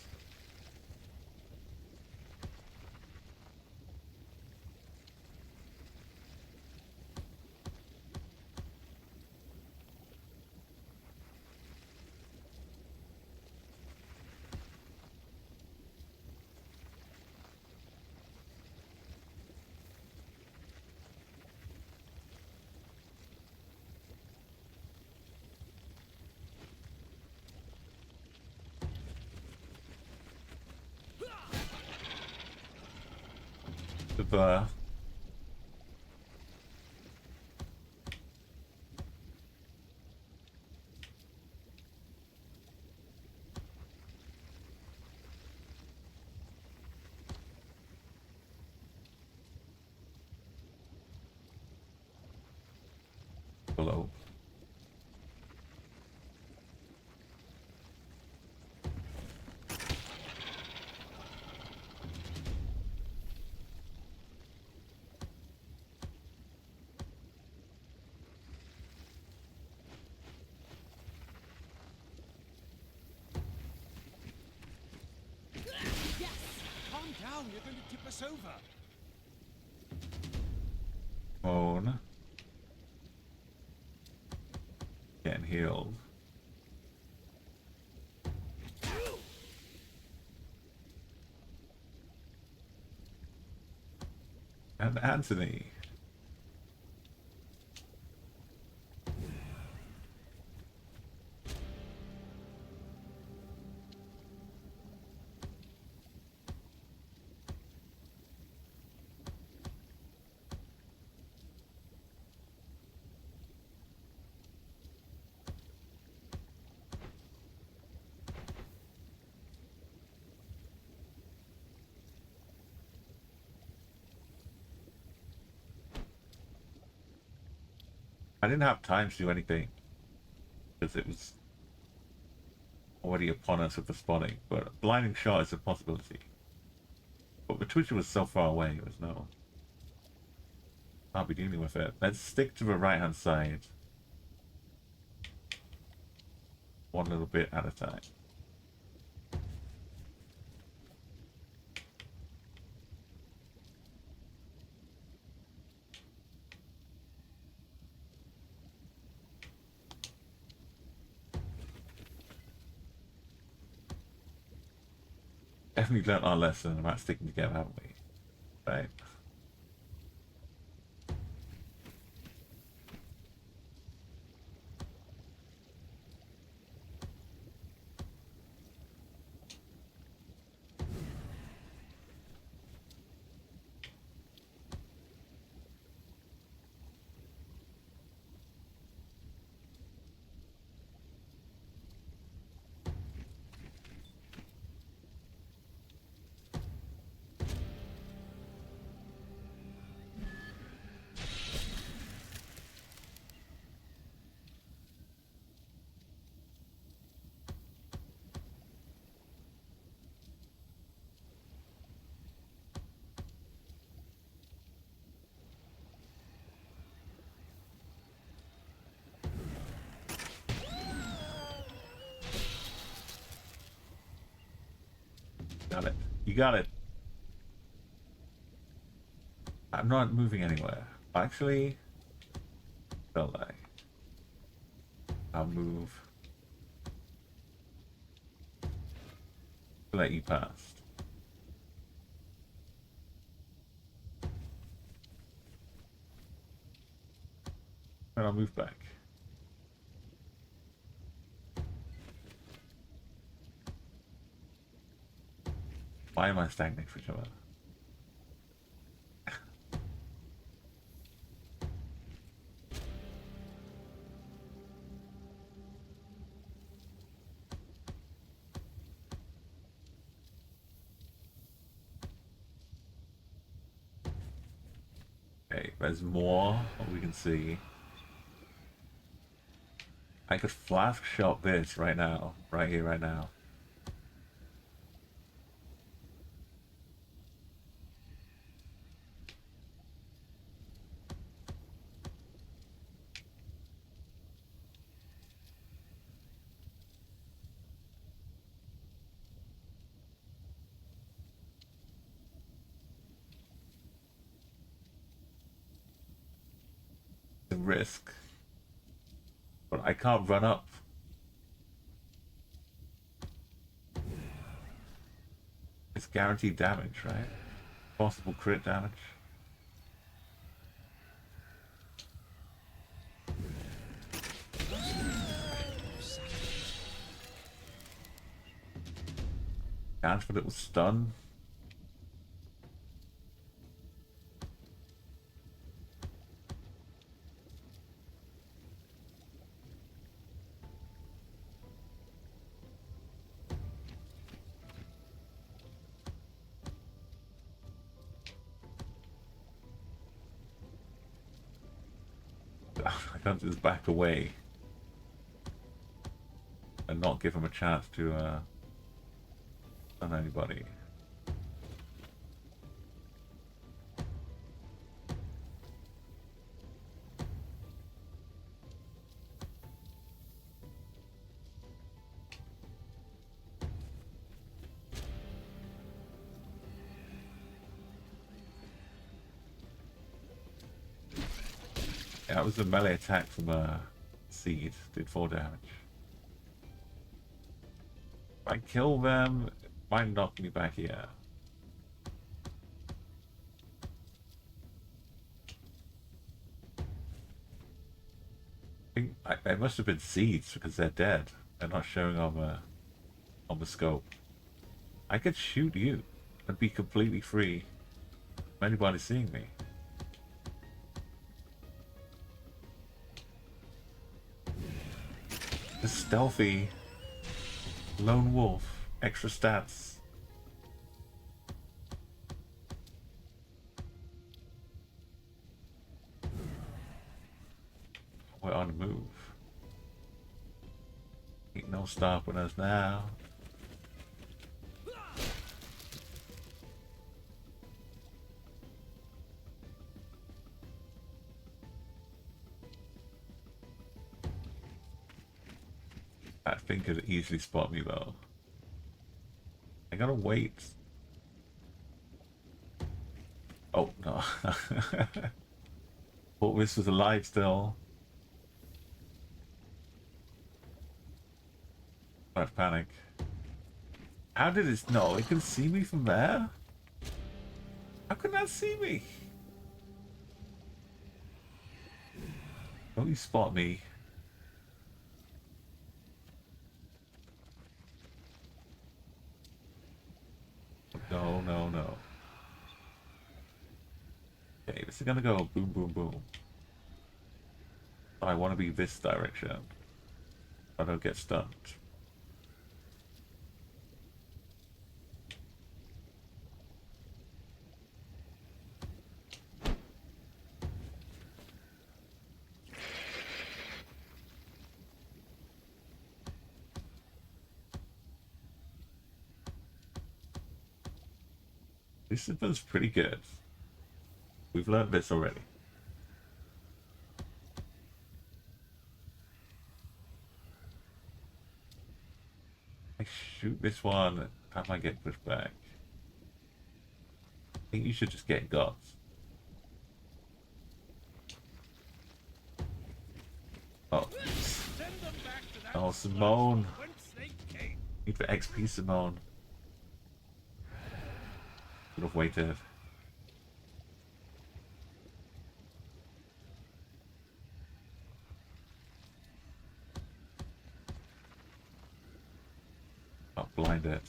S1: Pippa. Hello.
S4: Calm down, you're going to tip us over.
S1: Phone. Getting healed. And Anthony. I didn't have time to do anything because it was already upon us with the spawning, but a blinding shot is a possibility. But the Twitcher was so far away, it was no. I'll be dealing with it. Let's stick to the right hand side. One little bit at a time. Definitely learned our lesson about sticking together, haven't we? Right. Got it. You got it. I'm not moving anywhere. Actually, will I? I'll move. Let you pass. And I'll move back. Why am I standing for each other? Okay, there's more we can see. I could flask shot this right now. Right here, right now. The risk. But I can't run up. It's guaranteed damage, right? Possible crit damage. Chance for little stun. I can't just back away and not give him a chance to stun anybody. Yeah, that was a melee attack from a seed. Did 4 damage. If I kill them, it might knock me back here. I think they must have been seeds because they're dead. They're not showing on the scope. I could shoot you and be completely free from anybody seeing me. The stealthy lone wolf, extra stats. We're on the move. Ain't no stopping us now. That thing could easily spot me though. I gotta wait. Oh no. Thought this was alive still. I have panic. How did it know? It can see me from there? How can that see me? Don't you spot me? No, no, no. Okay, this is gonna go boom, boom, boom. But I want to be this direction. I don't get stunned. This is pretty good. We've learned this already. I shoot this one. How do I get pushed back? I think you should just get guts. Oh. Oh, Simone. Need for XP, Simone. Should have waited. Not blind it.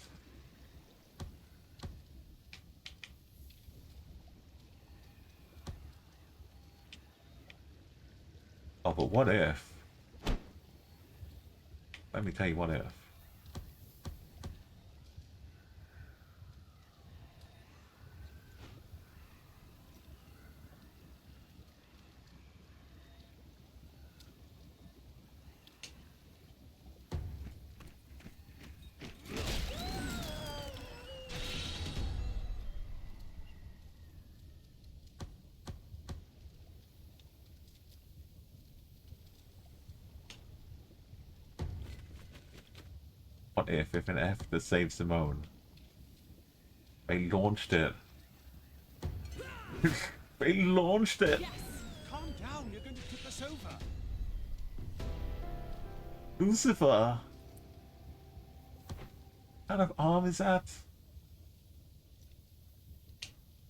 S1: Oh, but what if? Let me tell you what if. What if an F that saved Simone? They launched it. They launched it!
S3: Yes!
S4: Calm down, you're going to tip us over.
S1: Lucifer! What kind of arm is that?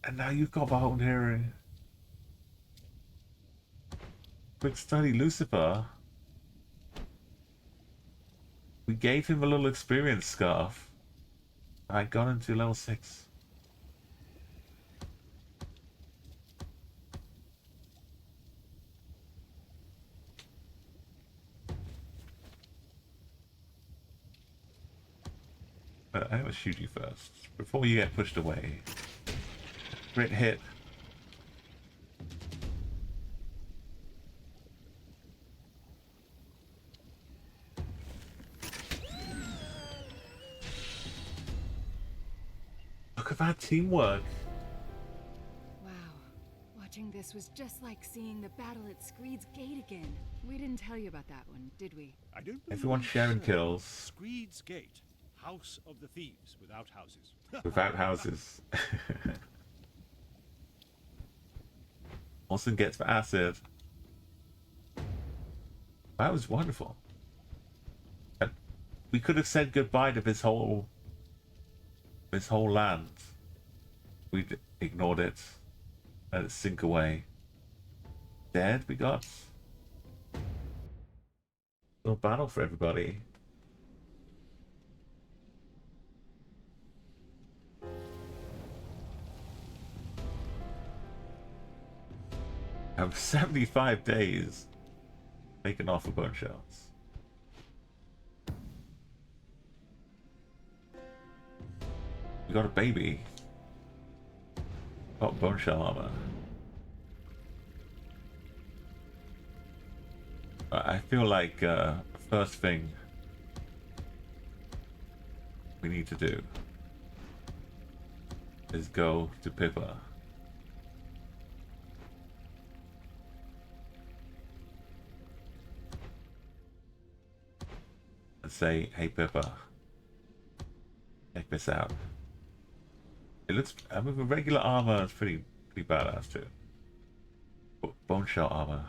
S1: And now you've got bone hearing. Quick study, Lucifer. We gave him a little experience scarf. I got him to level 6. But I'm gonna shoot you first before you get pushed away. Crit hit. have had teamwork.
S3: Wow. Watching this was just like seeing the battle at Screed's Gate again. We didn't tell you about that one, did we?
S4: I don't
S1: Everyone
S4: believe
S1: sharing
S4: so.
S1: kills.
S4: Screed's Gate, house of the thieves without houses.
S1: Without houses. Olsen gets for acid. That was wonderful. And we could have said goodbye to this whole land. We ignored it. Let it sink away. Dead we got. Little battle for everybody. I have 75 days making off a bone shells. We got a baby. Got bone shell armor. I feel like first thing we need to do is go to Pippa. And say, hey Pippa, check this out. It looks, I mean, the regular armor is pretty badass too. But bone shell armor.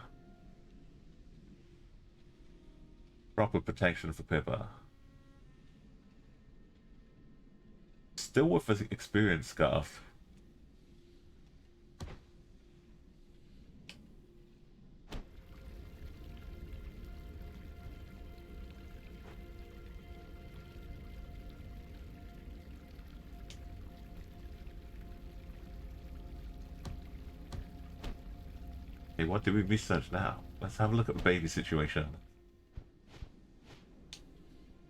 S1: Proper protection for Pippa. Still with the experience scarf. Okay, what do we research now? Let's have a look at the baby situation.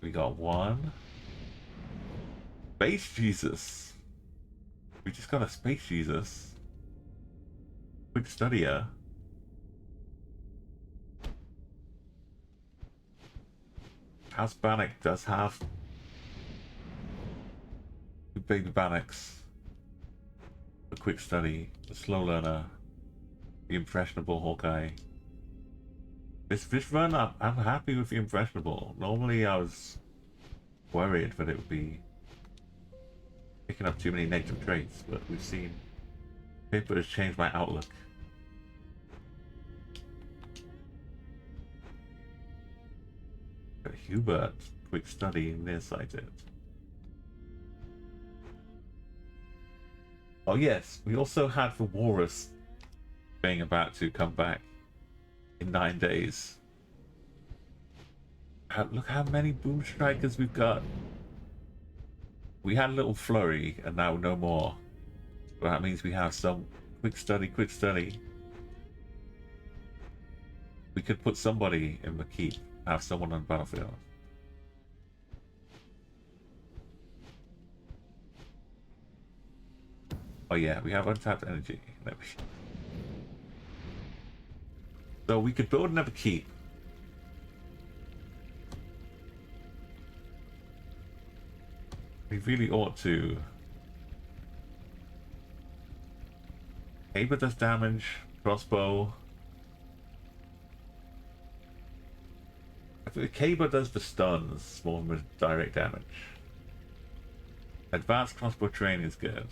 S1: We got one. Space Jesus. We just got a Space Jesus. Quick studier. House Bannock does have the baby Bannocks. The quick study, the slow learner, the impressionable Hawkeye. This run, I'm happy with the impressionable. Normally I was worried that it would be picking up too many negative traits, but we've seen Pippa has changed my outlook. Got Hubert, quick study, nearsighted. Oh yes, we also had the Walrus being about to come back in 9 days. Look how many boom strikers we've got. We had a little flurry and now no more. But that means we have some quick study. We could put somebody in the keep, have someone on the battlefield. Oh yeah, we have untapped energy. So we could build another keep. We really ought to. Pippa does damage, crossbow. I think Pippa does the stuns more than direct damage. Advanced crossbow training is good.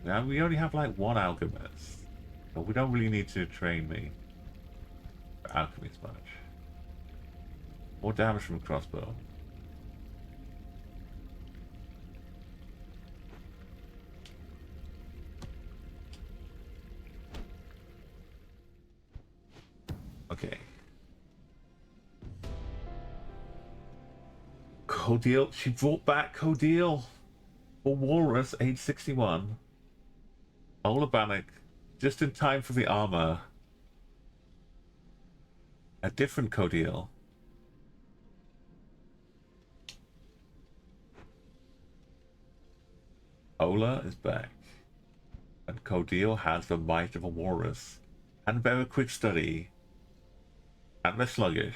S1: Now we only have like one alchemist, but we don't really need to train me for alchemy as much. More damage from crossbow. Okay. Codil, she brought back Codil for Walrus, age 61. Ola Bannock, just in time for the armor. A different Codil. Ola is back. And Codil has the might of a walrus. And very quick study. And they're sluggish.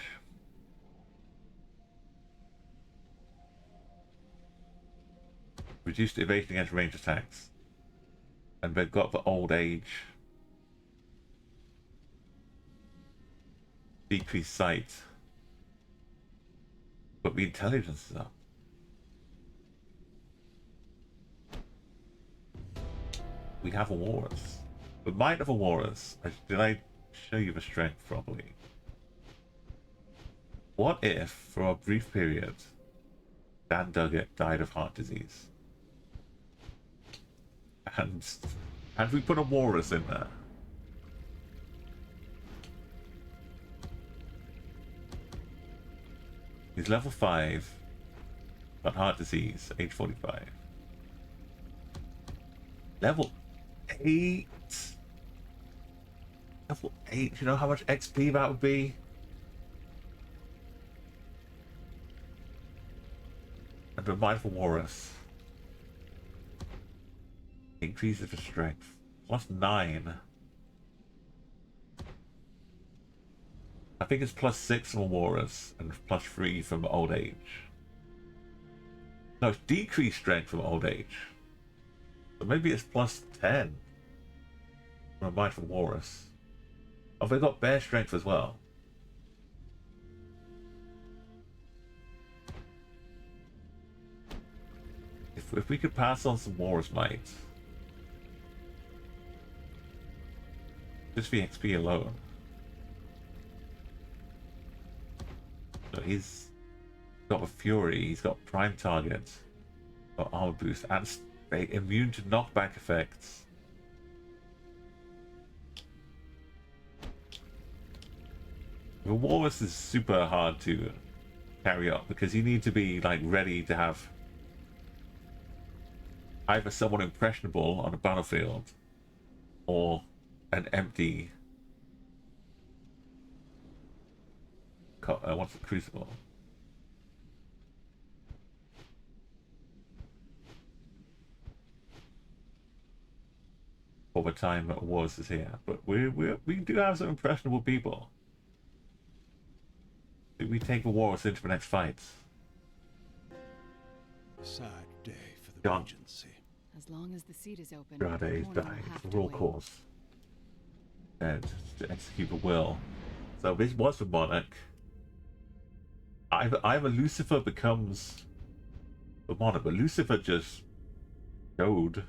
S1: Reduced evasion against range attacks. And they've got the old age. Decreased sight. But the intelligence is up. We have a walrus. The might of a walrus. Did I show you the strength properly? What if, for a brief period, Dan Duggett died of heart disease? And we put a walrus in there. He's level 5, got heart disease, age 45. Level 8? Level 8, you know how much XP that would be? And a mindful walrus. Increases the strength. +9. I think it's +6 from walrus and +3 from old age. No, it's decreased strength from old age. So maybe it's +10 from a mindful walrus. Oh, they got bear strength as well. If we could pass on some walrus might. Just the XP alone. So he's got a fury, he's got prime target, got armor boost, and immune to knockback effects. The walrus is super hard to carry up because you need to be like ready to have either someone impressionable on a battlefield or an empty what's the crucible? For the time that wars is here, but we do have some impressionable people. Do we take the walrus into the next fight?
S4: Sad day for the
S1: John.
S4: Regency.
S3: As long as the seat is open,
S1: Grade is
S3: Morning will
S1: dying.
S3: have
S1: The
S3: to
S1: raw
S3: wait.
S1: course. And to execute the will. So this was the monarch. Either Lucifer becomes the monarch, but Lucifer just showed.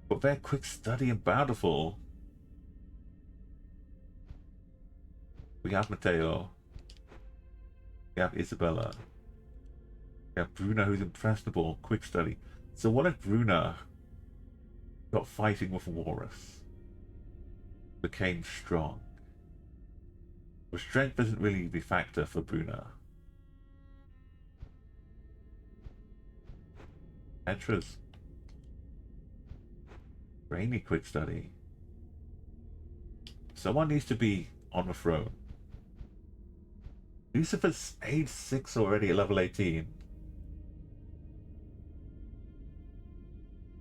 S1: But their quick study and bountiful. We have Mateo. We have Isabella. We have Bruna, who's impressionable, quick study. So what if Bruna got fighting with a walrus? Became strong. But strength isn't really the factor for Bruna. Petra's Rainy quick study. Someone needs to be on the throne. Lucifer's age 6 already at level 18.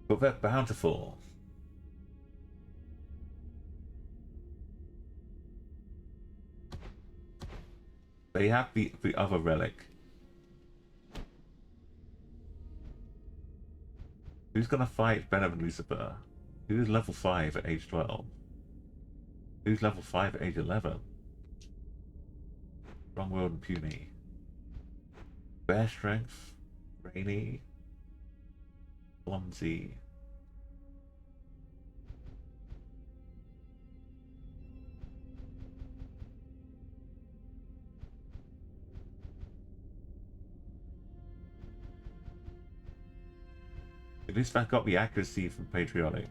S1: But they're bountiful. They have the other relic. Who's gonna fight better than Lucifer? Who's level 5 at age 12? Who's level 5 at age 11? Strong World and Puny. Bear Strength. Rainy. Clumsy. At least I got the accuracy from Patriotic.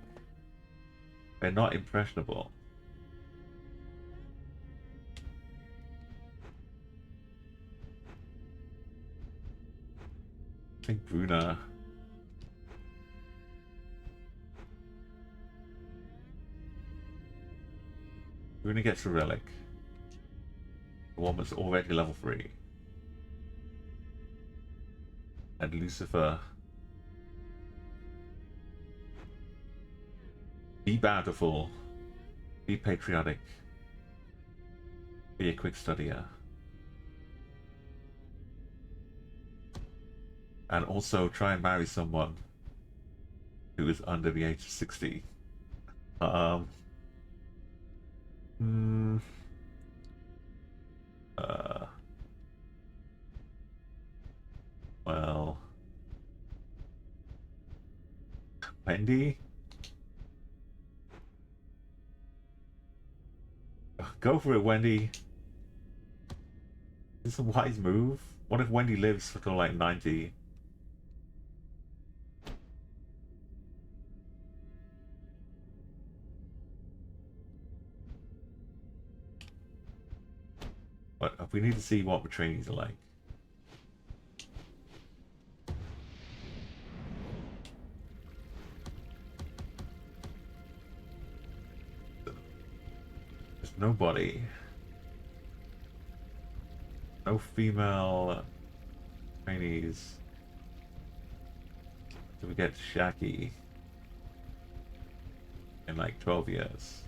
S1: They're not impressionable. I think Bruna. Bruna gets a relic. The one that's already level 3. And Lucifer Be bountiful. Be patriotic. Be a quick studier. And also try and marry someone who is under the age of 60. Hmm. Well, Wendy? Go for it, Wendy. Is this a wise move? What if Wendy lives for till like 90? But we need to see what the trainees are like. There's nobody. No female trainees. So we get Shaki in like 12 years.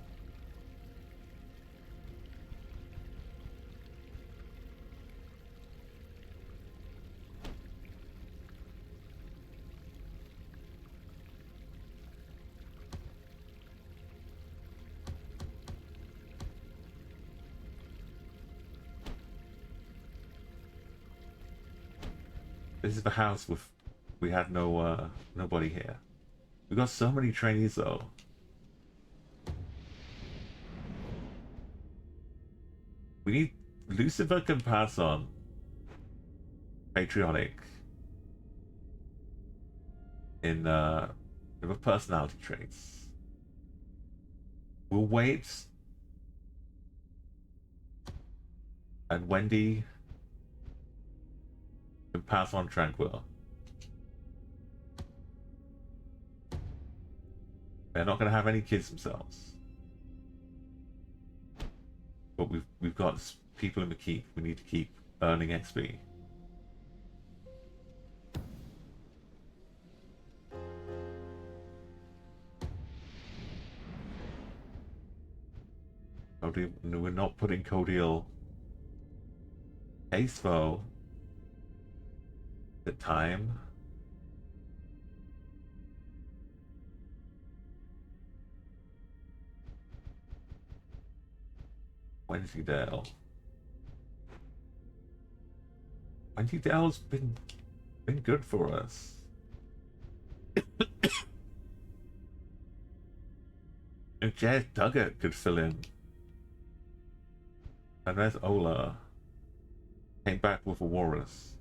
S1: This is the house with we had nobody here. We got so many trainees though. We need Lucifer can pass on patriotic in the personality traits. We'll wait, and Wendy can pass on tranquil. They're not going to have any kids themselves, but we've got people in the keep. We need to keep earning XP. We're not putting Codial Acefo the time. Wensleydale. Wensleydale's been good for us. If Jared Duggett could fill in. And there's Ola. Came back with a walrus.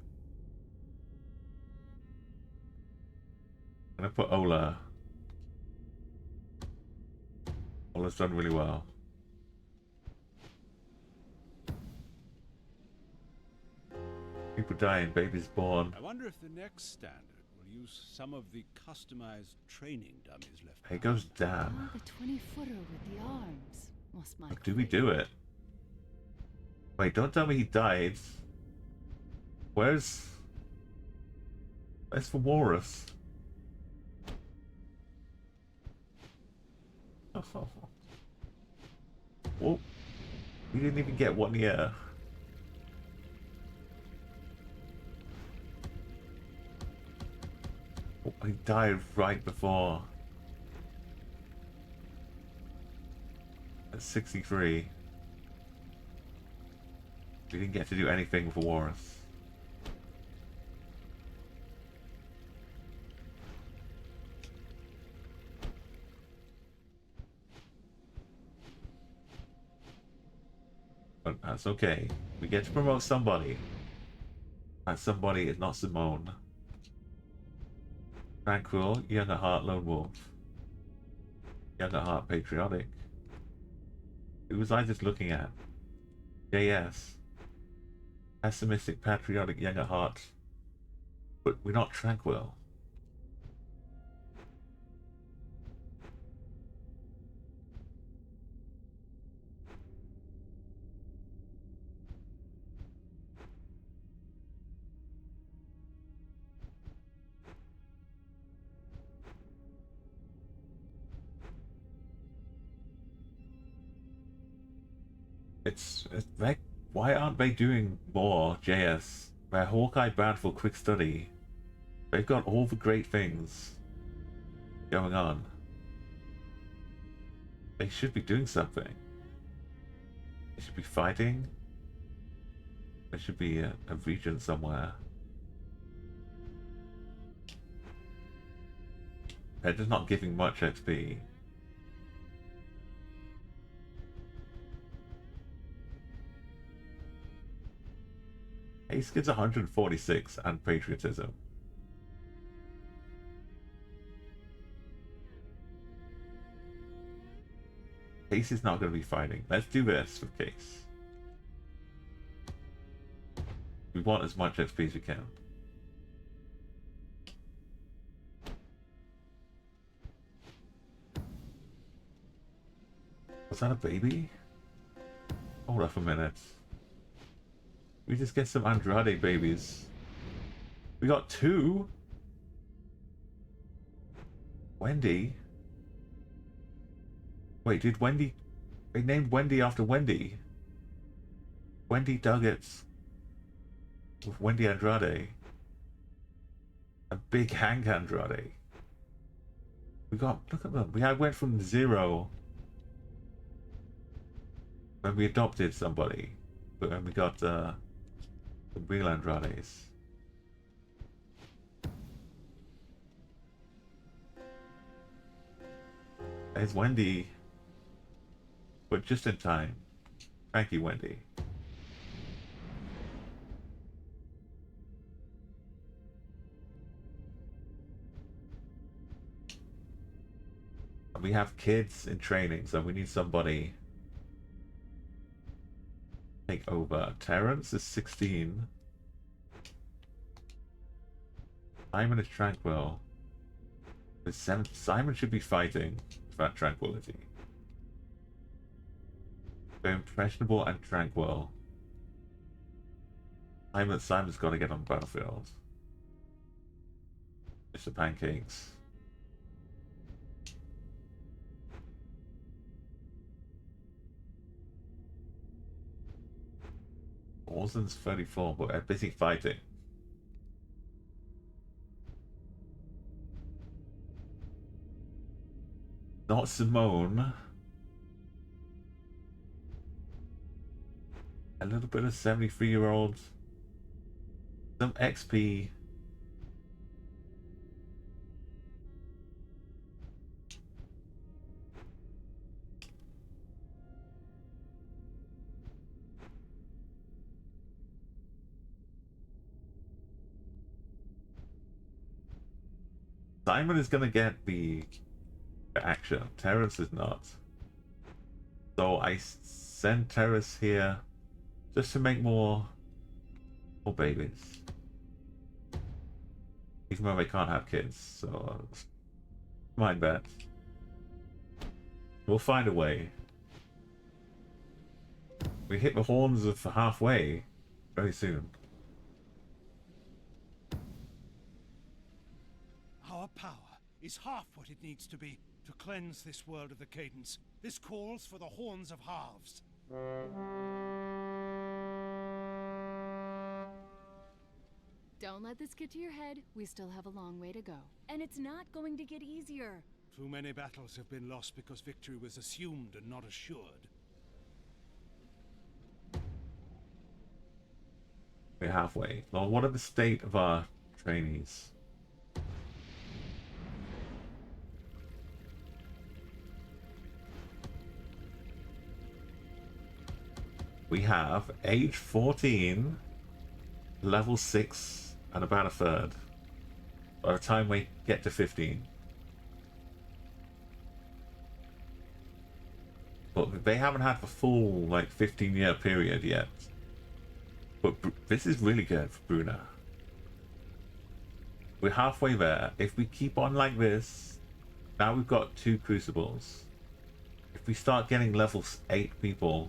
S1: I'm gonna put Ola. Ola's done really well. People dying, babies born.
S4: I wonder if the next standard will use some of the customized training dummies left.
S1: Here goes Dan.
S3: Oh, the 20-footer with the arms. Most likely.
S1: Do we do it? Wait, don't tell me he died. Where's the walrus? Oh. Whoa. We didn't even get one year. Oh, he died right before. At 63. We didn't get to do anything with the walrus. But that's okay. We get to promote somebody. And somebody is not Simone. Tranquil, young at heart, lone wolf. Young at heart, patriotic. Who was I just looking at? JS. Pessimistic, patriotic, young at heart. But we're not tranquil. it's like, why aren't they doing more JS? They're Hawkeye banned for quick study. They've got all the great things going on. They should be doing something. They should be fighting. There should be a region somewhere. They're just not giving much XP. Ace gets 146 and patriotism. Case is not going to be fighting. Let's do this for Case. We want as much XP as we can. Was that a baby? Hold up a minute. We just get some Andrade babies. We got 2. Wendy. Wait, did Wendy... They named Wendy after Wendy. Wendy Duggets. With Wendy Andrade. A big Hank Andrade. We got... Look at them. We went from 0... when we adopted somebody. But when we got the real Andrades. There's Wendy. But just in time. Thank you, Wendy. And we have kids in training, so we need somebody take over. Terrence is 16. Simon is tranquil. With Simon should be fighting for that tranquility. They're impressionable and tranquil. Simon's got to get on the battlefield. Mr. Pancakes. Orzen's 34, but they're busy fighting. Not Simone. A little bit of 73-year-olds. Some XP. Simon is going to get the action. Terrence is not. So I send Terrence here just to make more babies. Even though they can't have kids, so mind that. We'll find a way. We hit the horns of halfway very soon.
S4: Our power is half what it needs to be to cleanse this world of the cadence. This calls for the horns of halves.
S3: Don't let this get to your head. We still have a long way to go. And it's not going to get easier.
S4: Too many battles have been lost because victory was assumed and not assured.
S1: We're halfway. Well, what are the state of our trainees? We have age 14, level 6, and about a third. By the time we get to 15. But they haven't had the full, like, 15-year period yet. But this is really good for Bruna. We're halfway there. If we keep on like this, now we've got 2 crucibles. If we start getting level 8 people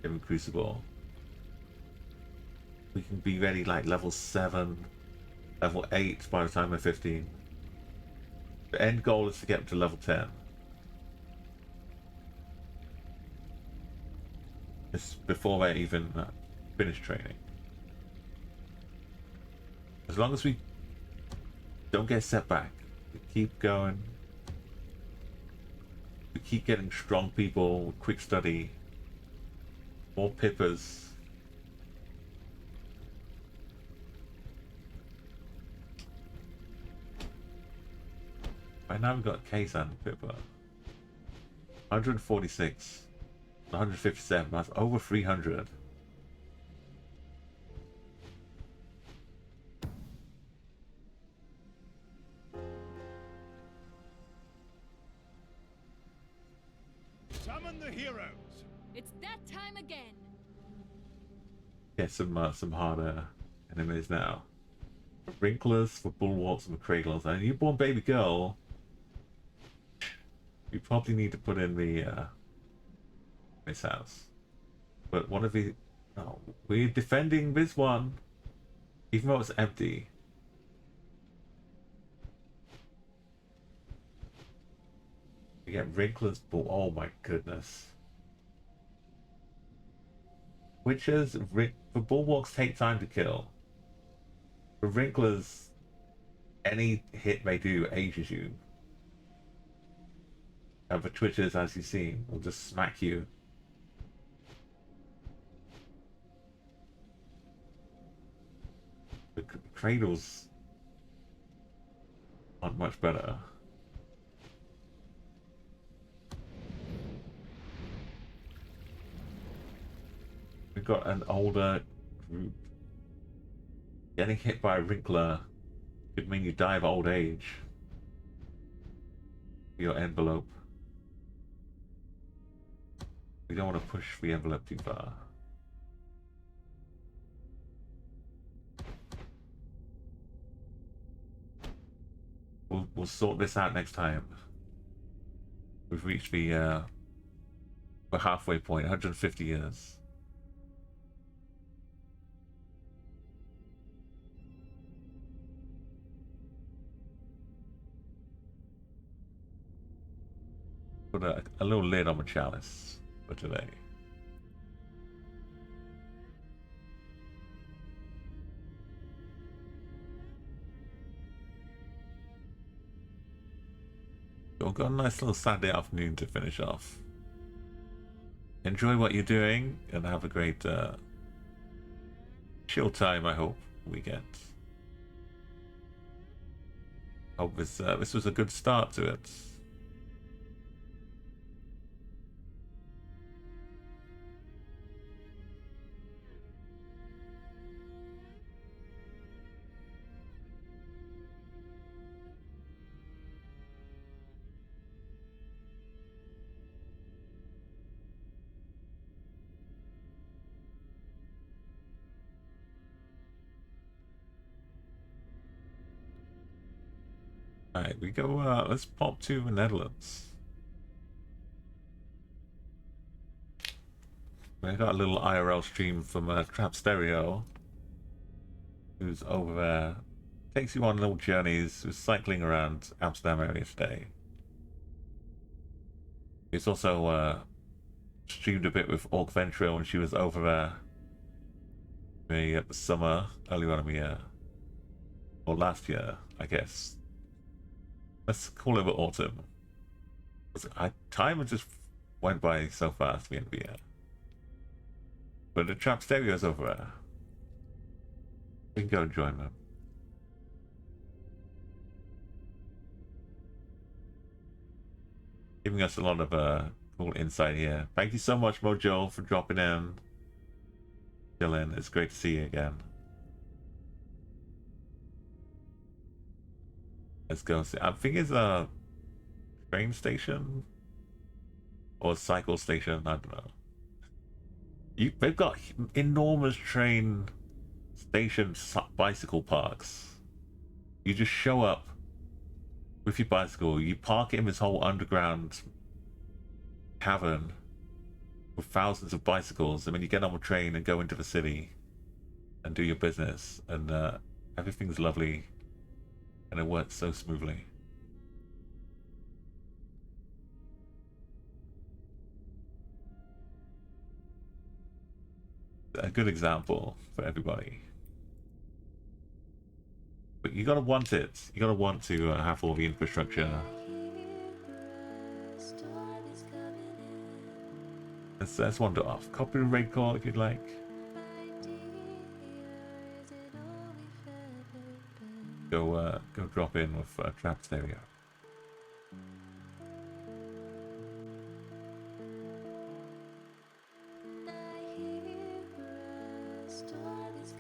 S1: in Crucible, we can be ready like level 7, level 8 by the time we're 15. The end goal is to get to level 10. It's before they even finish training. As long as we don't get set back, we keep going. We keep getting strong people with quick study, more Pippas. Right now we've got Kazan Pippa. 146. 157. That's over 300.
S4: Summon the heroes.
S3: It's that time again.
S1: Get some harder enemies now. For Wrinklers, for Bulwarks, and for Cradles. And a newborn baby girl. You probably need to put in the this house. But one of the no, we're defending this one, even though it's empty. We get Wrinklers, oh my goodness. Witches, the Bulwarks take time to kill. For Wrinklers, any hit they do ages you. And for Twitches, as you see, will just smack you. The Cradles aren't much better. We've got an older group. Getting hit by a Wrinkler could mean you die of old age. Your envelope. We don't want to push the envelope too far. We'll sort this out next time. We've reached the halfway point, 150 years. Put a little lid on the chalice for today. We've got a nice little Saturday afternoon to finish off. Enjoy what you're doing and have a great chill time, I hope, weekend. Hope this was a good start to it. Alright, we go, let's pop to the Netherlands. We got a little IRL stream from Trap Stereo, who's over there. Takes you on little journeys, who's cycling around Amsterdam area today. He's also streamed a bit with Orc Ventura when she was over there the summer, earlier on in the year. Or last year, I guess. Let's call it the autumn. Time just went by so fast at the end of the year. But the Trap Stereo's over there. We can go and join them. Giving us a lot of cool insight here. Thank you so much, Mojo, for dropping in. Dylan, it's great to see you again. Let's go see. I think it's a train station or cycle station. I don't know. They've got enormous train station bicycle parks. You just show up with your bicycle. You park it in this whole underground cavern with thousands of bicycles, and then you get on a train and go into the city and do your business, and everything's lovely. And it works so smoothly. a good example for everybody. But you gotta want it. You gotta want to have all the infrastructure. Let's wander off. Copy the raid call if you'd like. Go drop in with traps. There we go.